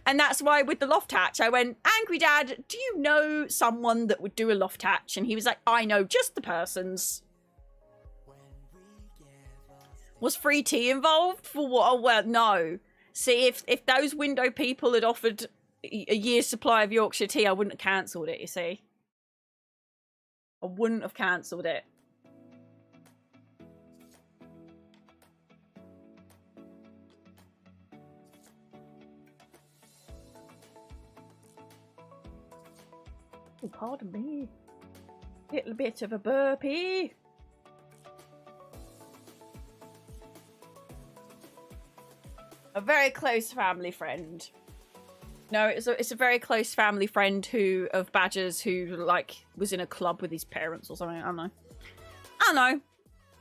[SPEAKER 3] And that's why with the loft hatch, I went, Angry Dad, do you know someone that would do a loft hatch? And he was like, I know just the persons. Was free tea involved? For what? Oh, well, no. See, if those window people had offered a year's supply of Yorkshire tea, I wouldn't have cancelled it, you see. I wouldn't have cancelled it. Oh, pardon me. Little bit of a burpee. A very close family friend. No, it's a very close family friend of Badgers who like was in a club with his parents or something. I don't know.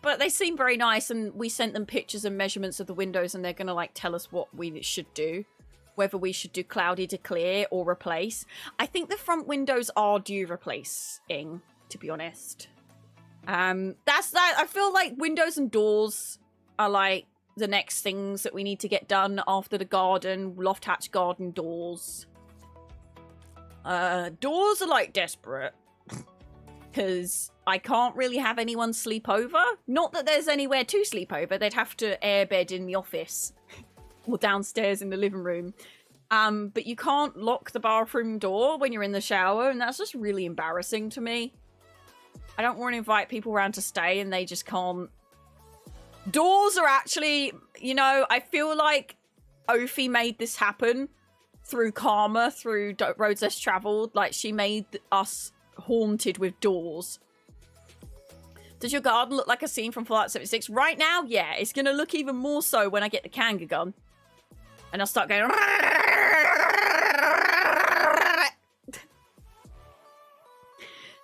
[SPEAKER 3] But they seem very nice, and we sent them pictures and measurements of the windows, and they're gonna like tell us what we should do. Whether we should do cloudy to clear or replace. I think the front windows are due replacing, to be honest. That's that. I feel like windows and doors are like the next things that we need to get done after the garden, loft hatch garden doors. Doors are like desperate. Because I can't really have anyone sleep over. Not that there's anywhere to sleep over. They'd have to airbed in the office. Or downstairs in the living room. But you can't lock the bathroom door when you're in the shower, and that's just really embarrassing to me. I don't want to invite people around to stay and they just can't. Doors are actually, you know, I feel like Ophi made this happen through karma, through Roads Less Travelled. Like, she made us haunted with doors. Does your garden look like a scene from Fallout 76? Right now, yeah. It's going to look even more so when I get the Kanga gun. And I'll start going...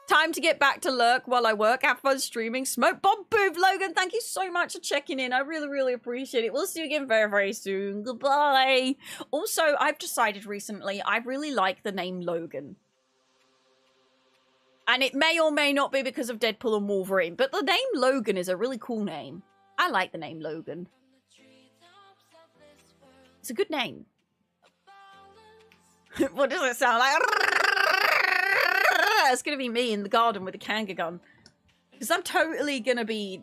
[SPEAKER 3] Time to get back to lurk while I work. Have fun streaming. Smoke bomb booth. Logan, thank you so much for checking in. I really, really appreciate it. We'll see you again very, very soon. Goodbye. Also, I've decided recently I really like the name Logan. And it may or may not be because of Deadpool and Wolverine, but the name Logan is a really cool name. I like the name Logan. It's a good name. What does it sound like? It's gonna be me in the garden with a Kanga gun. Because I'm totally gonna be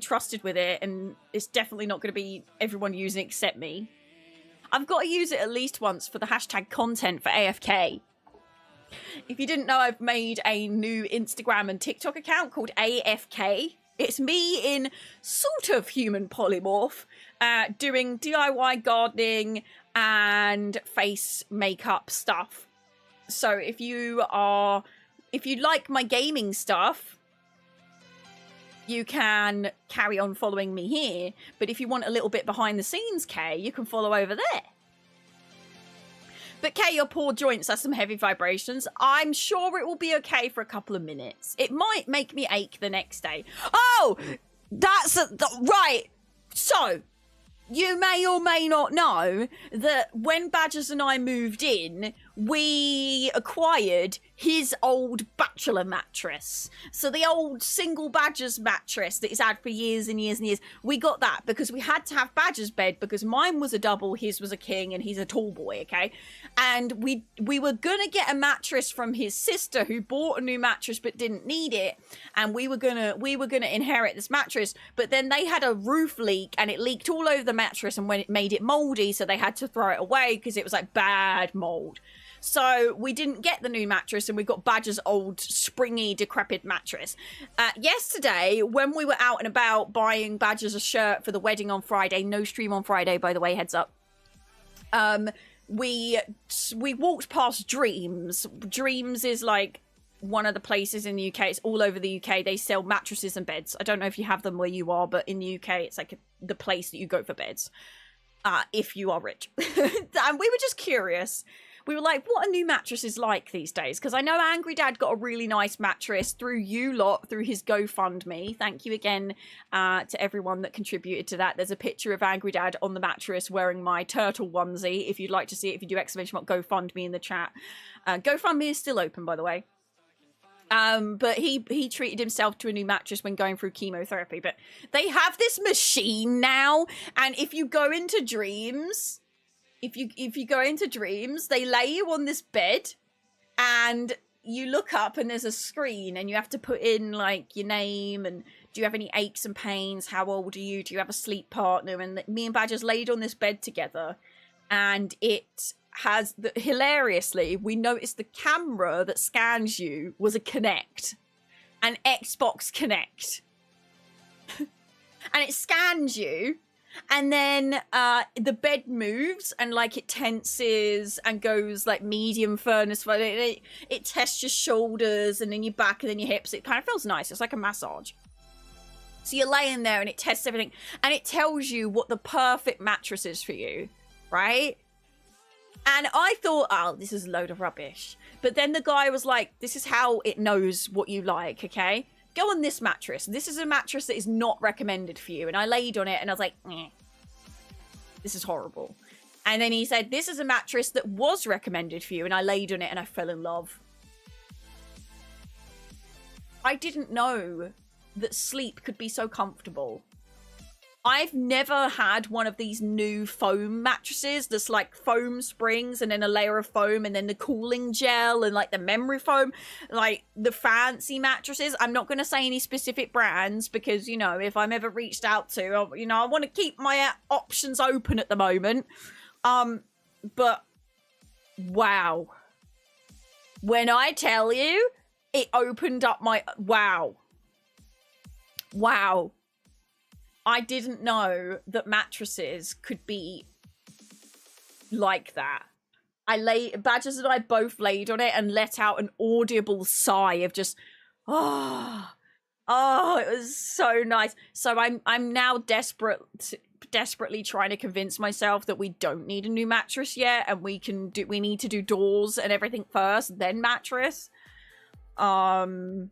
[SPEAKER 3] trusted with it, and it's definitely not gonna be everyone using it except me. I've got to use it at least once for the hashtag content for AFK. If you didn't know, I've made a new Instagram and TikTok account called AFK. It's me in sort of human polymorph, doing DIY gardening and face makeup stuff. So if you like my gaming stuff, you can carry on following me here. But if you want a little bit behind the scenes, Kay, you can follow over there. But Kay, your poor joints are some heavy vibrations. I'm sure it will be okay for a couple of minutes. It might make me ache the next day. Oh, right. So, you may or may not know that when Badgers and I moved in, we acquired his old bachelor mattress. So the old single Badgers mattress that he's had for years and years and years, we got that because we had to have Badger's bed because mine was a double, his was a king, and he's a tall boy, okay? And we were gonna get a mattress from his sister who bought a new mattress but didn't need it, and we were gonna inherit this mattress, but then they had a roof leak and it leaked all over the mattress and when it made it moldy, so they had to throw it away because it was like bad mold. So we didn't get the new mattress and we got Badger's old springy decrepit mattress. Yesterday, when we were out and about buying Badger's a shirt for the wedding on Friday, no stream on Friday, by the way, heads up. We walked past Dreams. Dreams is like one of the places in the UK. It's all over the UK. They sell mattresses and beds. I don't know if you have them where you are, but in the UK, it's like the place that you go for beds. If you are rich. And we were just curious. We were like, what are new mattresses like these days? Because I know Angry Dad got a really nice mattress through you lot, through his GoFundMe. Thank you again to everyone that contributed to that. There's a picture of Angry Dad on the mattress wearing my turtle onesie. If you'd like to see it, if you do exclamation mark GoFundMe in the chat. GoFundMe is still open, by the way. But he treated himself to a new mattress when going through chemotherapy. But they have this machine now, and if you go into Dreams... If you go into Dreams, they lay you on this bed and you look up and there's a screen and you have to put in like your name and do you have any aches and pains? How old are you? Do you have a sleep partner? And me and Badger's laid on this bed together and it has, hilariously, we noticed the camera that scans you was a Kinect, an Xbox Kinect. And it scans you. And then the bed moves and like it tenses and goes like medium firmness. It tests your shoulders and then your back and then your hips. It kind of feels nice. It's like a massage. So you're laying there and it tests everything. And it tells you what the perfect mattress is for you, right? And I thought, oh, this is a load of rubbish. But then the guy was like, this is how it knows what you like, okay? Go on this mattress. This is a mattress that is not recommended for you. And I laid on it and I was like, this is horrible. And then he said, this is a mattress that was recommended for you. And I laid on it and I fell in love. I didn't know that sleep could be so comfortable. I've never had one of these new foam mattresses that's like foam springs and then a layer of foam and then the cooling gel and like the memory foam, like the fancy mattresses. I'm not going to say any specific brands because, you know, if I'm ever reached out to, you know, I want to keep my options open at the moment. But wow. When I tell you, it opened up my, wow. I didn't know that mattresses could be like that. Badgers and I both laid on it and let out an audible sigh of just, oh, it was so nice. So I'm now desperately trying to convince myself that we don't need a new mattress yet, and we need to do doors and everything first, then mattress. But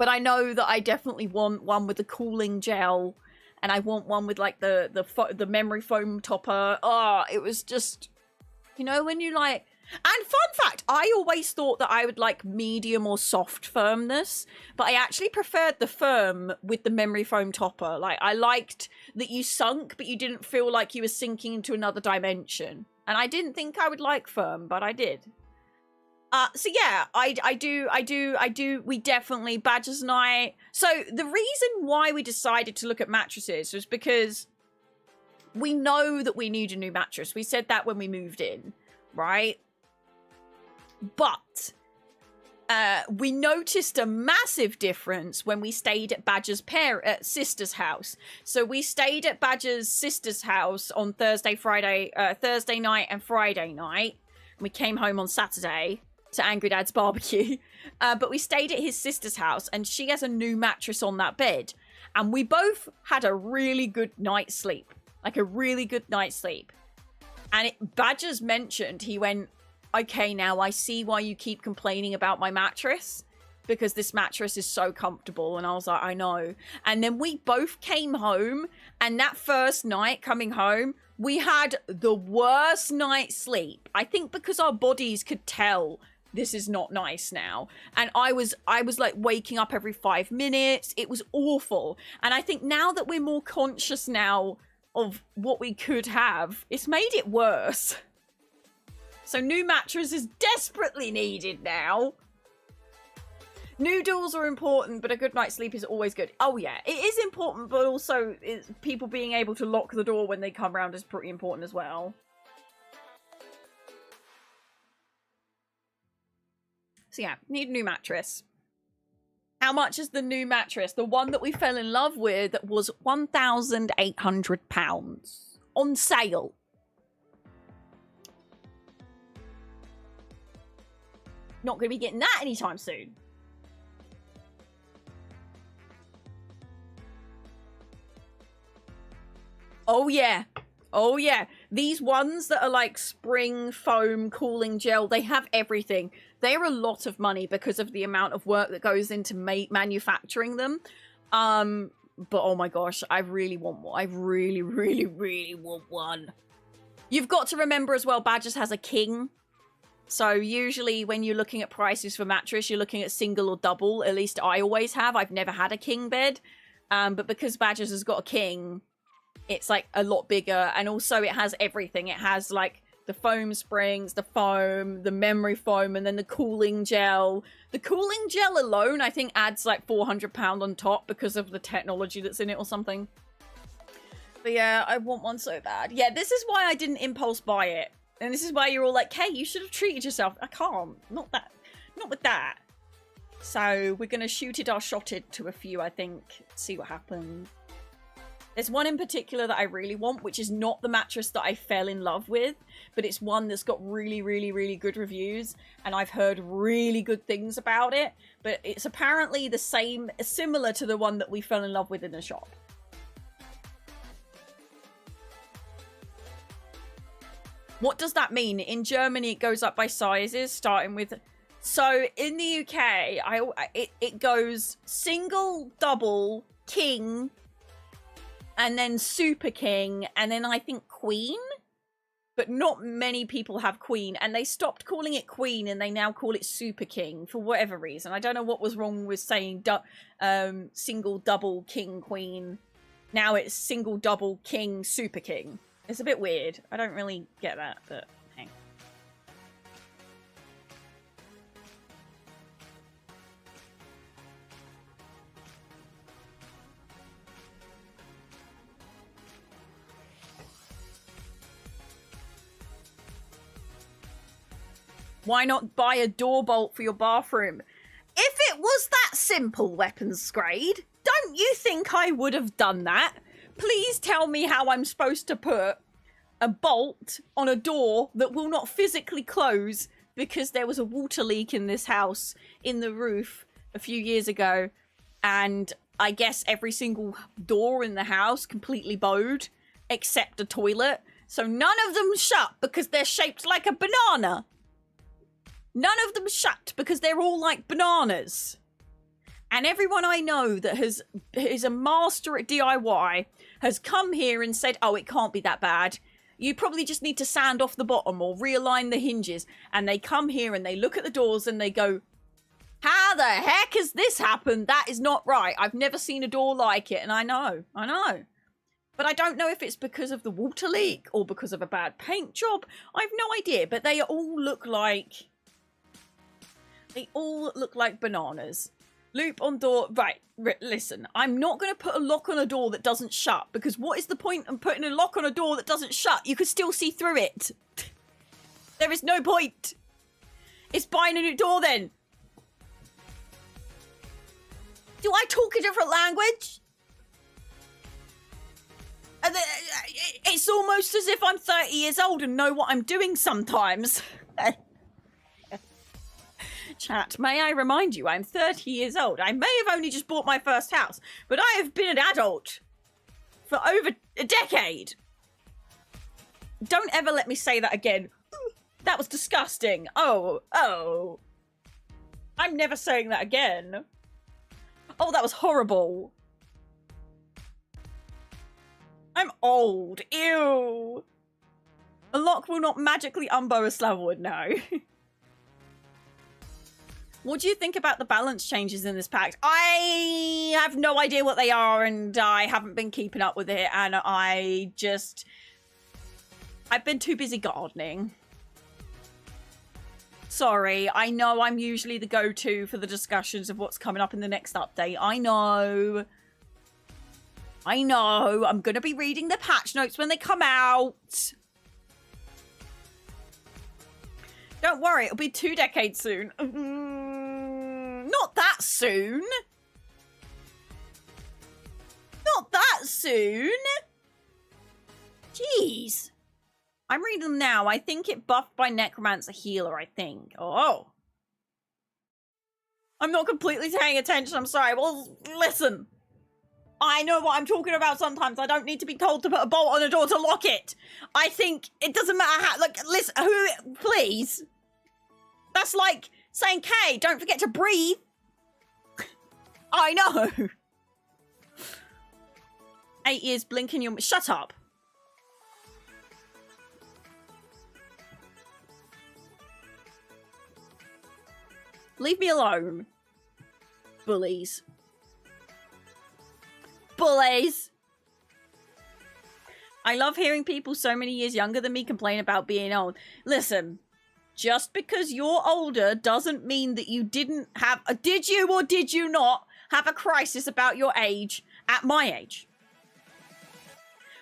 [SPEAKER 3] I know that I definitely want one with the cooling gel, and I want one with like the memory foam topper. Oh, it was just, you know, when you like. And fun fact, I always thought that I would like medium or soft firmness, but I actually preferred the firm with the memory foam topper. Like, I liked that you sunk, but you didn't feel like you were sinking into another dimension. And I didn't think I would like firm, but I did. So yeah, I do. We definitely, Badgers and I. So the reason why we decided to look at mattresses was because we know that we need a new mattress. We said that when we moved in, right? But we noticed a massive difference when we stayed at Badger's sister's house. So we stayed at Badger's sister's house on Thursday night and Friday night. We came home on Saturday to Angry Dad's barbecue. But we stayed at his sister's house, and she has a new mattress on that bed. And we both had a really good night's sleep. Like a really good night's sleep. And Badger's mentioned, he went, okay, now I see why you keep complaining about my mattress, because this mattress is so comfortable. And I was like, I know. And then we both came home, and that first night coming home, we had the worst night's sleep. I think because our bodies could tell this is not nice now. And I was like waking up every 5 minutes. It was awful. And I think now that we're more conscious now of what we could have, it's made it worse. So new mattress is desperately needed now. New doors are important, but a good night's sleep is always good. Oh yeah, it is important, but also people being able to lock the door when they come round is pretty important as well. So yeah, need a new mattress. How much is the new mattress? The one that we fell in love with was £1,800 on sale. Not going to be getting that anytime soon. Oh yeah. Oh yeah. These ones that are like spring foam cooling gel, they have everything. They're a lot of money because of the amount of work that goes into manufacturing them. But oh my gosh, I really want one. I really, really, really want one. You've got to remember as well, Badgers has a king. So usually when you're looking at prices for mattress, you're looking at single or double. At least I always have. I've never had a king bed. But because Badgers has got a king, it's like a lot bigger. And also it has everything. It has like the foam springs, the foam, the memory foam, and then the cooling gel. The cooling gel alone, I think, adds like £400 on top because of the technology that's in it or something. But yeah, I want one so bad. Yeah, this is why I didn't impulse buy it. And this is why you're all like, hey, you should have treated yourself. I can't. Not with that. So we're going to shoot it or shot it to a few, I think. See what happens. There's one in particular that I really want, which is not the mattress that I fell in love with, but it's one that's got really, really, really good reviews. And I've heard really good things about it. But it's apparently the same, similar to the one that we fell in love with in the shop. What does that mean? In Germany, it goes up by sizes, starting with... So, in the UK, it goes single, double, king, and then super king, and then I think queen? But not many people have queen, and they stopped calling it queen, and they now call it super king, for whatever reason. I don't know what was wrong with saying single, double, king, queen. Now it's single, double, king, super king. It's a bit weird. I don't really get that, but hey. Why not buy a door bolt for your bathroom? If it was that simple, Weapons Grade, don't you think I would have done that? Please tell me how I'm supposed to put a bolt on a door that will not physically close because there was a water leak in this house in the roof a few years ago, and I guess every single door in the house completely bowed except the toilet. So none of them shut because they're shaped like a banana. None of them shut because they're all like bananas. And everyone I know that is a master at DIY has come here and said, oh, it can't be that bad. You probably just need to sand off the bottom or realign the hinges. And they come here and they look at the doors and they go, how the heck has this happened? That is not right. I've never seen a door like it. And I know. But I don't know if it's because of the water leak or because of a bad paint job. I have no idea. But they all look like bananas. Loop on door. Right, listen. I'm not going to put a lock on a door that doesn't shut, because what is the point of putting a lock on a door that doesn't shut? You could still see through it. There is no point. It's buying a new door then. Do I talk a different language? It's almost as if I'm 30 years old and know what I'm doing sometimes. Chat, may I remind you, I'm 30 years old. I may have only just bought my first house, but I have been an adult for over a decade. Don't ever let me say that again. That was disgusting. Oh. I'm never saying that again. Oh, that was horrible. I'm old. Ew. A lock will not magically unbow a slab wood, no. What do you think about the balance changes in this pack? I have no idea what they are, and I haven't been keeping up with it, and I've been too busy gardening. Sorry, I know I'm usually the go-to for the discussions of what's coming up in the next update. I know. I'm going to be reading the patch notes when they come out. Don't worry, it'll be 2 decades soon. Not that soon. Not that soon. Jeez. I'm reading them now. I think it buffed by Necromancer Healer, I think. Oh. I'm not completely paying attention. I'm sorry. Well, listen. I know what I'm talking about sometimes. I don't need to be told to put a bolt on a door to lock it. I think it doesn't matter how... Like, listen, please. That's like saying, Kay, don't forget to breathe. I know. 8 years blinking your... Shut up. Leave me alone. Bullies. Bullies! I love hearing people so many years younger than me complain about being old. Listen, just because you're older doesn't mean that you didn't have... Did you or did you not have a crisis about your age at my age?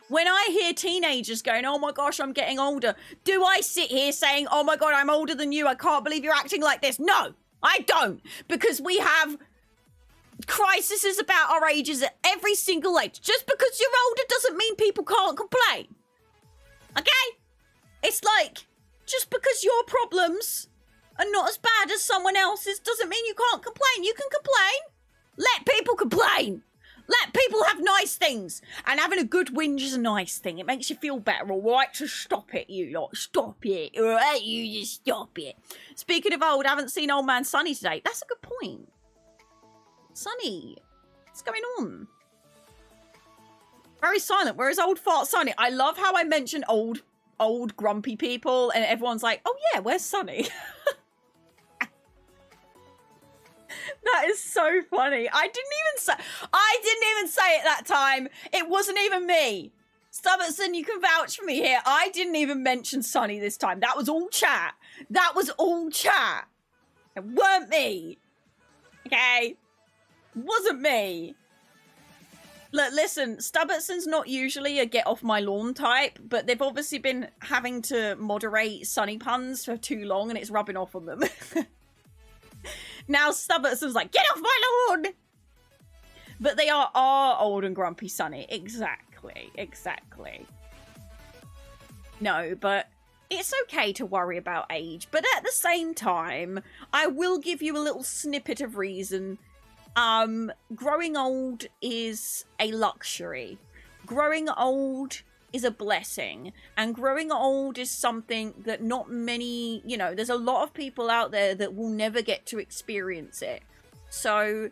[SPEAKER 3] When I hear teenagers going, oh my gosh, I'm getting older, do I sit here saying, oh my god, I'm older than you, I can't believe you're acting like this? No, I don't. Because we have crises about our ages at every single age. Just because you're older doesn't mean people can't complain. Okay? It's like, just because your problems are not as bad as someone else's doesn't mean you can't complain. You can complain. Let people complain. Let people have nice things. And having a good whinge is a nice thing. It makes you feel better, all right? So stop it, you lot. Stop it, all right? You just stop it. Speaking of old, I haven't seen old man Sonny today. That's a good point. Sonny, what's going on? Very silent. Where is old fart Sonny? I love how I mention old grumpy people and everyone's like, oh yeah, where's Sonny? That is so funny. I didn't even say it that time. It wasn't even me. Stubbertson, you can vouch for me here. I didn't even mention Sonny this time. That was all chat. That was all chat. It weren't me. Okay? It wasn't me. Look, listen, Stubbertson's not usually a get off my lawn type, but they've obviously been having to moderate Sonny puns for too long and it's rubbing off on them. Now Stubbertson's like, get off my lawn! But they are old and grumpy Sonny. Exactly. No, but it's okay to worry about age. But at the same time, I will give you a little snippet of reason. Growing old is a luxury. Growing old is a blessing. And growing old is something that not many, you know, there's a lot of people out there that will never get to experience it. So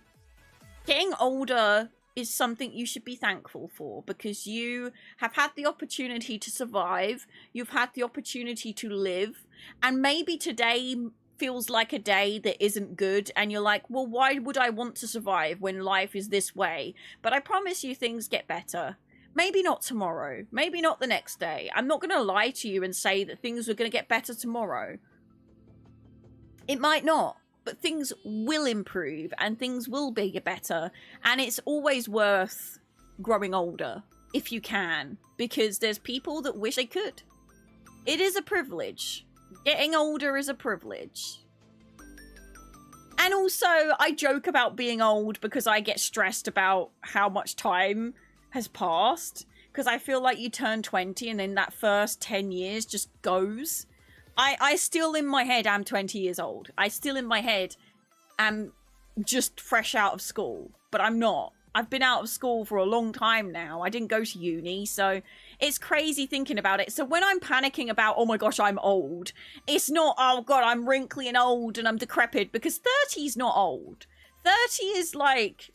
[SPEAKER 3] getting older is something you should be thankful for, because you have had the opportunity to survive, you've had the opportunity to live, and maybe today feels like a day that isn't good, and you're like, well, why would I want to survive when life is this way? But I promise you things get better. Maybe not tomorrow, maybe not the next day. I'm not going to lie to you and say that things are going to get better tomorrow. It might not. But things will improve and things will be better. And it's always worth growing older if you can. Because there's people that wish they could. It is a privilege. Getting older is a privilege. And also, I joke about being old because I get stressed about how much time has passed. Because I feel like you turn 20 and then that first 10 years just goes. I still in my head am 20 years old. I still in my head am just fresh out of school. But I'm not. I've been out of school for a long time now. I didn't go to uni, so it's crazy thinking about it. So when I'm panicking about, oh my gosh, I'm old, it's not, oh god, I'm wrinkly and old and I'm decrepit, because 30 is not old. 30 is like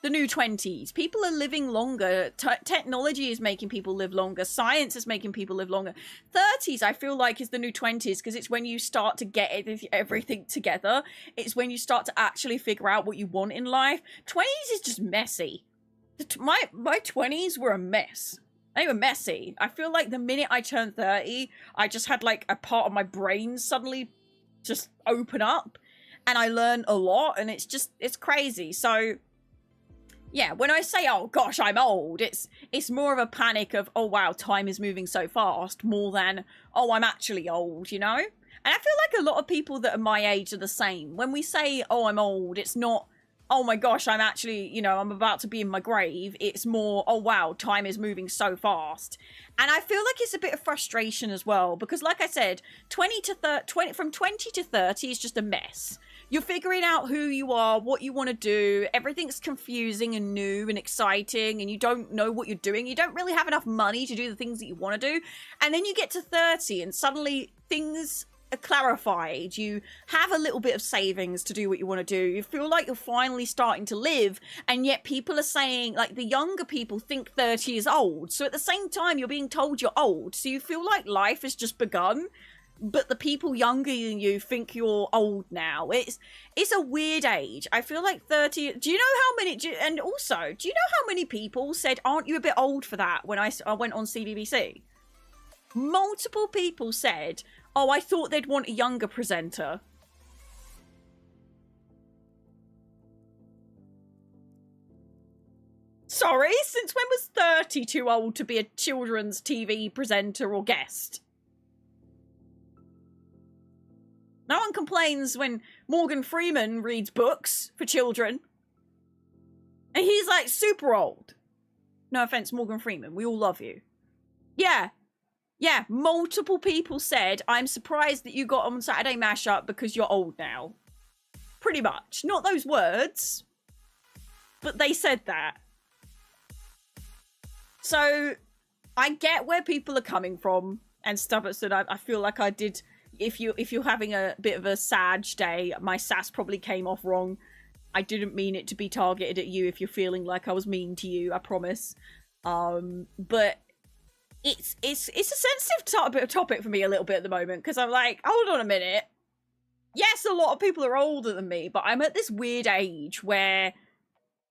[SPEAKER 3] the new 20s. People are living longer. Technology is making people live longer. Science is making people live longer. 30s, I feel like, is the new 20s, because it's when you start to get everything together. It's when you start to actually figure out what you want in life. 20s is just messy. My 20s were a mess. They were messy. I feel like the minute I turned 30, I just had like a part of my brain suddenly just open up, and I learned a lot, and it's crazy. So yeah, when I say, oh gosh, I'm old, it's more of a panic of, oh wow, time is moving so fast, more than, oh, I'm actually old, you know? And I feel like a lot of people that are my age are the same. When we say, oh, I'm old, it's not, oh my gosh, I'm actually, you know, I'm about to be in my grave. It's more, oh wow, time is moving so fast. And I feel like it's a bit of frustration as well, because like I said, from 20 to 30 is just a mess. You're figuring out who you are, what you want to do. Everything's confusing and new and exciting, and you don't know what you're doing. You don't really have enough money to do the things that you want to do. And then you get to 30 and suddenly things are clarified. You have a little bit of savings to do what you want to do. You feel like you're finally starting to live, and yet people are saying, like, the younger people think 30 is old. So at the same time, you're being told you're old. So you feel like life has just begun. But the people younger than you think you're old now. It's a weird age. I feel like 30... Do you know how many... And also, do you know how many people said, aren't you a bit old for that, when I went on CBBC? Multiple people said, oh, I thought they'd want a younger presenter. Sorry, since when was 30 too old to be a children's TV presenter or guest? No one complains when Morgan Freeman reads books for children. And he's like super old. No offense, Morgan Freeman. We all love you. Yeah. Yeah, multiple people said, I'm surprised that you got on Saturday Mashup because you're old now. Pretty much. Not those words, but they said that. So I get where people are coming from and stuff. So I feel like I did... If you're having a bit of a sad day, my sass probably came off wrong. I didn't mean it to be targeted at you if you're feeling like I was mean to you, I promise. But it's a sensitive topic for me a little bit at the moment, because I'm like, hold on a minute. Yes, a lot of people are older than me, but I'm at this weird age where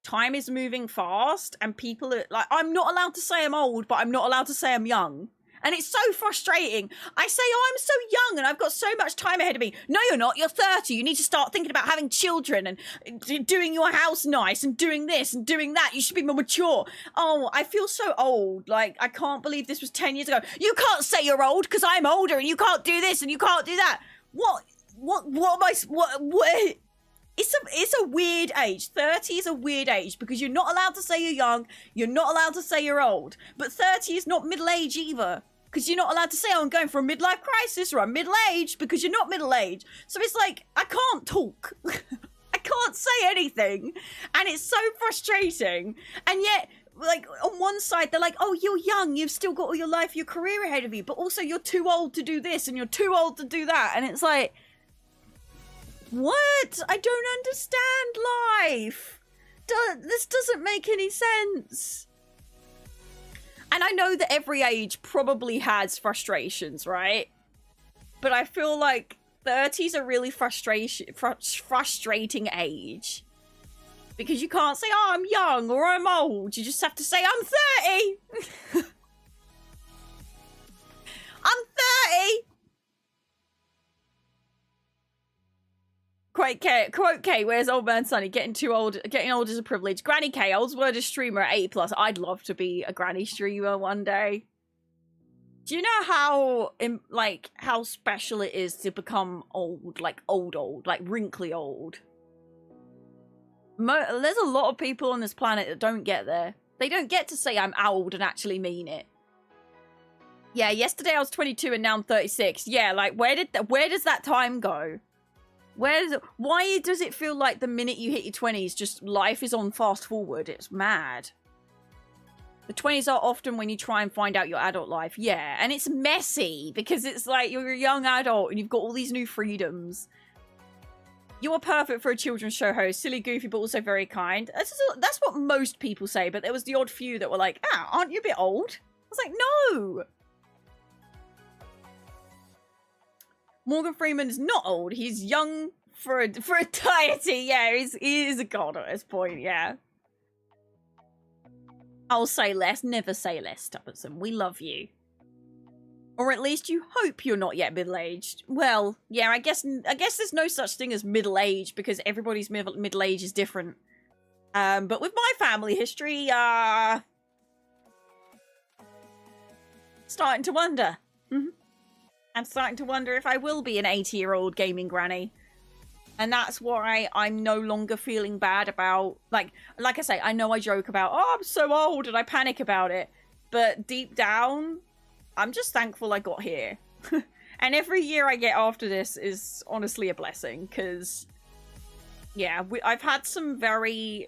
[SPEAKER 3] time is moving fast and people are like, I'm not allowed to say I'm old, but I'm not allowed to say I'm young. And it's so frustrating. I say, oh, I'm so young and I've got so much time ahead of me. No, you're not. You're 30. You need to start thinking about having children and doing your house nice and doing this and doing that. You should be more mature. Oh, I feel so old. Like, I can't believe this was 10 years ago. You can't say you're old because I'm older and you can't do this and you can't do that. What It's a weird age. 30 is a weird age because you're not allowed to say you're young. You're not allowed to say you're old. But 30 is not middle age either. Because you're not allowed to say, oh, I'm going for a midlife crisis or I'm middle-aged, because you're not middle-aged. So it's like, I can't talk. I can't say anything. And it's so frustrating. And yet, like, on one side, they're like, oh, you're young. You've still got all your life, your career ahead of you. But also, you're too old to do this and you're too old to do that. And it's like, what? I don't understand life. This doesn't make any sense. And I know that every age probably has frustrations, right? But I feel like 30's a really frustrating age. Because you can't say, oh, I'm young or I'm old. You just have to say, I'm 30. I'm 30. Quote K, where's old man Sonny? Getting old is a privilege. Granny K, old's word is streamer at 80+. I'd love to be a granny streamer one day. Do you know how special it is to become old, like wrinkly old? There's a lot of people on this planet that don't get there. They don't get to say I'm old and actually mean it. Yeah, yesterday I was 22 and now I'm 36. Yeah, like where does that time go? Why does it feel like the minute you hit your 20s, just life is on fast forward? It's mad. The 20s are often when you try and find out your adult life. Yeah, and it's messy because it's like you're a young adult and you've got all these new freedoms. You are perfect for a children's show host. Silly, goofy, but also very kind. That's what most people say, but there was the odd few that were like, aren't you a bit old? I was like, no. Morgan Freeman is not old. He's young for a deity. Yeah, he is a god at this point, yeah. I'll say less. Never say less, Stubbornson. We love you. Or at least you hope you're not yet middle-aged. Well, yeah, I guess there's no such thing as middle-aged because everybody's middle age is different. But with my family history, starting to wonder. I'm starting to wonder if I will be an 80-year-old gaming granny. And that's why I'm no longer feeling bad about, like I say, I know I joke about, oh, I'm so old, and I panic about it. But deep down, I'm just thankful I got here. And every year I get after this is honestly a blessing, because, yeah, I've had some very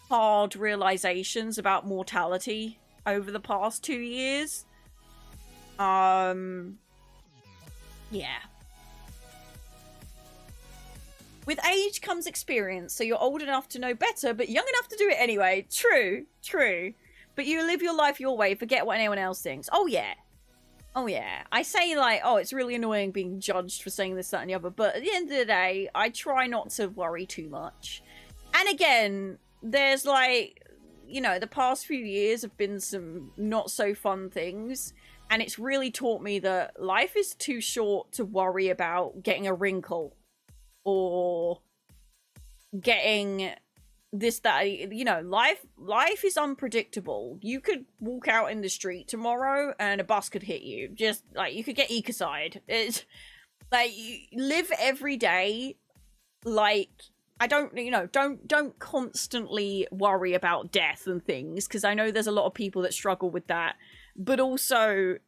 [SPEAKER 3] hard realizations about mortality over the past 2 years. Yeah. With age comes experience, so you're old enough to know better, but young enough to do it anyway. True. But you live your life your way, forget what anyone else thinks. Oh, yeah. I say, like, oh, it's really annoying being judged for saying this, that, and the other, but at the end of the day, I try not to worry too much. And again, there's, like, you know, the past few years have been some not so fun things. And it's really taught me that life is too short to worry about getting a wrinkle or getting this, that, you know, life is unpredictable. You could walk out in the street tomorrow and a bus could hit you. Just like you could get ecocide. It's like you live every day like don't constantly worry about death and things, because I know there's a lot of people that struggle with that. But also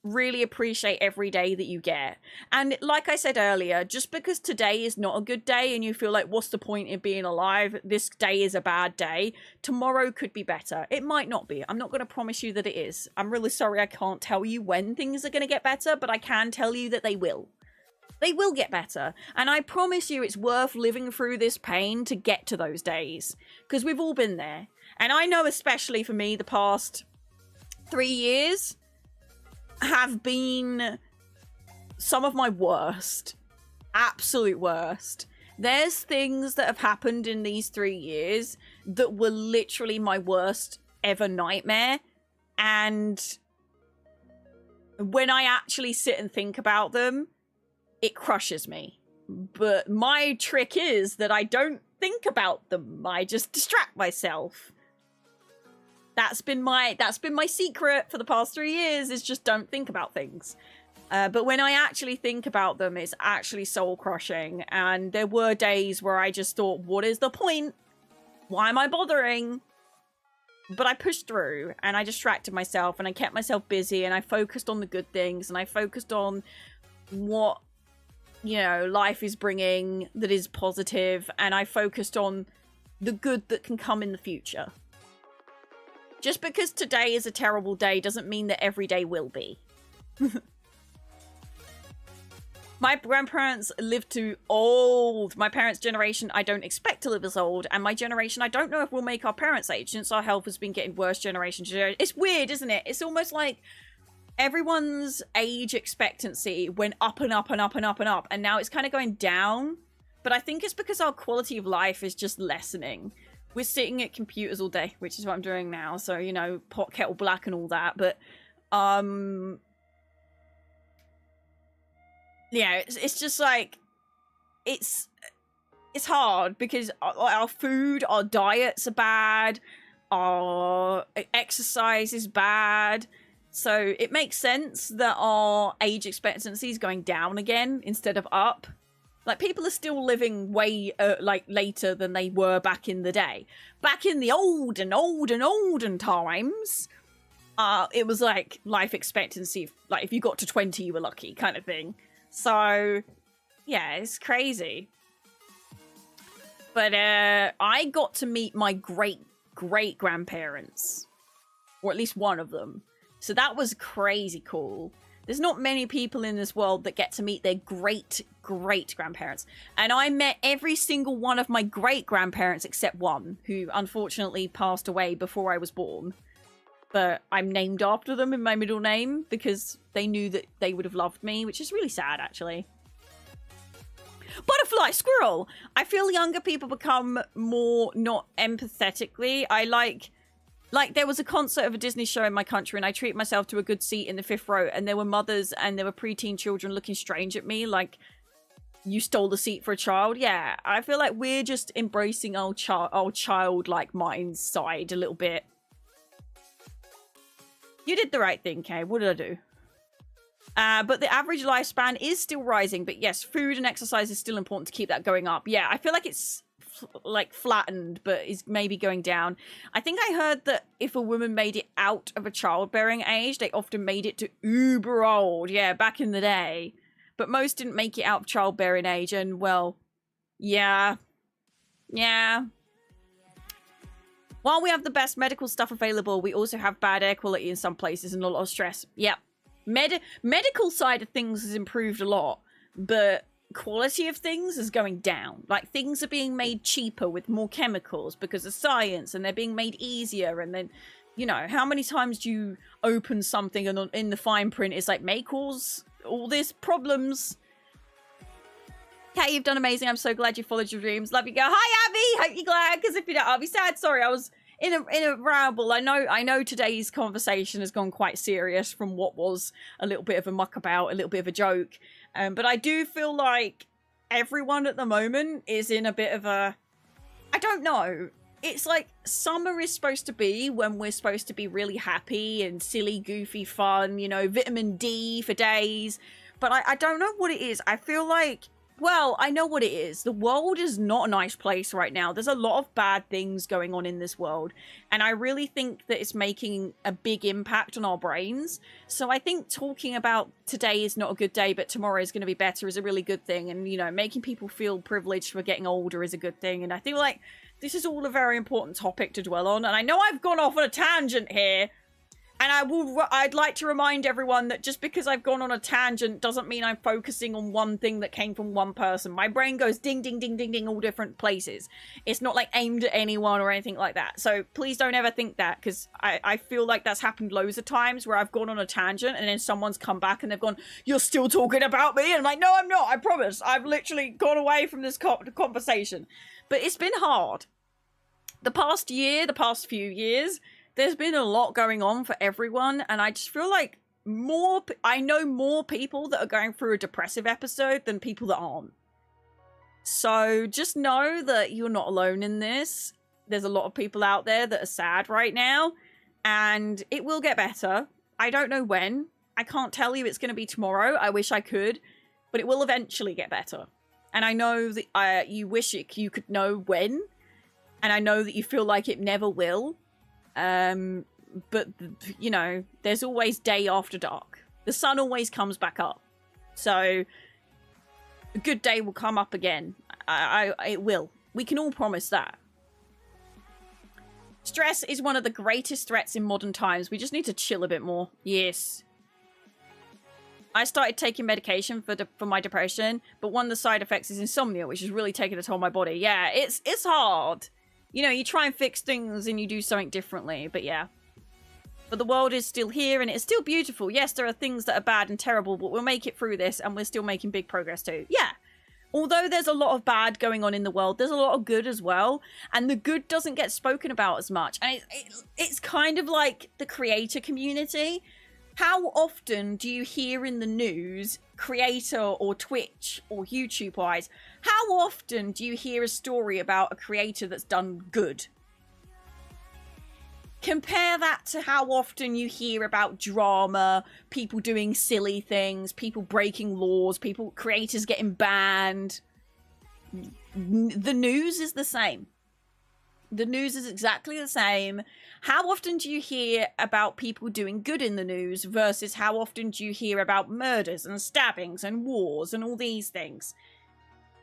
[SPEAKER 3] really appreciate every day that you get. And like I said earlier, just because today is not a good day and you feel like, what's the point in being alive? This day is a bad day. Tomorrow could be better. It might not be. I'm not going to promise you that it is. I'm really sorry I can't tell you when things are going to get better, but I can tell you that they will. They will get better. And I promise you it's worth living through this pain to get to those days. Because we've all been there. And I know especially for me, the past 3 years have been some of my worst. Absolute worst. There's things that have happened in these 3 years that were literally my worst ever nightmare. And when I actually sit and think about them, it crushes me. But my trick is that I don't think about them. I just distract myself. That's been my secret for the past 3 years, is just don't think about things. But when I actually think about them, it's actually soul crushing. And there were days where I just thought, what is the point? Why am I bothering? But I pushed through and I distracted myself and I kept myself busy and I focused on the good things and I focused on what, you know, life is bringing that is positive, and I focused on the good that can come in the future. Just because today is a terrible day doesn't mean that every day will be. My grandparents lived to old. My parents' generation, I don't expect to live as old. And my generation, I don't know if we'll make our parents' age, since our health has been getting worse generation to generation. It's weird, isn't it? It's almost like everyone's age expectancy went up and up and up and up and up. And now it's kind of going down. But I think it's because our quality of life is just lessening. We're sitting at computers all day, which is what I'm doing now. So, you know, pot, kettle black and all that. But, yeah, it's just like, it's hard because our food, our diets are bad, our exercise is bad. So it makes sense that our age expectancy is going down again instead of up. Like, people are still living way, like, later than they were back in the day. Back in the olden times, it was like life expectancy, like, if you got to 20, you were lucky kind of thing. So, yeah, it's crazy. But I got to meet my great-great-grandparents. Or at least one of them. So that was crazy cool. There's not many people in this world that get to meet their great-great-grandparents. And I met every single one of my great-grandparents except one, who unfortunately passed away before I was born. But I'm named after them in my middle name because they knew that they would have loved me, which is really sad, actually. Butterfly, squirrel! I feel younger people become more not empathetically. I like there was a concert of a Disney show in my country and I treated myself to a good seat in the 5th row and there were mothers and there were preteen children looking strange at me like, you stole the seat for a child. Yeah, I feel like we're just embracing our childlike minds side a little bit. You did the right thing, Kay. What did I do? But the average lifespan is still rising. But yes, food and exercise is still important to keep that going up. Yeah, I feel like it's like flattened, but is maybe going down. I think I heard that if a woman made it out of a childbearing age, they often made it to uber old. Yeah, back in the day. But most didn't make it out of childbearing age. And, well, yeah. Yeah. While we have the best medical stuff available, we also have bad air quality in some places and a lot of stress. Yep. Medical side of things has improved a lot, but quality of things is going down. Like, things are being made cheaper with more chemicals because of science, and they're being made easier. And then, you know, how many times do you open something and in the fine print it's like, may cause all these problems? Kat, you've done amazing. I'm so glad you followed your dreams. Love you, girl. Hi, Abby. Hope you're glad, because if you don't, I'll be sad. Sorry, I was in a ramble. I know today's conversation has gone quite serious from what was a little bit of a muckabout, a little bit of a joke. But I do feel like everyone at the moment is in a bit of a, I don't know. It's like summer is supposed to be when we're supposed to be really happy and silly, goofy fun, you know, vitamin D for days. But I don't know what it is. I feel like, well, I know what it is. The world is not a nice place right now. There's a lot of bad things going on in this world. And I really think that it's making a big impact on our brains. So I think talking about today is not a good day, but tomorrow is going to be better is a really good thing. And, you know, making people feel privileged for getting older is a good thing. And I feel like this is all a very important topic to dwell on. And I know I've gone off on a tangent here. And I'd like to remind everyone that just because I've gone on a tangent doesn't mean I'm focusing on one thing that came from one person. My brain goes ding, ding, ding, ding, ding, all different places. It's not like aimed at anyone or anything like that. So please don't ever think that, because I feel like that's happened loads of times where I've gone on a tangent and then someone's come back and they've gone, you're still talking about me? And I'm like, no, I'm not. I promise. I've literally gone away from this conversation. But it's been hard. The past year, the past few years, there's been a lot going on for everyone, and I just feel like I know more people that are going through a depressive episode than people that aren't. So just know that you're not alone in this. There's a lot of people out there that are sad right now, and it will get better. I don't know when. I can't tell you it's going to be tomorrow. I wish I could, but it will eventually get better. And I know that you wish you could know when, and I know that you feel like it never will. But, you know, there's always day after dark. The sun always comes back up. So, a good day will come up again. It will. We can all promise that. Stress is one of the greatest threats in modern times. We just need to chill a bit more. Yes. I started taking medication for my depression, but one of the side effects is insomnia, which is really taking a toll on my body. Yeah, it's hard. You know, you try and fix things and you do something differently, but yeah. But the world is still here and it's still beautiful. Yes, there are things that are bad and terrible, but we'll make it through this and we're still making big progress too. Yeah. Although there's a lot of bad going on in the world, there's a lot of good as well. And the good doesn't get spoken about as much. And it's kind of like the creator community. How often do you hear in the news, creator or Twitch or YouTube wise, how often do you hear a story about a creator that's done good? Compare that to how often you hear about drama, people doing silly things, people breaking laws, creators getting banned. The news is the same. The news is exactly the same. How often do you hear about people doing good in the news versus how often do you hear about murders and stabbings and wars and all these things?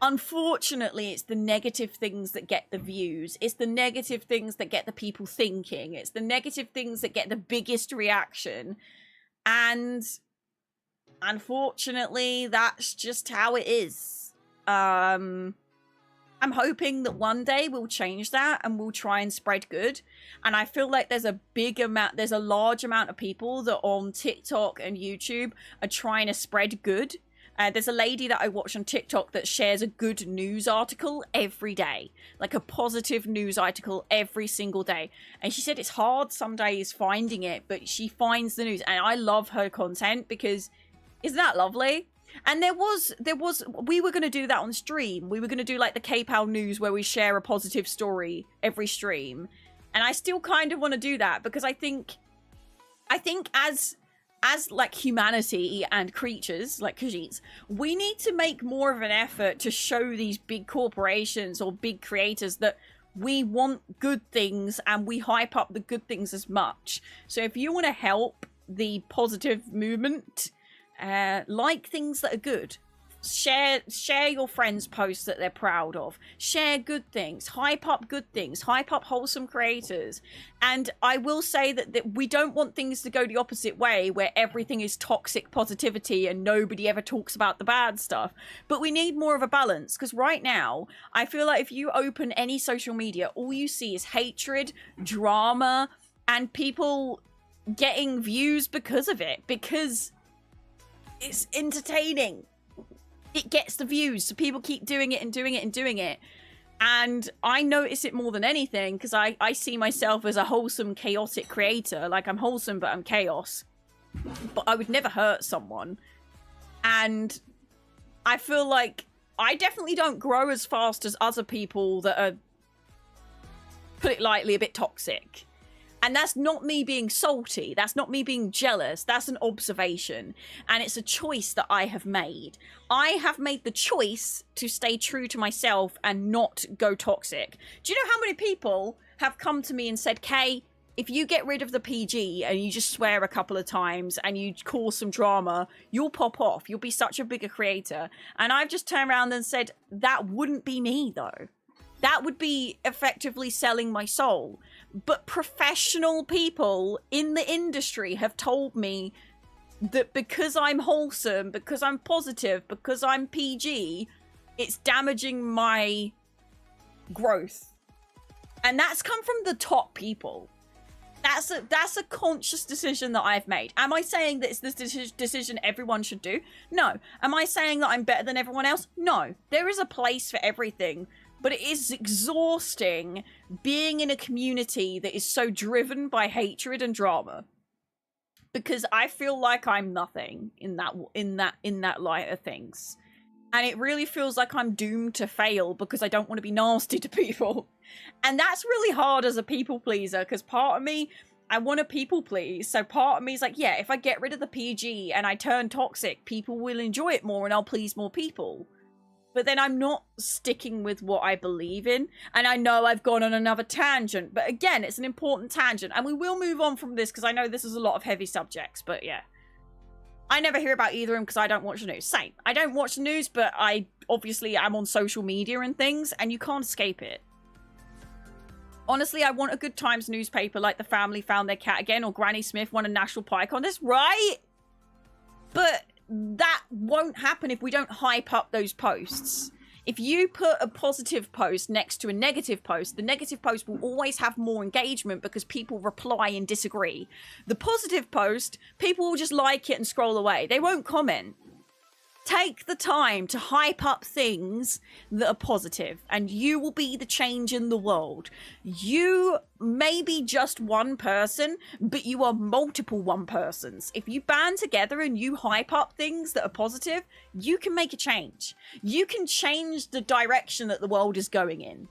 [SPEAKER 3] Unfortunately, it's the negative things that get the views. It's the negative things that get the people thinking. It's the negative things that get the biggest reaction. And unfortunately, that's just how it is. I'm hoping that one day we'll change that and we'll try and spread good. And I feel like there's a large amount of people that on TikTok and YouTube are trying to spread good. There's a lady that I watch on TikTok that shares a good news article every day. Like a positive news article every single day. And she said it's hard some days finding it, but she finds the news. And I love her content because isn't that lovely? And we were going to do that on stream. We were going to do like the KPAL news where we share a positive story every stream. And I still kind of want to do that because I think as like humanity and creatures like Khajiits, we need to make more of an effort to show these big corporations or big creators that we want good things and we hype up the good things as much. So if you want to help the positive movement, like things that are good, share your friends' posts that they're proud of, share good things, hype up good things, hype up wholesome creators. And I will say that we don't want things to go the opposite way where everything is toxic positivity and nobody ever talks about the bad stuff, but we need more of a balance. Because right now I feel like if you open any social media, all you see is hatred, drama, and people getting views because of it, because it's entertaining. It gets the views, so people keep doing it and doing it and doing it. And I notice it more than anything because I see myself as a wholesome, chaotic creator. Like, I'm wholesome, but I'm chaos. But I would never hurt someone. And I feel like I definitely don't grow as fast as other people that are, put it lightly, a bit toxic. And that's not me being salty. That's not me being jealous. That's an observation. And it's a choice that I have made. I have made the choice to stay true to myself and not go toxic. Do you know how many people have come to me and said, Kay, if you get rid of the PG and you just swear a couple of times and you cause some drama, you'll pop off. You'll be such a bigger creator. And I've just turned around and said, that wouldn't be me though. That would be effectively selling my soul. But professional people in the industry have told me that because I'm wholesome, because I'm positive, because I'm PG, it's damaging my growth. And that's come from the top people. That's a conscious decision that I've made. Am I saying that it's this decision everyone should do? No. Am I saying that I'm better than everyone else? No. There is a place for everything. But it is exhausting being in a community that is so driven by hatred and drama. Because I feel like I'm nothing in that light of things. And it really feels like I'm doomed to fail because I don't want to be nasty to people. And that's really hard as a people pleaser because part of me, I want to people please. So part of me is like, yeah, if I get rid of the PG and I turn toxic, people will enjoy it more and I'll please more people. but then I'm not sticking with what I believe in. And I know I've gone on another tangent, but again, it's an important tangent. And we will move on from this because I know this is a lot of heavy subjects, but yeah. I never hear about either of them because I don't watch the news. Same. I don't watch the news, but I obviously am on social media and things, and you can't escape it. Honestly, I want a Good Times newspaper like The Family Found Their Cat Again or Granny Smith won a national pie contest, right? But that won't happen if we don't hype up those posts. If you put a positive post next to a negative post, the negative post will always have more engagement because people reply and disagree. The positive post, people will just like it and scroll away. They won't comment. Take the time to hype up things that are positive, and you will be the change in the world. You may be just one person, but you are multiple one persons. If you band together and you hype up things that are positive, you can make a change. You can change the direction that the world is going in.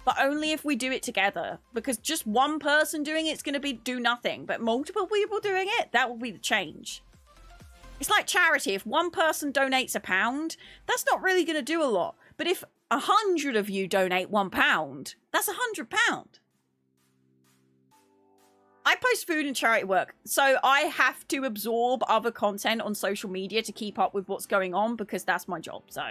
[SPEAKER 3] But only if we do it together, because just one person doing it's going to do nothing, but multiple people doing it, that will be the change. It's like charity. If one person donates £1, that's not really going to do a lot. But if 100 of you donate £1, that's £100. I post food and charity work, so I have to absorb other content on social media to keep up with what's going on because that's my job. So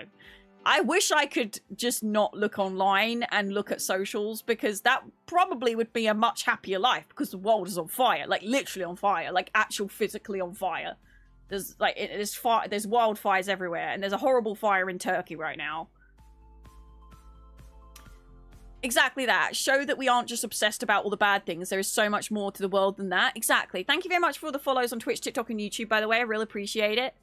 [SPEAKER 3] I wish I could just not look online and look at socials because that probably would be a much happier life because the world is on fire, like literally on fire, like actual physically on fire. There's like there's wildfires everywhere, and there's a horrible fire in Turkey right now. Exactly that. Show that we aren't just obsessed about all the bad things. There is so much more to the world than that. Exactly. Thank you very much for all the follows on Twitch, TikTok, and YouTube, by the way. I really appreciate it.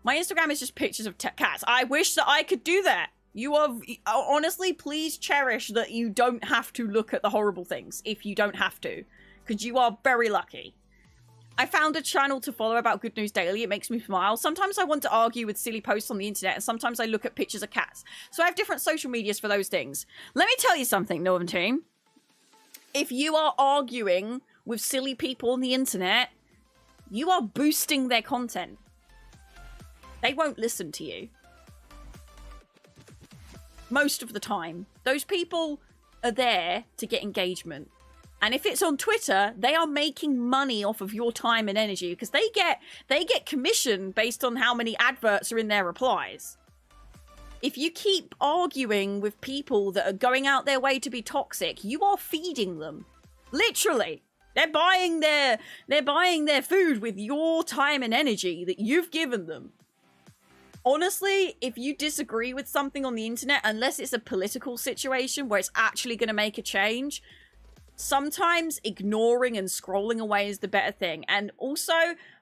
[SPEAKER 3] My Instagram is just pictures of cats. I wish that I could do that. You are... Honestly, please cherish that you don't have to look at the horrible things if you don't have to. Because you are very lucky. I found a channel to follow about Good News Daily. It makes me smile. Sometimes I want to argue with silly posts on the internet, and sometimes I look at pictures of cats. So I have different social medias for those things. Let me tell you something, Northern Team. If you are arguing with silly people on the internet, you are boosting their content. They won't listen to you. Most of the time. Those people are there to get engagement. And if it's on Twitter, they are making money off of your time and energy because they get commission based on how many adverts are in their replies. If you keep arguing with people that are going out their way to be toxic, you are feeding them. Literally. They're buying their food with your time and energy that you've given them. Honestly, if you disagree with something on the internet, unless it's a political situation where it's actually going to make a change, sometimes ignoring and scrolling away is the better thing. And also,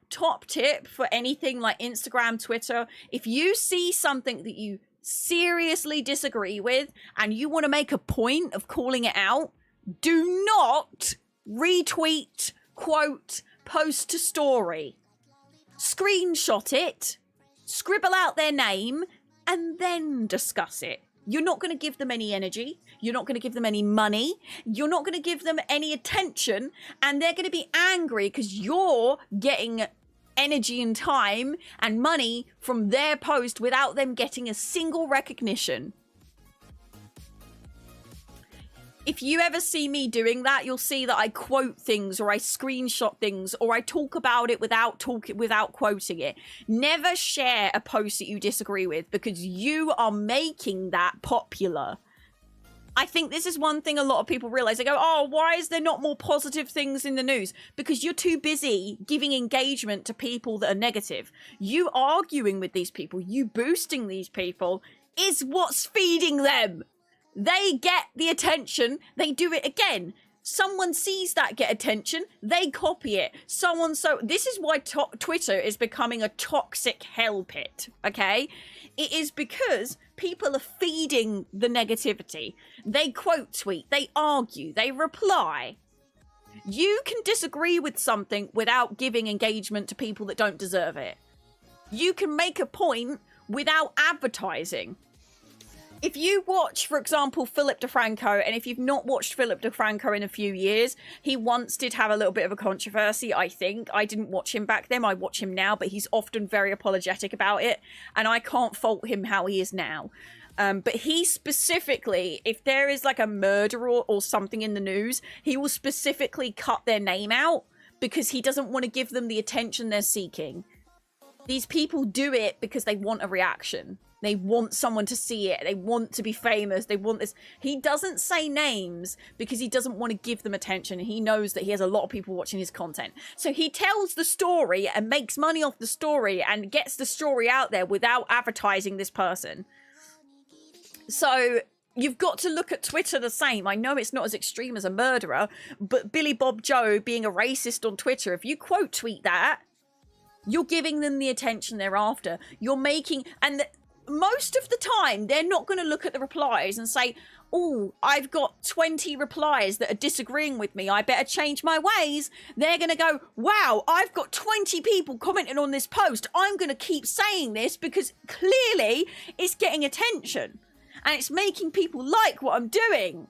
[SPEAKER 3] top tip for anything like Instagram, Twitter, if you see something that you seriously disagree with and you want to make a point of calling it out, do not retweet, quote, post to story. Screenshot it, scribble out their name, and then discuss it. You're not going to give them any energy. You're not going to give them any money. You're not going to give them any attention. And they're going to be angry because you're getting energy and time and money from their post without them getting a single recognition. If you ever see me doing that, you'll see that I quote things or I screenshot things or I talk about it without quoting it. Never share a post that you disagree with because you are making that popular. I think this is one thing a lot of people realize. They go, oh, why is there not more positive things in the news? Because you're too busy giving engagement to people that are negative. You arguing with these people, you boosting these people is what's feeding them. They get the attention, they do it again. Someone sees that get attention, they copy it. This is why Twitter is becoming a toxic hell pit, okay? It is because people are feeding the negativity. They quote tweet, they argue, they reply. You can disagree with something without giving engagement to people that don't deserve it. You can make a point without advertising. If you watch, for example, Philip DeFranco, and if you've not watched Philip DeFranco in a few years, he once did have a little bit of a controversy, I think. I didn't watch him back then, I watch him now, but he's often very apologetic about it, and I can't fault him how he is now. But he specifically, if there is like a murder or something in the news, he will specifically cut their name out because he doesn't want to give them the attention they're seeking. These people do it because they want a reaction. They want someone to see it. They want to be famous. They want this. He doesn't say names because he doesn't want to give them attention. He knows that he has a lot of people watching his content. So he tells the story and makes money off the story and gets the story out there without advertising this person. So you've got to look at Twitter the same. I know it's not as extreme as a murderer, but Billy Bob Joe being a racist on Twitter, if you quote tweet that, you're giving them the attention they're after. You're making... most of the time, they're not going to look at the replies and say, oh, I've got 20 replies that are disagreeing with me. I better change my ways. They're going to go, wow, I've got 20 people commenting on this post. I'm going to keep saying this because clearly it's getting attention and it's making people like what I'm doing.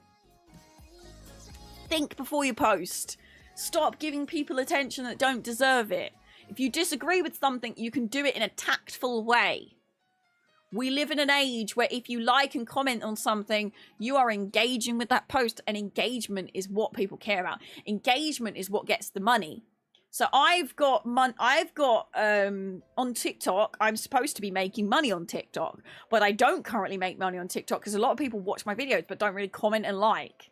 [SPEAKER 3] Think before you post. Stop giving people attention that don't deserve it. If you disagree with something, you can do it in a tactful way. We live in an age where if you like and comment on something, you are engaging with that post, and engagement is what people care about. Engagement is what gets the money. So I've got on TikTok, I'm supposed to be making money on TikTok, but I don't currently make money on TikTok because a lot of people watch my videos but don't really comment and like.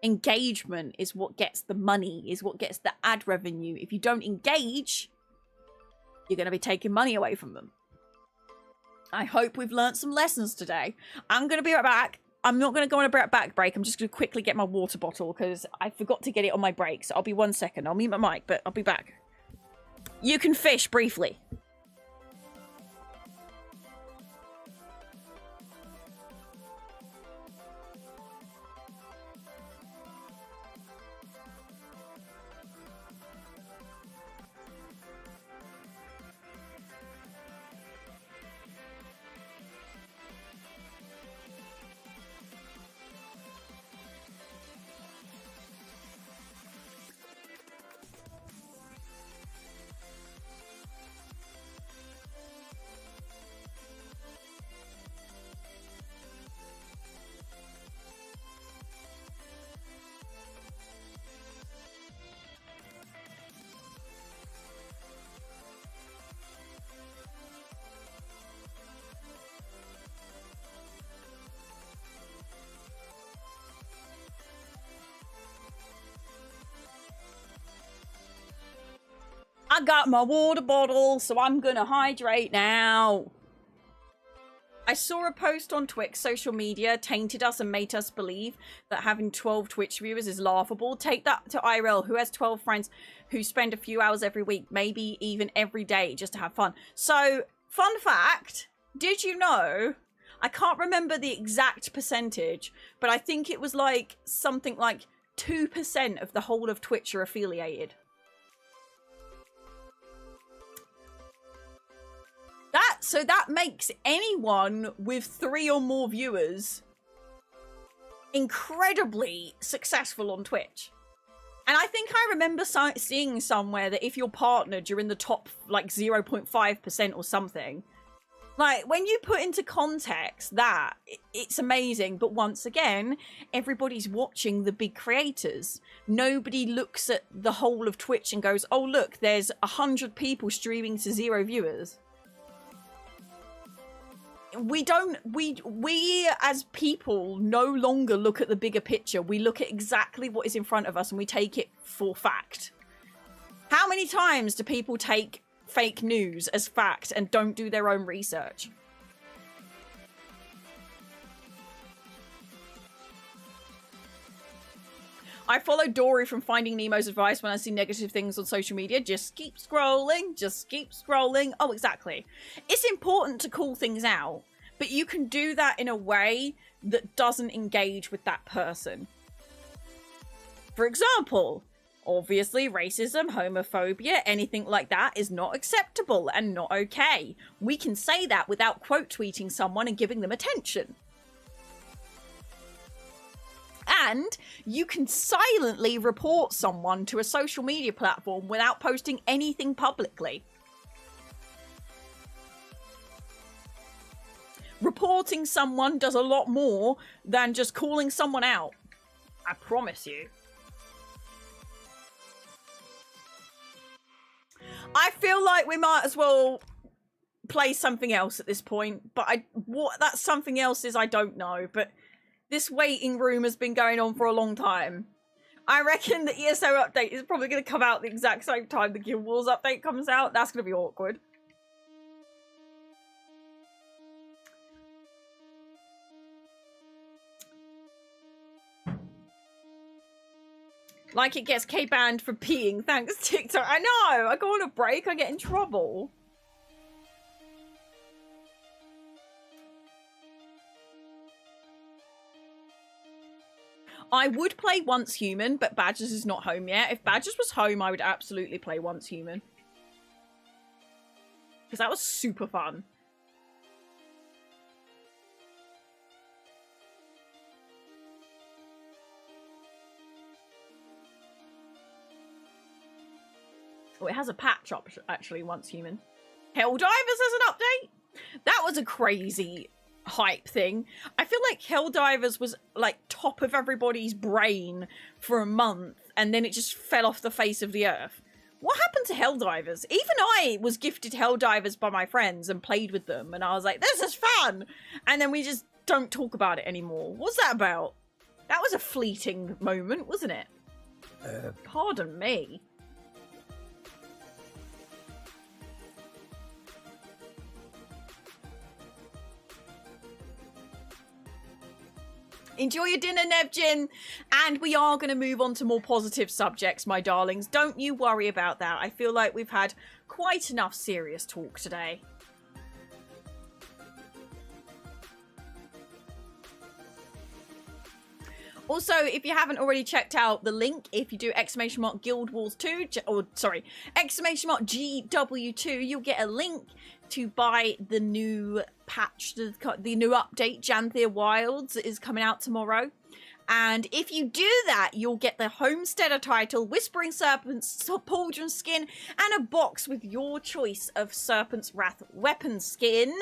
[SPEAKER 3] Engagement is what gets the money, is what gets the ad revenue. If you don't engage, you're going to be taking money away from them. I hope we've learned some lessons today. I'm going to be right back. I'm not going to go on a back break. I'm just going to quickly get my water bottle because I forgot to get it on my break. So I'll be 1 second. I'll mute my mic, but I'll be back. You can fish briefly. I got my water bottle, so I'm gonna hydrate now. I saw a post on Twitch, social media tainted us and made us believe that having 12 Twitch viewers is laughable. Take that to IRL, who has 12 friends who spend a few hours every week, maybe even every day, just to have fun. So, fun fact, did you know, I can't remember the exact percentage, but I think it was like something like 2% of the whole of Twitch are affiliated. So that makes anyone with 3 or more viewers incredibly successful on Twitch. And I think I remember seeing somewhere that if you're partnered, you're in the top like 0.5% or something. Like, when you put into context that, it's amazing. But once again, everybody's watching the big creators. Nobody looks at the whole of Twitch and goes, oh, look, there's 100 people streaming to 0 viewers. We as people no longer look at the bigger picture. We look at exactly what is in front of us and we take it for fact. How many times do people take fake news as fact and don't do their own research? I follow Dory from Finding Nemo's advice when I see negative things on social media. Just keep scrolling. Just keep scrolling. Oh, exactly. It's important to call things out, but you can do that in a way that doesn't engage with that person. For example, obviously racism, homophobia, anything like that is not acceptable and not okay. We can say that without quote tweeting someone and giving them attention. And you can silently report someone to a social media platform without posting anything publicly. Reporting someone does a lot more than just calling someone out. I promise you. I feel like we might as well play something else at this point, but what that something else is, I don't know. But this waiting room has been going on for a long time. I reckon the ESO update is probably going to come out at the exact same time the Guild Wars update comes out. That's going to be awkward. Like it gets K-banned for peeing, thanks TikTok. I know! I go on a break, I get in trouble. I would play Once Human, but Badgers is not home yet. If Badgers was home, I would absolutely play Once Human. Because that was super fun. Oh, it has a patch up, actually, Once Human. Helldivers as an update? That was a crazy hype thing. I feel like Helldivers was, like, top of everybody's brain for a month, and then it just fell off the face of the earth. What happened to Helldivers? Even I was gifted Helldivers by my friends and played with them, and I was like, this is fun! And then we just don't talk about it anymore. What's that about? That was a fleeting moment, wasn't it? Pardon me. Enjoy your dinner, Nevjin. And we are going to move on to more positive subjects, my darlings. Don't you worry about that. I feel like we've had quite enough serious talk today. Also, if you haven't already checked out the link, if you do ! Guild Wars 2, or sorry, ! GW2, you'll get a link to buy the new patch, the new update, Janthea Wilds, is coming out tomorrow. And if you do that, you'll get the Homesteader title, Whispering Serpents, Pauldron skin, and a box with your choice of Serpent's Wrath weapon skin.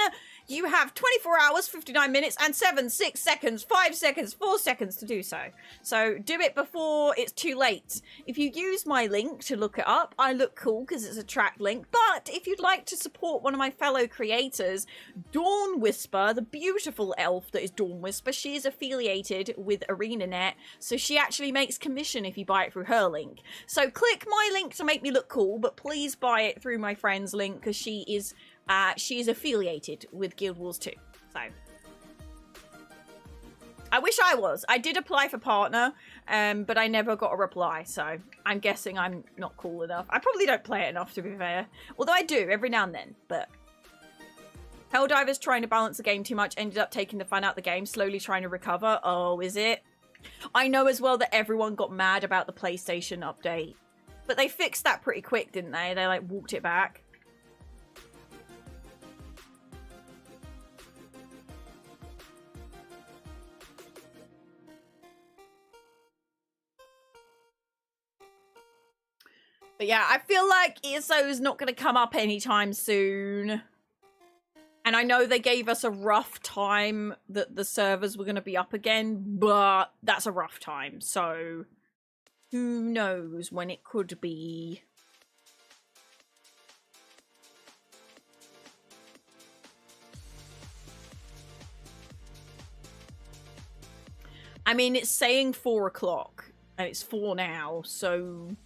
[SPEAKER 3] You have 24 hours, 59 minutes, and 7, 6 seconds, 5 seconds, 4 seconds to do so. So do it before it's too late. If you use my link to look it up, I look cool because it's a track link. But if you'd like to support one of my fellow creators, Dawn Whisper, the beautiful elf that is Dawn Whisper, she is affiliated with ArenaNet, so she actually makes commission if you buy it through her link. So click my link to make me look cool, but please buy it through my friend's link because she is affiliated with Guild Wars 2. So I wish I was. I did apply for partner, but I never got a reply, so I'm guessing I'm not cool enough. I probably don't play it enough, to be fair. Although I do every now and then, but Helldivers trying to balance the game too much, ended up taking the fun out the game, slowly trying to recover. Oh, is it? I know as well that everyone got mad about the PlayStation update, but they fixed that pretty quick, didn't they? They like walked it back. But yeah, I feel like ESO is not going to come up anytime soon. And I know they gave us a rough time that the servers were going to be up again, but that's a rough time. So who knows when it could be. I mean, it's saying 4 o'clock and it's 4 now, so...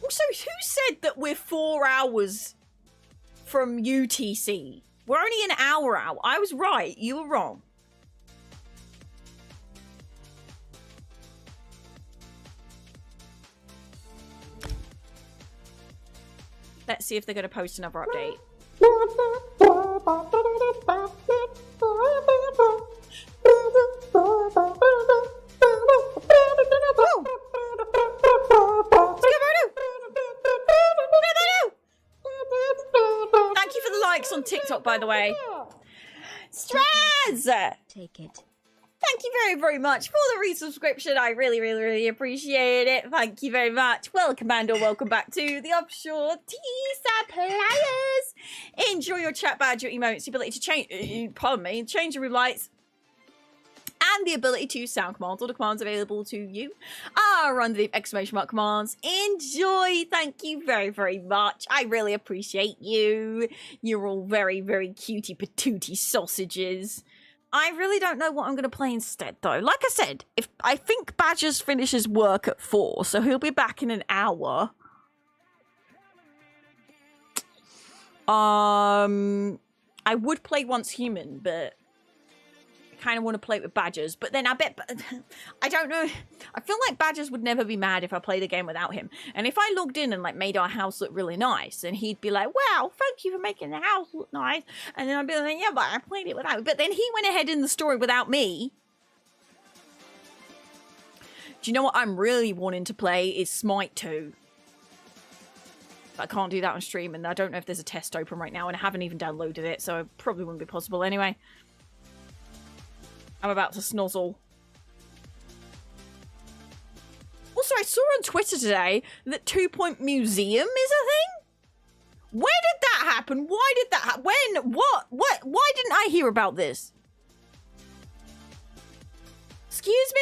[SPEAKER 3] Also, who said that we're 4 hours from UTC? We're only an hour out. I was right. You were wrong. Let's see if they're going to post another update. Thank you for the likes on TikTok, by the way. Straz!
[SPEAKER 4] Take it.
[SPEAKER 3] thank you very, very much for the resubscription. I really, really, really appreciate it. Thank you very much. Welcome, and or welcome back to the Offshore Tea Suppliers. Enjoy your chat badge, your emotes, the ability to change, change your room lights, and the ability to sound commands. All the commands available to you are under the exclamation mark commands. Enjoy. Thank you very, very much. I really appreciate you. You're all very, very cutie patootie sausages. I really don't know what I'm going to play instead, though. Like I said, if I think Badgers finishes work at 4, so he'll be back in an hour. I would play Once Human, but kind of want to play it with Badgers, but then I don't know, I feel like Badgers would never be mad if I played a game without him. And if I logged in and like made our house look really nice, and he'd be like, wow, thank you for making the house look nice, and then I'd be like, yeah, but I played it without, but then he went ahead in the story without me. Do you know what I'm really wanting to play is Smite 2. I can't do that on stream, and I don't know if there's a test open right now, and I haven't even downloaded it, so it probably wouldn't be possible anyway. I'm about to snozzle. Also, I saw on Twitter today that 2 Point Museum is a thing. Where did that happen? Why did that happen? When? What? Why didn't I hear about this? Excuse me?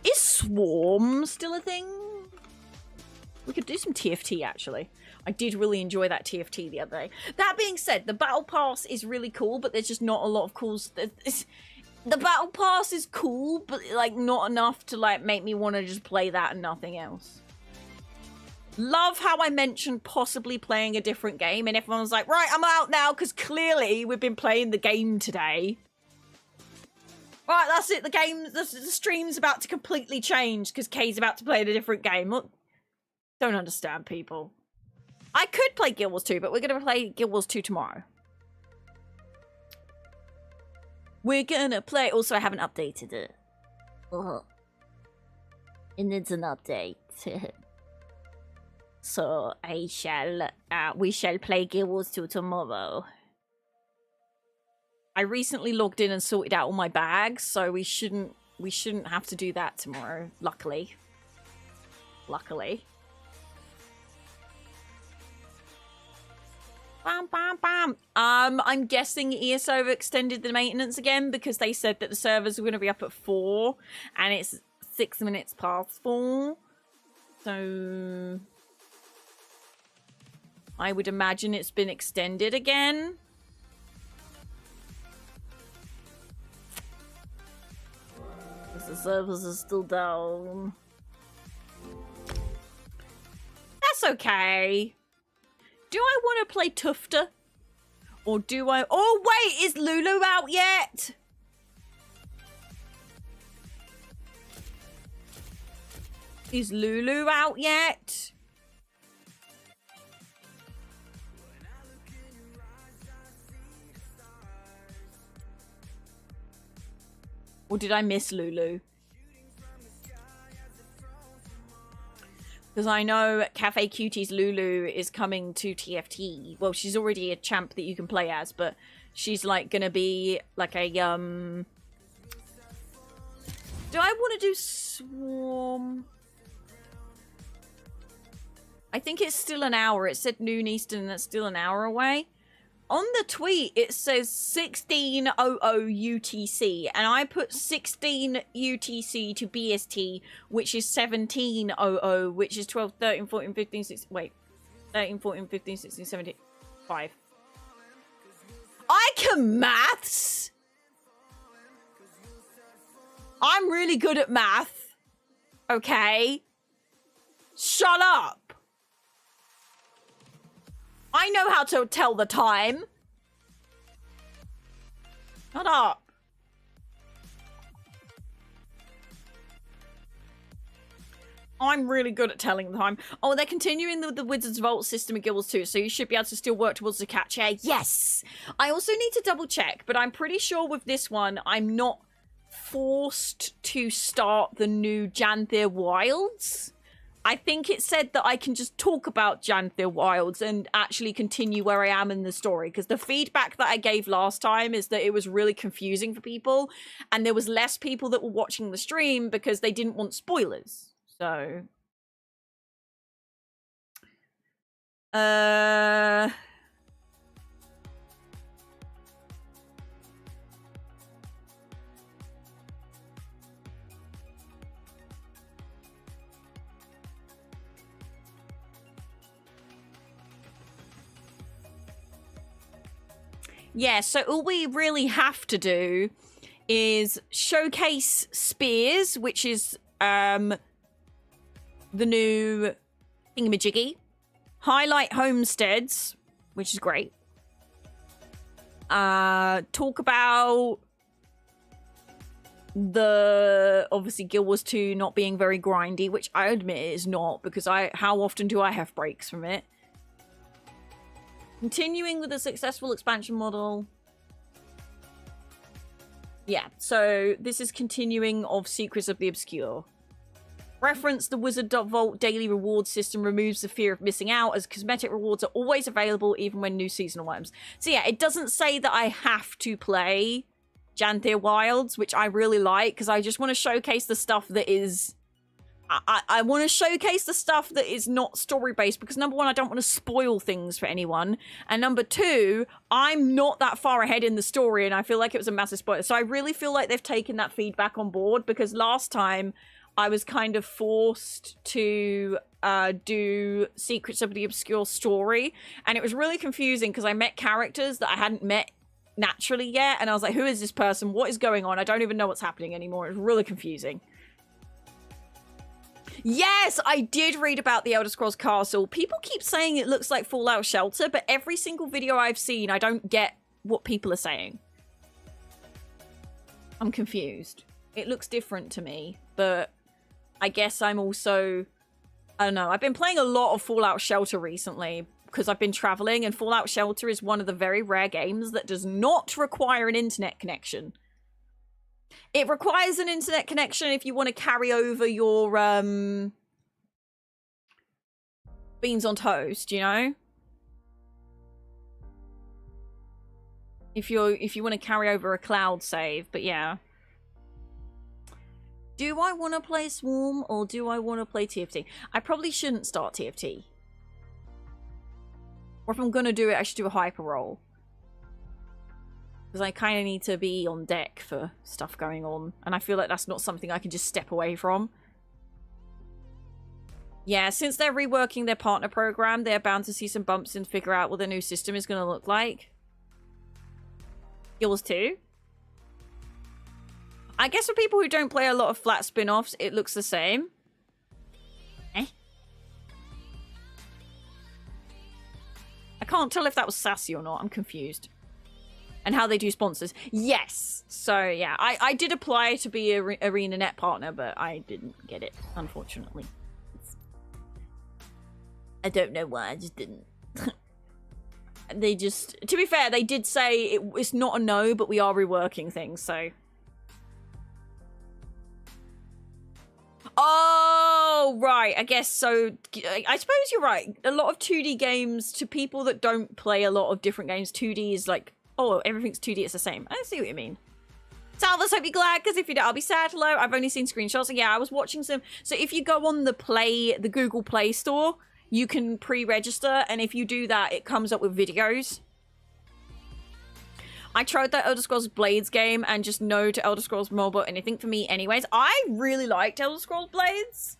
[SPEAKER 3] Is Swarm still a thing? We could do some TFT, actually. I did really enjoy that TFT the other day. That being said, the Battle Pass is really cool, but there's just not a lot of cool... The Battle Pass is cool, but, like, not enough to, like, make me want to just play that and nothing else. Love how I mentioned possibly playing a different game, and everyone was like, right, I'm out now, because clearly we've been playing the game today. Right, that's it. The stream's about to completely change because Kay's about to play a different game. Look, don't understand, people. I could play Guild Wars 2, but we're going to play Guild Wars 2 tomorrow. We're going to play... Also, I haven't updated it. It needs an update. So, we shall play Guild Wars 2 tomorrow. I recently logged in and sorted out all my bags, so we shouldn't have to do that tomorrow, luckily. Luckily. Bam, bam, bam. I'm guessing ESO extended the maintenance again because they said that the servers were going to be up at 4 and it's 6 minutes past 4. So I would imagine it's been extended again. The servers are still down. That's okay. Do I want to play Tufter? Or do I... Oh, wait! Is Lulu out yet? Is Lulu out yet? Or did I miss Lulu? Because I know Cafe Cutie's Lulu is coming to TFT. Well, she's already a champ that you can play as, but she's like gonna be like a Do I want to do Swarm? I think it's still an hour. It said noon Eastern and that's still an hour away. On the tweet, it says 16:00 UTC, and I put 16 UTC to BST, which is 17:00, which is 12, 13, 14, 15, 16... Wait. 13, 14, 15, 16, 17... 5. I can maths! I'm really good at math. Okay? Shut up! I know how to tell the time. Shut up. I'm really good at telling the time. Oh, they're continuing the Wizard's Vault system in Guild Wars 2, so you should be able to still work towards the cat chair. Yes! I also need to double check, but I'm pretty sure with this one, I'm not forced to start the new Janthir Wilds. I think it said that I can just talk about Janther Wilds and actually continue where I am in the story. Because the feedback that I gave last time is that it was really confusing for people. And there was less people that were watching the stream because they didn't want spoilers. So... Yeah, so all we really have to do is showcase Spears, which is the new thingamajiggy. Highlight homesteads, which is great. Talk about the, obviously, Guild Wars 2 not being very grindy, which I admit it is not, because how often do I have breaks from it? Continuing with the successful expansion model. Yeah, so this is continuing of Secrets of the Obscure. Reference the Wizard.Vault daily reward system removes the fear of missing out, as cosmetic rewards are always available even when new seasonal items. So yeah, it doesn't say that I have to play Janther Wilds, which I really like, because I just want to showcase the stuff that is... I want to showcase the stuff that is not story-based, because number one, I don't want to spoil things for anyone. And number two, I'm not that far ahead in the story, and I feel like it was a massive spoiler. So I really feel like they've taken that feedback on board, because last time I was kind of forced to do Secrets of the Obscure story, and it was really confusing because I met characters that I hadn't met naturally yet, and I was like, who is this person? What is going on? I don't even know what's happening anymore. It was really confusing. Yes, I did read about the Elder Scrolls Castle. People keep saying it looks like Fallout Shelter, but every single video I've seen, I don't get what people are saying. I'm confused. It looks different to me, but I guess I'm also... I don't know. I've been playing a lot of Fallout Shelter recently because I've been traveling, and Fallout Shelter is one of the very rare games that does not require an internet connection. It requires an internet connection if you want to carry over your beans on toast, you know? If you want to carry over a cloud save, but yeah. Do I want to play Swarm or do I want to play TFT? I probably shouldn't start TFT. Or if I'm going to do it, I should do a hyper roll. Because I kind of need to be on deck for stuff going on. And I feel like that's not something I can just step away from. Yeah, since they're reworking their partner program, they're bound to see some bumps and figure out what the new system is going to look like. Guilds 2. I guess for people who don't play a lot of flat spin-offs, it looks the same. Eh? I can't tell if that was sassy or not. I'm confused. And how they do sponsors. Yes! So, yeah. I did apply to be an ArenaNet partner, but I didn't get it, unfortunately. I don't know why. I just didn't. They just... To be fair, they did say it's not a no, but we are reworking things, so... Oh, right. I guess so. I suppose you're right. A lot of 2D games, to people that don't play a lot of different games, 2D is like... Oh, everything's 2D, it's the same. I see what you mean. Salvus, hope you're glad, because if you don't, I'll be sad. Hello, I've only seen screenshots. Yeah, I was watching some... So if you go on the Google Play Store, you can pre-register, and if you do that, it comes up with videos. I tried that Elder Scrolls Blades game, and just no to Elder Scrolls Mobile, anything for me anyways. I really liked Elder Scrolls Blades.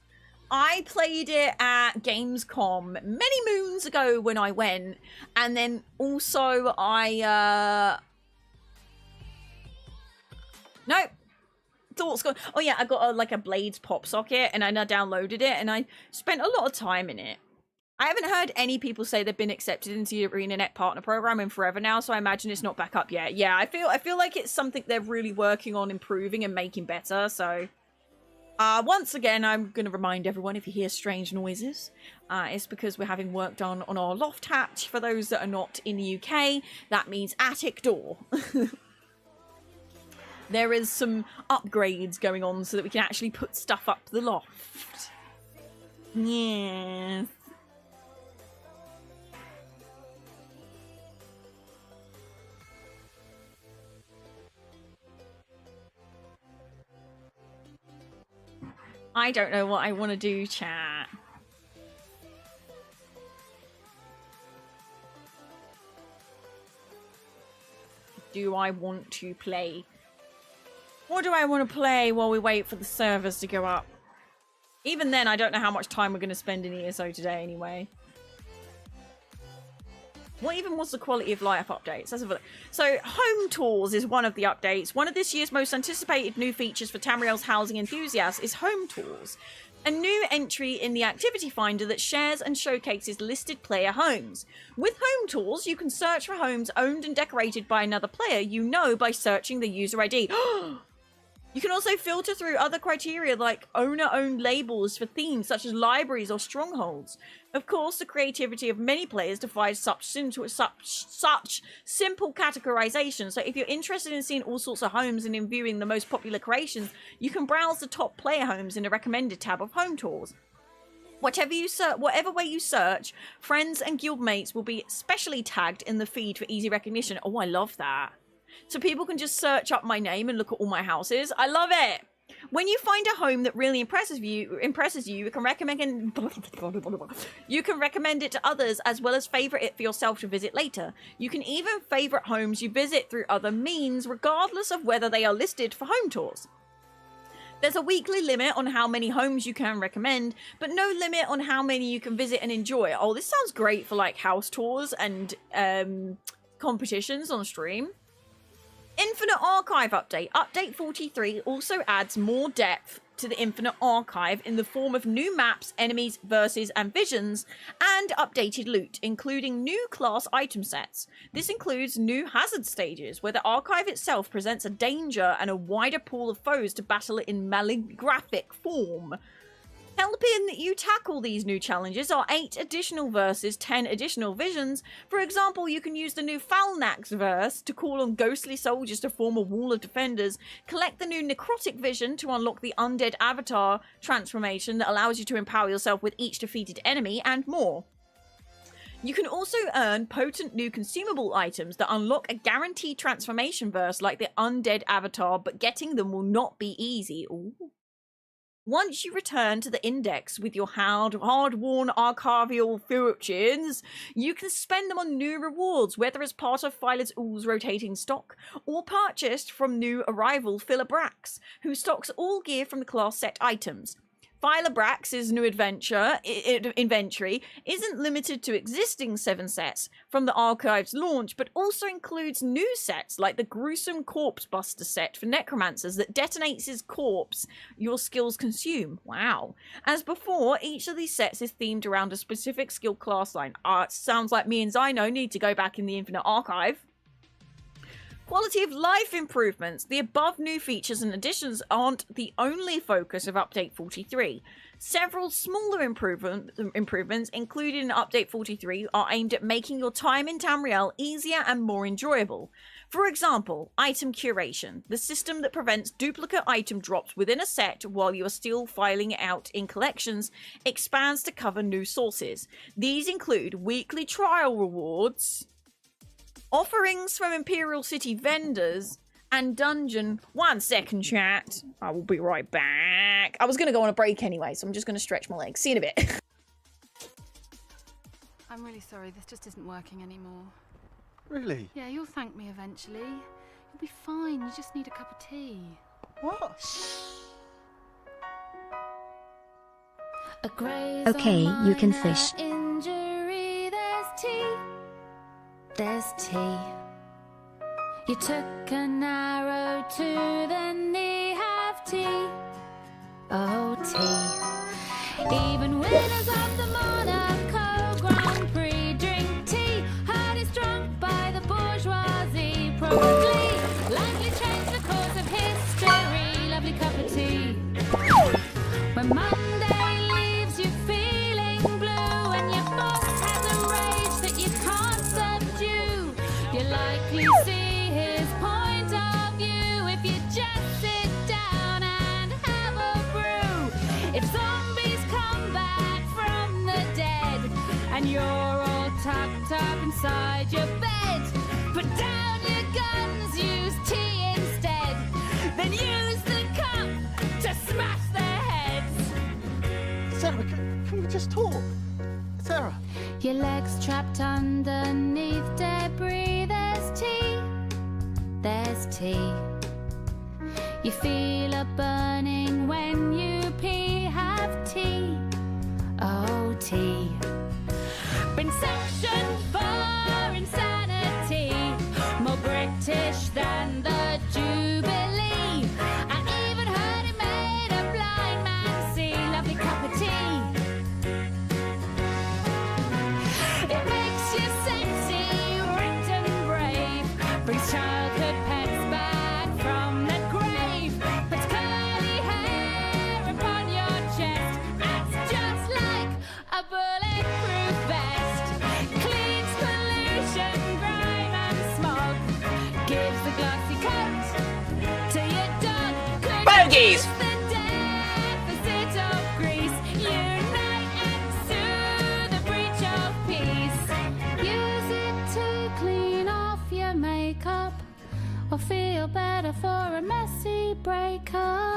[SPEAKER 3] I played it at Gamescom many moons ago when I went. And then also Nope. Thoughts gone. Oh yeah, I got like a Blades pop socket and I downloaded it and I spent a lot of time in it. I haven't heard any people say they've been accepted into the ArenaNet partner program in forever now, so I imagine it's not back up yet. Yeah, I feel like it's something they're really working on improving and making better, so... once again, I'm going to remind everyone, if you hear strange noises, it's because we're having work done on our loft hatch. For those that are not in the UK, that means attic door. There is some upgrades going on so that we can actually put stuff up the loft. Yes. I don't know what I want to do, chat. Do I want to play? What do I want to play while we wait for the servers to go up? Even then, I don't know how much time we're going to spend in ESO today anyway. What even was the quality of life updates? Let's have a look. So, home tours is one of the updates. One of this year's most anticipated new features for Tamriel's housing enthusiasts is home tours. A new entry in the activity finder that shares and showcases listed player homes. With home tours, you can search for homes owned and decorated by another player you know by searching the user ID. You can also filter through other criteria like owner-owned labels for themes such as libraries or strongholds. Of course, the creativity of many players defies such simple categorization, so if you're interested in seeing all sorts of homes and in viewing the most popular creations, you can browse the top player homes in the recommended tab of home tours. Whatever way you search, friends and guildmates will be specially tagged in the feed for easy recognition. Oh, I love that. So people can just search up my name and look at all my houses. I love it. When you find a home that really impresses you, you can recommend it to others as well as favorite it for yourself to visit later. You can even favorite homes you visit through other means, regardless of whether they are listed for home tours. There's a weekly limit on how many homes you can recommend, but no limit on how many you can visit and enjoy. Oh, this sounds great for like house tours and competitions on stream. Infinite Archive update. Update 43 also adds more depth to the Infinite Archive in the form of new maps, enemies, verses, and visions, and updated loot, including new class item sets. This includes new hazard stages, where the archive itself presents a danger and a wider pool of foes to battle in maligraphic form. Helping you tackle these new challenges are 8 additional verses, 10 additional visions. For example, you can use the new Falnax verse to call on ghostly soldiers to form a wall of defenders, collect the new Necrotic vision to unlock the undead avatar transformation that allows you to empower yourself with each defeated enemy, and more. You can also earn potent new consumable items that unlock a guaranteed transformation verse like the undead avatar, but getting them will not be easy. Ooh. Once you return to the index with your hard-worn archival fortunes, you can spend them on new rewards, whether as part of Phyla's Ool's rotating stock, or purchased from new arrival Philobrax, who stocks all gear from the class set items. Philobrax's new inventory isn't limited to existing 7 sets from the archive's launch, but also includes new sets like the gruesome Corpse Buster set for necromancers that detonates his corpse your skills consume. Wow. As before, each of these sets is themed around a specific skill class line. Sounds like me and Zyno need to go back in the Infinite Archive. Quality of life improvements. The above new features and additions aren't the only focus of Update 43. Several smaller improvements included in Update 43 are aimed at making your time in Tamriel easier and more enjoyable. For example, item curation, the system that prevents duplicate item drops within a set while you are still filing it out in collections, expands to cover new sources. These include weekly trial rewards, offerings from Imperial City vendors, and dungeon... 1 second, chat. I will be right back. I was going to go on a break anyway, so I'm just going to stretch my legs. See you in a bit.
[SPEAKER 5] I'm really sorry, this just isn't working anymore.
[SPEAKER 6] Really?
[SPEAKER 5] Yeah, you'll thank me eventually. You'll be fine, you just need a cup of tea.
[SPEAKER 6] What?
[SPEAKER 4] Okay, you can fish.
[SPEAKER 1] Injury, there's tea. There's tea. You took an arrow to the knee, have tea. Oh, tea. Even winners of the Monaco Grand Prix drink tea. Heard it's drunk by the bourgeoisie, probably. Likely changed the course of history. Lovely cup of tea. When Monday leaves you feeling blue and your boss has a rage that you can't subdue, you likely see his point of view if you just sit down and have a brew. It's
[SPEAKER 5] locked up inside your bed. Put down your guns, use tea instead. Then use the cup to smash their heads.
[SPEAKER 6] Sarah, can we just talk? Sarah.
[SPEAKER 5] Your legs trapped underneath debris. There's tea. You feel a burning when you pee. Have tea. Oh, tea. Been sanctioned for insanity. More British than the Jubilee. I even heard it made a blind man see. Lovely cup of tea. It makes you sexy, ripped and brave. Brings childhood pets back from the grave. Puts curly hair upon your chest. Acts just like a bulletproof vest. Cleans pollution, grime and smog. Gives the glossy coat to your dog.
[SPEAKER 3] Bogies!
[SPEAKER 5] The deficit of grease. Unite and soothe the breach of peace. Use it to clean off your makeup or feel better for a messy breakup.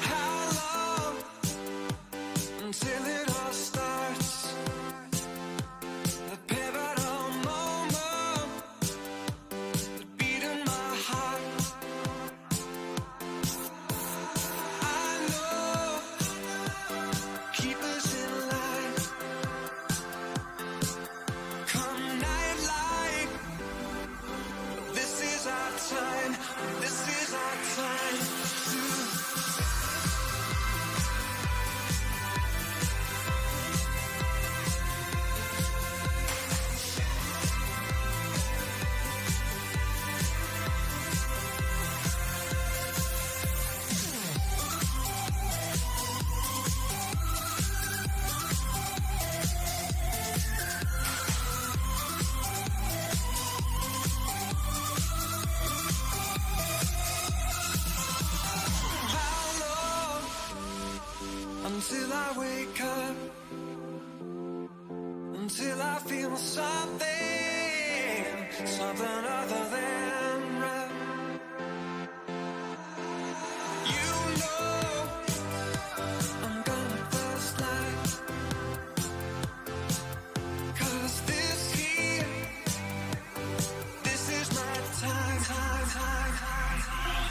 [SPEAKER 7] How long until it all starts? The pivotal moment, the beat in my heart. I know, keep us in line. Come nightlight, this is our time. This is our time to. Until I wake up, until I feel something other than right. You know I'm gonna first light, 'cause this here, this is my time, time, time, time, time.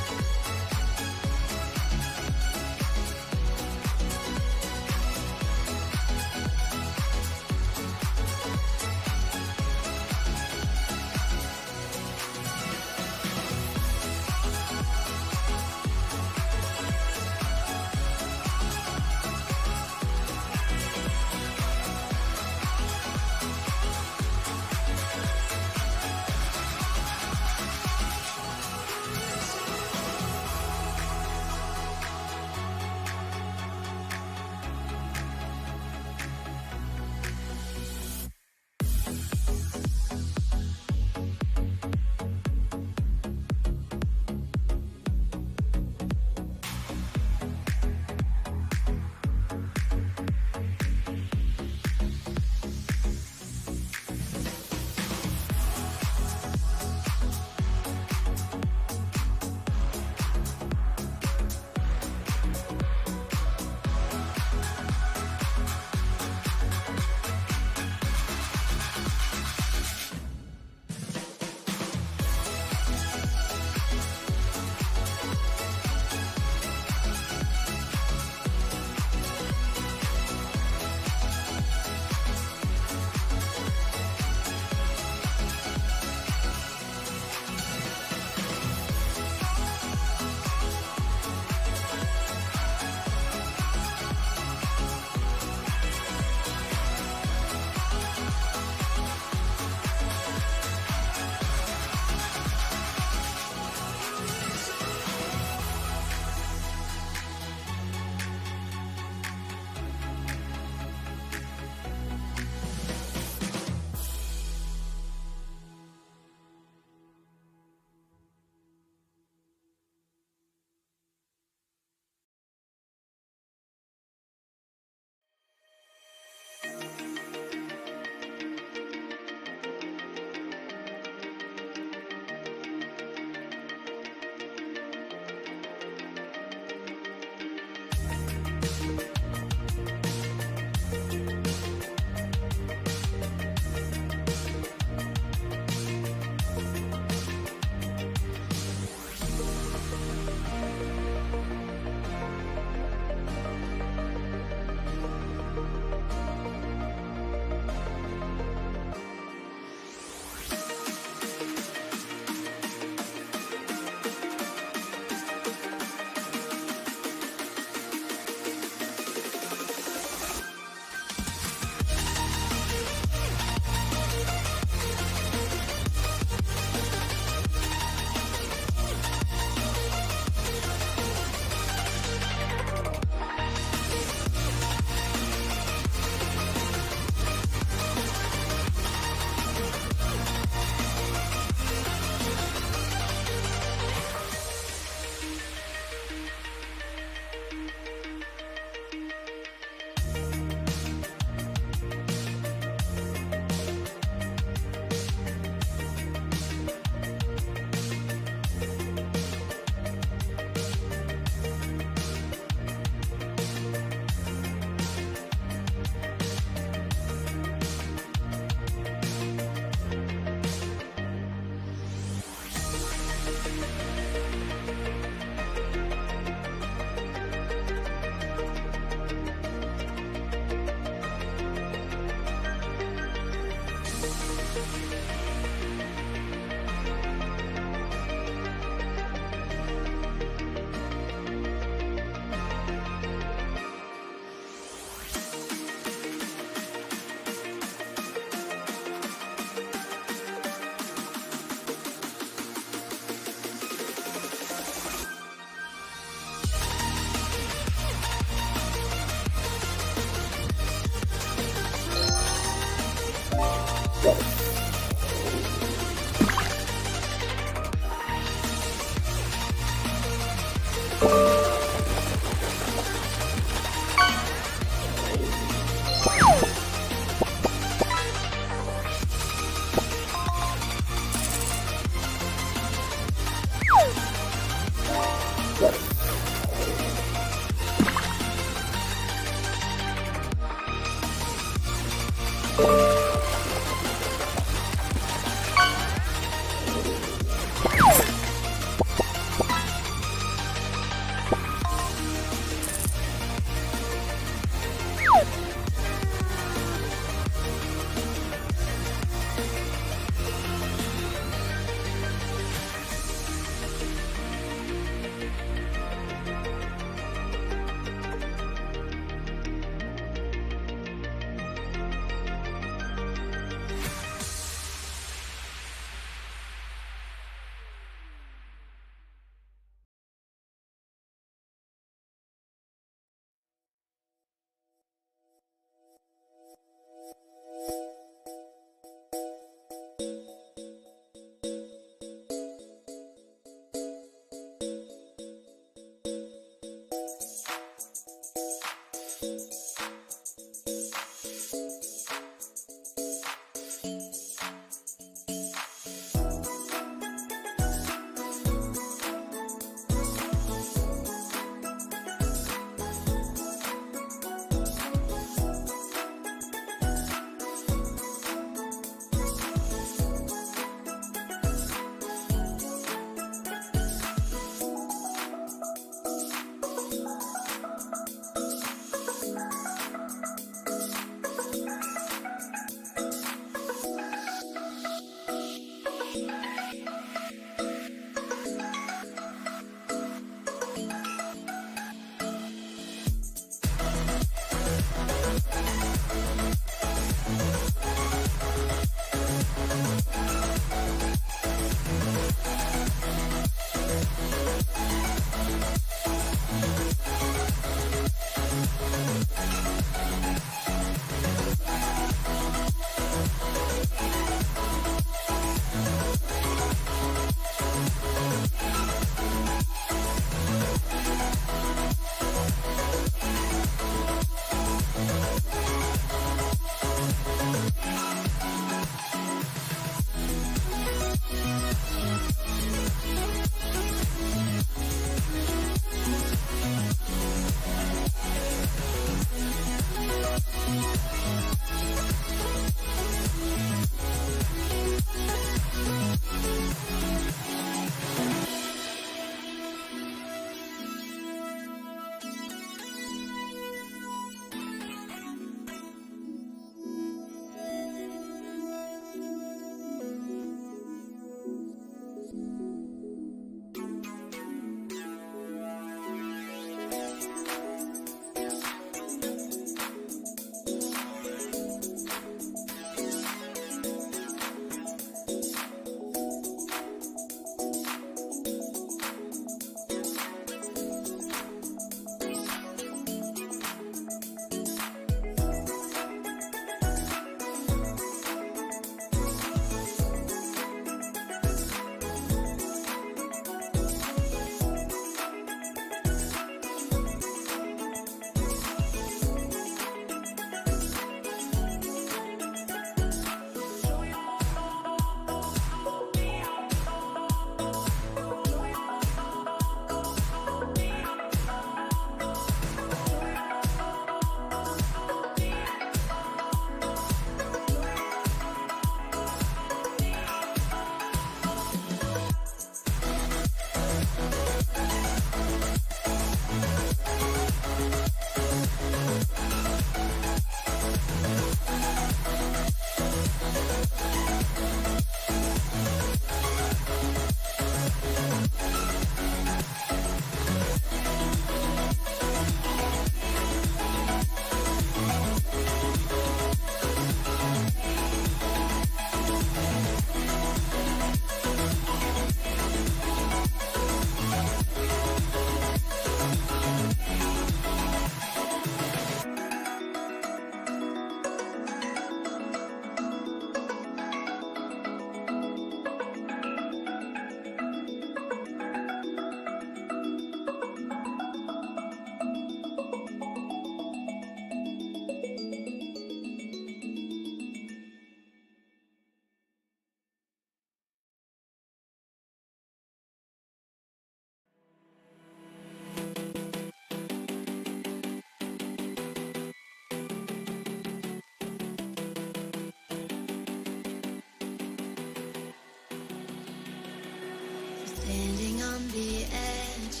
[SPEAKER 1] on the edge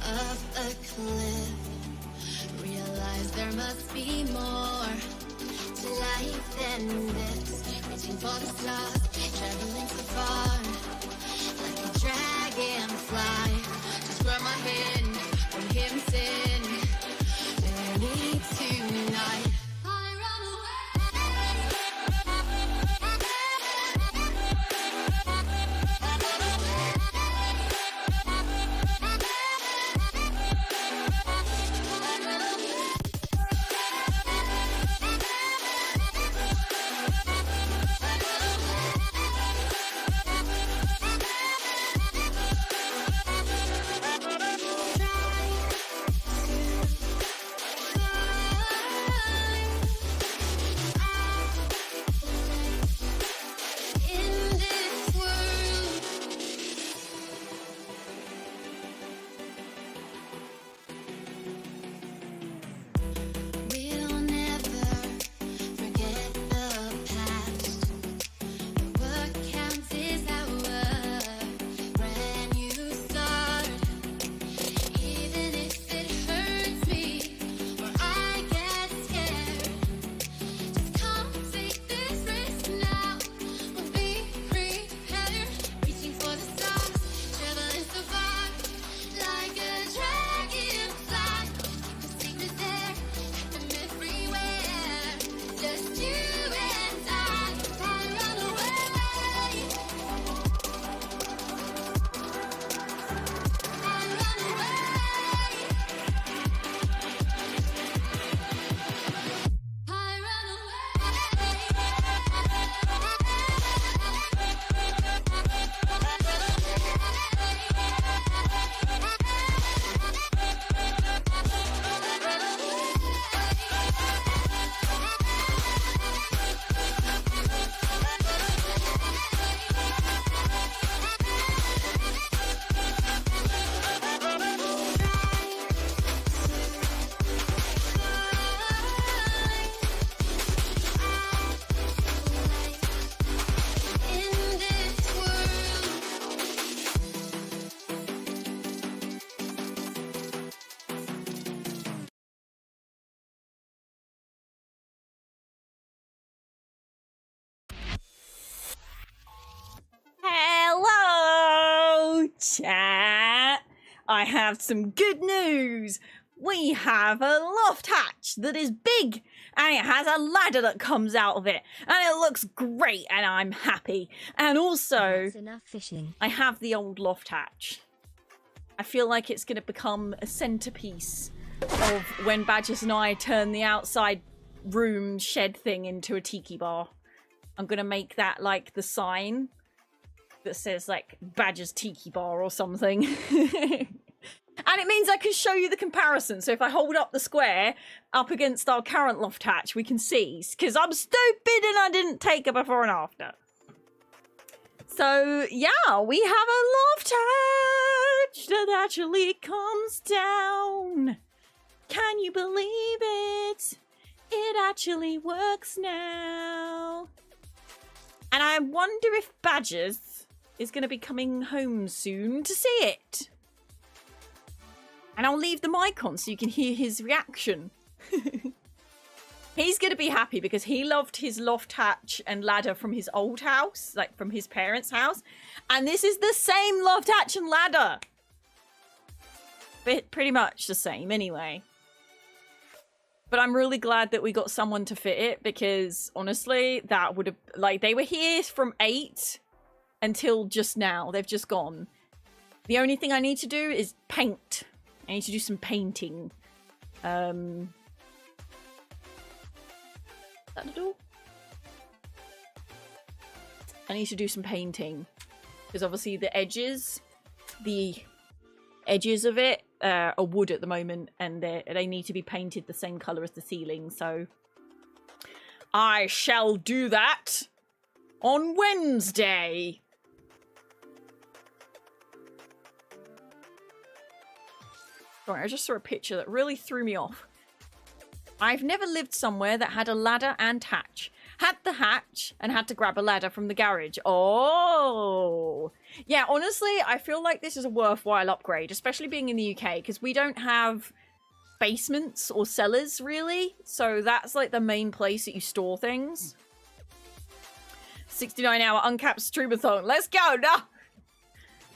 [SPEAKER 1] of a cliff. Realize there must be more to life than this. Reaching for the stars, traveling so far, like a dragonfly. Just grab my hand from him sin. Me tonight. I run in this world. We'll never forget the past. What counts is our brand new start. Even if it hurts me or I get scared, just come take this risk now. We'll be prepared, reaching for the stars, traveling so far, like a dragonfly. The secret's there, hidden everywhere. Just you and I run away. I run away. I run in this world.
[SPEAKER 3] Hello, chat. I have some good news. We have a loft hatch that is big and it has a ladder that comes out of it and it looks great and I'm happy. And also,
[SPEAKER 4] That's enough fishing.
[SPEAKER 3] I have the old loft hatch. I feel like it's going to become a centerpiece of when Badgers and I turn the outside room shed thing into a tiki bar. I'm going to make that like the sign that says like Badger's Tiki Bar or something. And it means I can show you the comparison. So if I hold up the square up against our current loft hatch, we can see. Because I'm stupid and I didn't take a before and after. So yeah, we have a loft hatch that actually comes down. Can you believe it? It actually works now. And I wonder if Badgers is going to be coming home soon to see it. And I'll leave the mic on so you can hear his reaction. He's going to be happy because he loved his loft hatch and ladder from his old house, like from his parents' house. And this is the same loft hatch and ladder. But pretty much the same anyway. But I'm really glad that we got someone to fit it because honestly, that would have, like, they were here from 8 until just now. They've just gone. The only thing I need to do is paint. I need to do some painting. Is that the door? I need to do some painting. Because obviously the edges of it are wood at the moment. And they need to be painted the same colour as the ceiling. So I shall do that on Wednesday. Sorry, I just saw a picture that really threw me off. I've never lived somewhere that had a ladder and hatch. Had the hatch and had to grab a ladder from the garage. Oh. Yeah, honestly, I feel like this is a worthwhile upgrade, especially being in the UK, because we don't have basements or cellars, really. So that's like the main place that you store things. 69-hour uncapped streamathon. Let's go. No.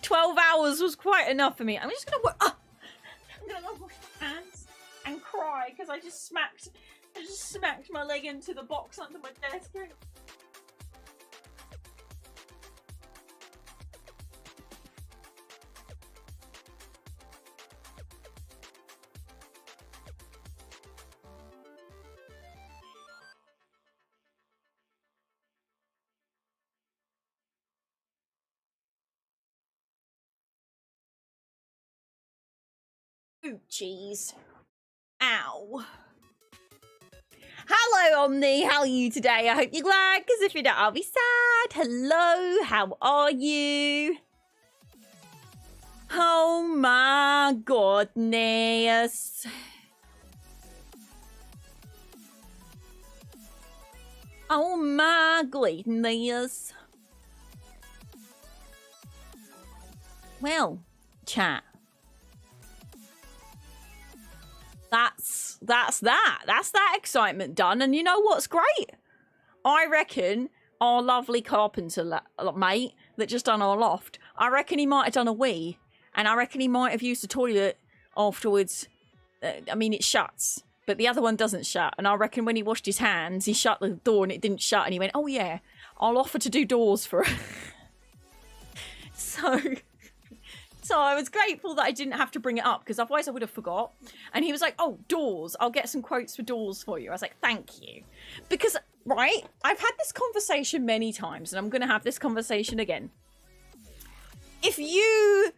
[SPEAKER 3] 12 hours was quite enough for me. I'm just going to I'm going to go wash my hands and cry because I just smacked my leg into the box under my desk. Ooh, jeez. Ow. Hello, Omni. How are you today? I hope you're glad, because if you're not, I'll be sad. Hello, how are you? Oh my goodness. Oh my goodness. Well, chat. That's that excitement done. And you know what's great? I reckon our lovely carpenter mate that just done our loft, I reckon he might have done a wee, and I reckon he might have used the toilet afterwards. I mean, it shuts, but the other one doesn't shut. And I reckon when he washed his hands, he shut the door and it didn't shut, and he went, "Oh yeah, I'll offer to do doors for her." So I was grateful that I didn't have to bring it up, because otherwise I would have forgot. And he was like, "Oh, doors. I'll get some quotes for doors for you." I was like, "Thank you." Because, right, I've had this conversation many times, and I'm going to have this conversation again. If you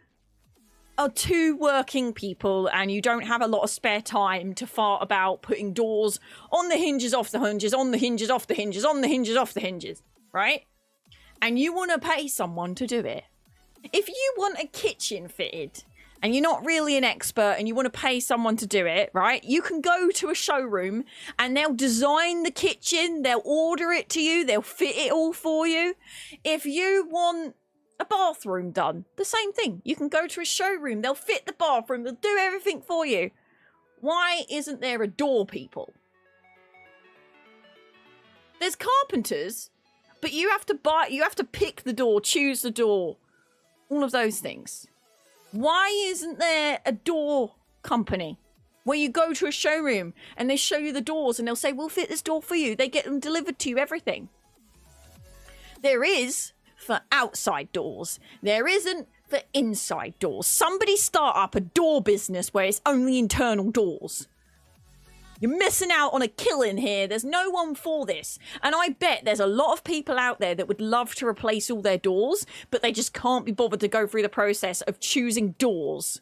[SPEAKER 3] are two working people and you don't have a lot of spare time to fart about putting doors on the hinges, off the hinges, on the hinges, off the hinges, on the hinges, off the hinges, right? And you want to pay someone to do it. If you want a kitchen fitted and you're not really an expert and you want to pay someone to do it, right? You can go to a showroom and they'll design the kitchen, they'll order it to you, they'll fit it all for you. If you want a bathroom done, the same thing. You can go to a showroom, they'll fit the bathroom, they'll do everything for you. Why isn't there a door, people? There's carpenters, but you have to pick the door, choose the door. All of those things. Why isn't there a door company where you go to a showroom and they show you the doors and they'll say, "We'll fit this door for you." They get them delivered to you, everything. There is for outside doors. There isn't for inside doors. Somebody start up a door business where it's only internal doors. You're missing out on a killing here. There's no one for this. And I bet there's a lot of people out there that would love to replace all their doors, but they just can't be bothered to go through the process of choosing doors.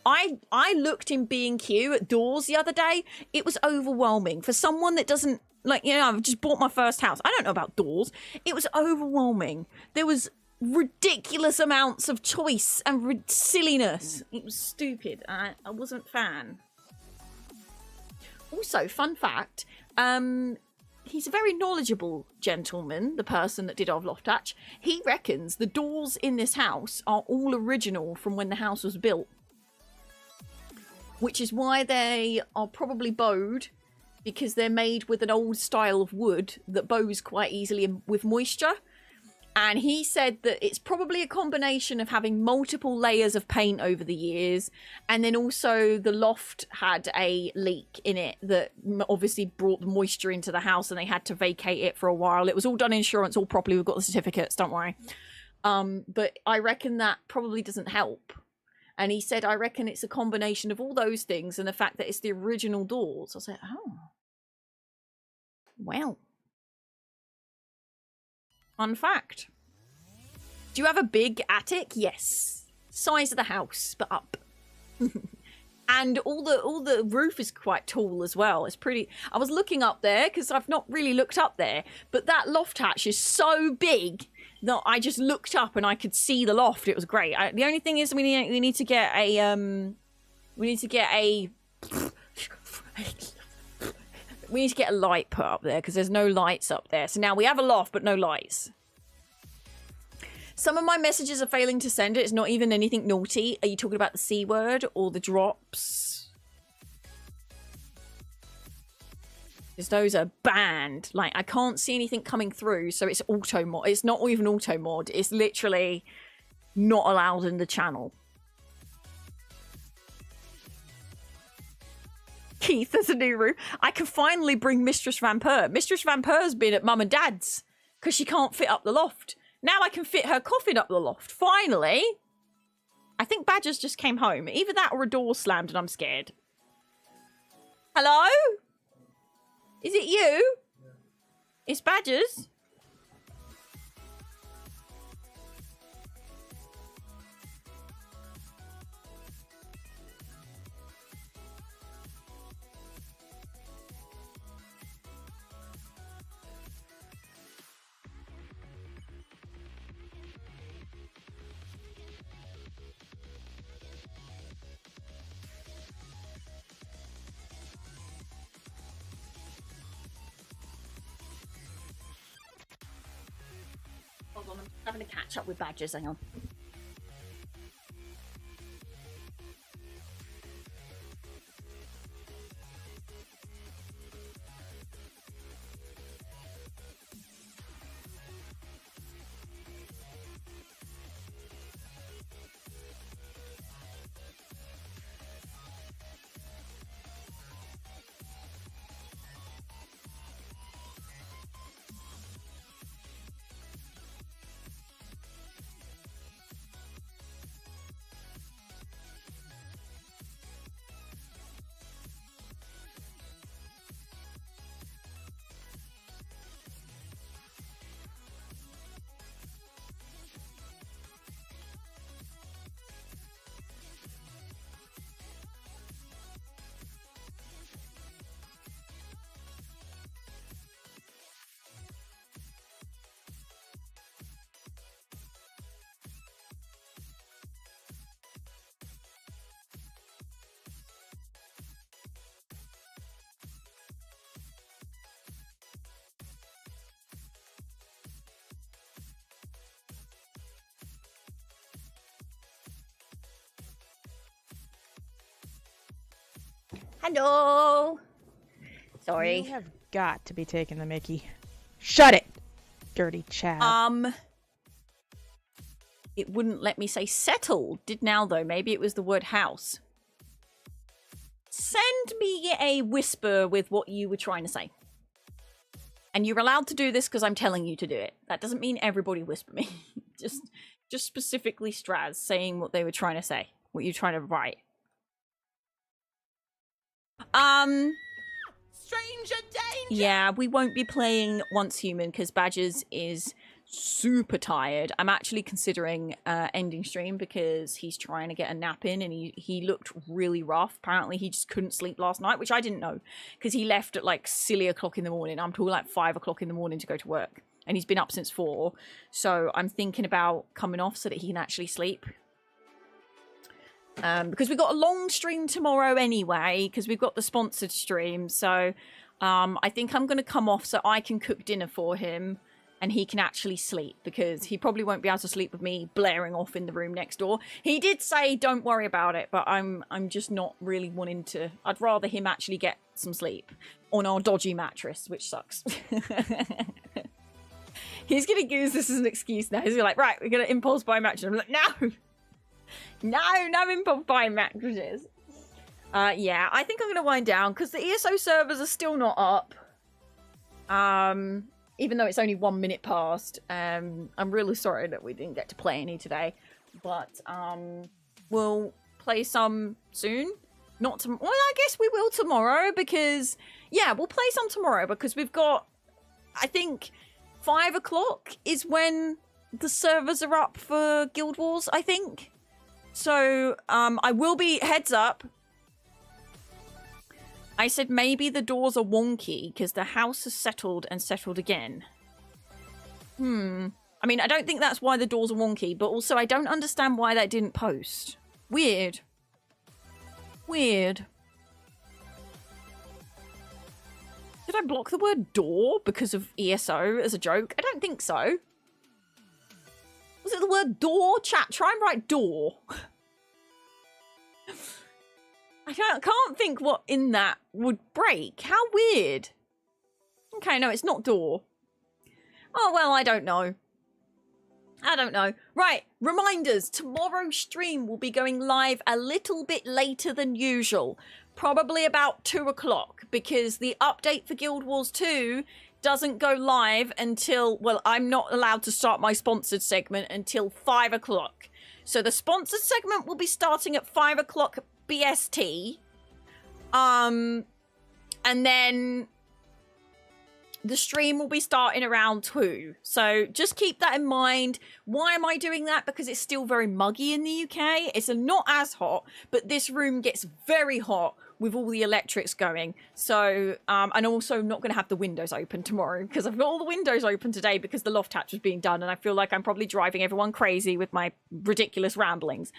[SPEAKER 3] I looked in B&Q at doors the other day. It was overwhelming. For someone that doesn't, like, you know, I've just bought my first house. I don't know about doors. It was overwhelming. There was ridiculous amounts of choice and silliness. It was stupid. I wasn't a fan. Also, fun fact, he's a very knowledgeable gentleman, the person that did our loft hatch. He reckons the doors in this house are all original from when the house was built. Which is why they are probably bowed, because they're made with an old style of wood that bows quite easily with moisture. And he said that it's probably a combination of having multiple layers of paint over the years. And then also the loft had a leak in it that obviously brought the moisture into the house and they had to vacate it for a while. It was all done insurance, all properly. We've got the certificates, don't worry. But I reckon that probably doesn't help. And he said, I reckon it's a combination of all those things and the fact that it's the original doors. I was like, oh. Well. Fun fact. Do you have a big attic? Yes. Size of the house, but up. And all the roof is quite tall as well. It's pretty. I was looking up there because I've not really looked up there, but that loft hatch is so big that I just looked up and I could see the loft. It was great. The only thing is we need to get a We need to get a light put up there because there's no lights up there. So now we have a loft, but no lights. Some of my messages are failing to send it. It's not even anything naughty. Are you talking about the C word or the drops? Because those are banned. Like, I can't see anything coming through, so it's auto mod. It's not even auto mod. It's literally not allowed in the channel. Keith, there's a new room. I can finally bring Mistress Vampire. Mistress Vampire's been at Mum and Dad's because she can't fit up the loft. Now I can fit her coffin up the loft. Finally. I think Badgers just came home. Either that or a door slammed and I'm scared. Hello? Is it you? It's Badgers. Hold on, I'm having to catch up with Badgers. Hang on. Hello. Sorry.
[SPEAKER 8] You have got to be taking the mickey. Shut it, dirty chap.
[SPEAKER 3] It wouldn't let me say settled. Did now though. Maybe it was the word house. Send me a whisper with what you were trying to say. And you're allowed to do this because I'm telling you to do it. That doesn't mean everybody whisper me. just specifically Straz saying what they were trying to say. What you're trying to write.
[SPEAKER 5] Stranger danger.
[SPEAKER 3] Yeah, we won't be playing Once Human because Badgers is super tired. I'm actually considering ending stream because he's trying to get a nap in and he looked really rough. Apparently he just couldn't sleep last night, which I didn't know because he left at like silly o'clock in the morning. I'm talking like 5 o'clock in the morning to go to work and he's been up since 4. So I'm thinking about coming off so that he can actually sleep. Because we've got a long stream tomorrow anyway, because we've got the sponsored stream. So I think I'm going to come off so I can cook dinner for him and he can actually sleep because he probably won't be able to sleep with me blaring off in the room next door. He did say don't worry about it, but I'm just not really wanting to. I'd rather him actually get some sleep on our dodgy mattress, which sucks. He's going to use this as an excuse now. He's gonna be like, right, we're going to impulse buy a mattress. I'm like, no! No impulse buying mattresses. Yeah, I think I'm going to wind down because the ESO servers are still not up. Even though it's only 1 minute past. I'm really sorry that we didn't get to play any today. But we'll play some soon. Not tomorrow. Well, I guess we will tomorrow because... Yeah, we'll play some tomorrow because we've got... I think 5 o'clock is when the servers are up for Guild Wars, I think. So, I will be... Heads up. I said maybe the doors are wonky because the house has settled and settled again. I mean, I don't think that's why the doors are wonky, but also I don't understand why that didn't post. Weird. Weird. Did I block the word door because of ESO as a joke? I don't think so. Was it the word door? Chat, try and write door. I can't think what in that would break. How weird. Okay, no, it's not door. Oh, well, I don't know. I don't know. Right, reminders. Tomorrow's stream will be going live a little bit later than usual. Probably about 2 o'clock, because the update for Guild Wars 2 doesn't go live until, well, I'm not allowed to start my sponsored segment until 5 o'clock. So the sponsored segment will be starting at 5 o'clock BST. And then the stream will be starting around 2. So just keep that in mind. Why am I doing that? Because it's still very muggy in the UK. It's not as hot, but this room gets very hot with all the electrics going. So, and also not going to have the windows open tomorrow because I've got all the windows open today because the loft hatch was being done and I feel like I'm probably driving everyone crazy with my ridiculous ramblings.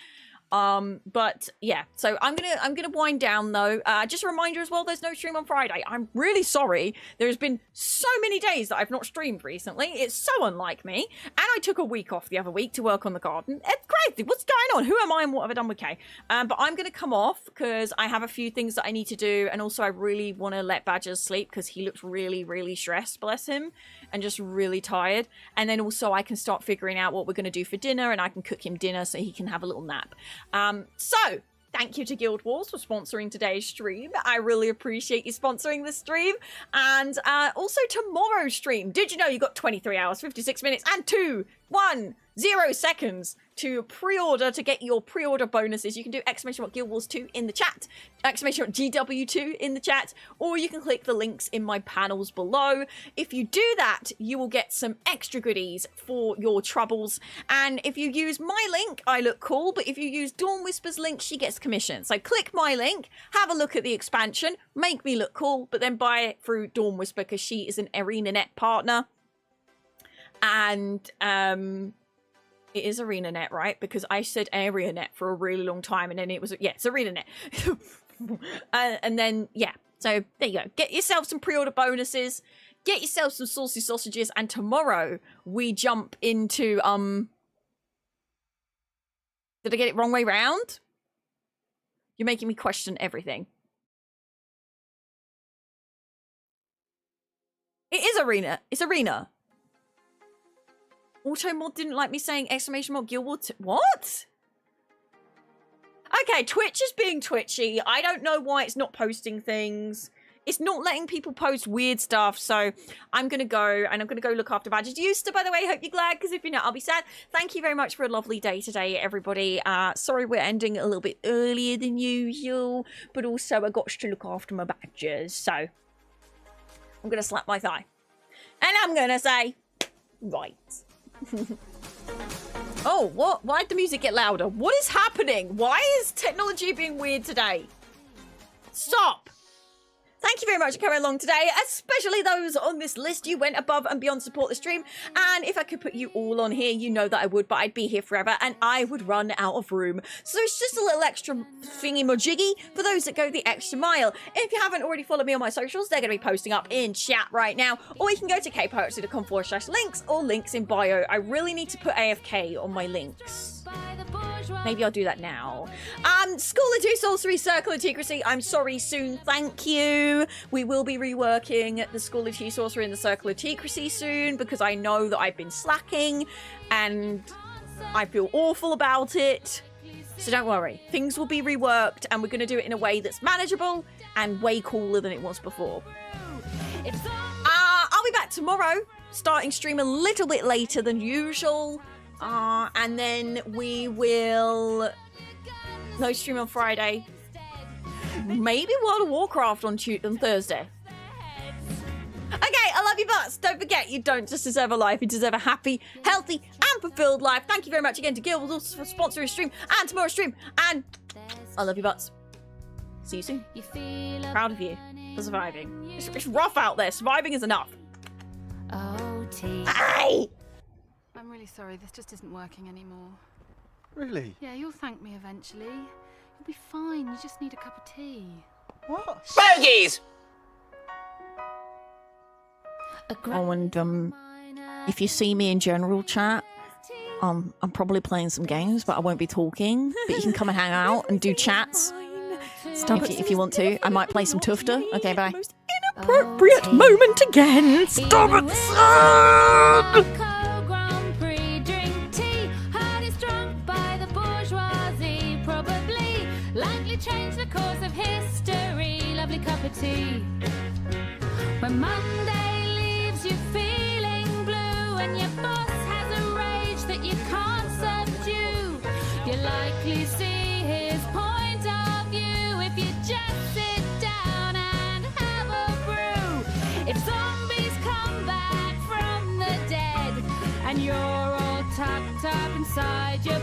[SPEAKER 3] But yeah, so I'm gonna wind down though. Just a reminder as well, there's no stream on Friday. I'm really sorry. There's been so many days that I've not streamed recently. It's so unlike me. And I took a week off the other week to work on the garden. It's crazy. What's going on? Who am I and what have I done with Kay? But I'm gonna come off because I have a few things that I need to do, and also I really want to let Badger sleep because he looks really, really stressed, bless him, and just really tired. And then also I can start figuring out what we're gonna do for dinner, and I can cook him dinner so he can have a little nap. So thank you to Guild Wars for sponsoring today's stream. I really appreciate you sponsoring this stream. And also tomorrow's stream. Did you know you got 23 hours, 56 minutes, and 0 seconds to pre-order to get your pre-order bonuses? You can do !Guild Wars 2 in the chat, !GW2 in the chat, or you can click the links in my panels below. If you do that, you will get some extra goodies for your troubles. And if you use my link, I look cool, but if you use Dawn Whisper's link, she gets commission. So click my link, have a look at the expansion, make me look cool, but then buy it through Dawn Whisper because she is an ArenaNet partner. And it is ArenaNet, right? Because I said AreaNet for a really long time, and then it was, yeah, it's ArenaNet. And then, yeah, so there you go. Get yourself some pre-order bonuses, get yourself some saucy sausages, and tomorrow we jump into, did I get it wrong way round? You're making me question everything. It is Arena. It's Arena. Automod didn't like me saying !Guild Wars 2. What? Okay, Twitch is being twitchy. I don't know why it's not posting things. It's not letting people post weird stuff, so I'm going to go, and I'm going to go look after Badgers. Eusta, by the way, hope you're glad, because if you're not, I'll be sad. Thank you very much for a lovely day today, everybody. Sorry we're ending a little bit earlier than usual, but also I got to look after my Badgers, so I'm going to slap my thigh. And I'm going to say, right. Oh, what? Why did the music get louder? What is happening? Why is technology being weird today? Stop! Thank you very much for coming along today, especially those on this list. You went above and beyond to support the stream, and if I could put you all on here, you know that I would, but I'd be here forever, and I would run out of room. So it's just a little extra thingy-majiggy for those that go the extra mile. If you haven't already followed me on my socials, they're going to be posting up in chat right now, or you can go to kpoetry.com/links, or links in bio. I really need to put AFK on my links. Maybe I'll do that now. School of Two Sorcery, Circle of Secrecy. I'm sorry, soon. Thank you. We will be reworking the School of Two Sorcery and the Circle of Secrecy soon because I know that I've been slacking and I feel awful about it. So don't worry. Things will be reworked and we're going to do it in a way that's manageable and way cooler than it was before. I'll be back tomorrow, starting stream a little bit later than usual. And then we will no stream on Friday. Maybe World of Warcraft on Thursday. Okay, I love you butts. Don't forget, you don't just deserve a life, you deserve a happy, healthy, and fulfilled life. Thank you very much again to Guild Wars for sponsoring the stream and tomorrow's stream. And I love you butts. See you soon. Proud of you for surviving. It's rough out there. Surviving is enough. Hey!
[SPEAKER 5] I'm really sorry, this just isn't working anymore.
[SPEAKER 6] Really?
[SPEAKER 5] Yeah, you'll thank me eventually. You'll be fine, you just need a cup of tea.
[SPEAKER 6] What?
[SPEAKER 9] Bogies!
[SPEAKER 3] Oh, and if you see me in general chat, I'm probably playing some games, but I won't be talking. But you can come and hang out and do chats if you want to. I might play some Tufter. Okay, bye.
[SPEAKER 8] Appropriate moment again. Stop it, son!
[SPEAKER 5] Grand Prix, drink tea, hardest drunk by the bourgeoisie, probably likely change the course of history. Lovely cup of tea. When Monday leaves you feeling blue, and your boss has a rage that you can't subdue, you likely see his point of view if you just sit down and have a brew. If zombies come back from the dead and you're all tucked up inside your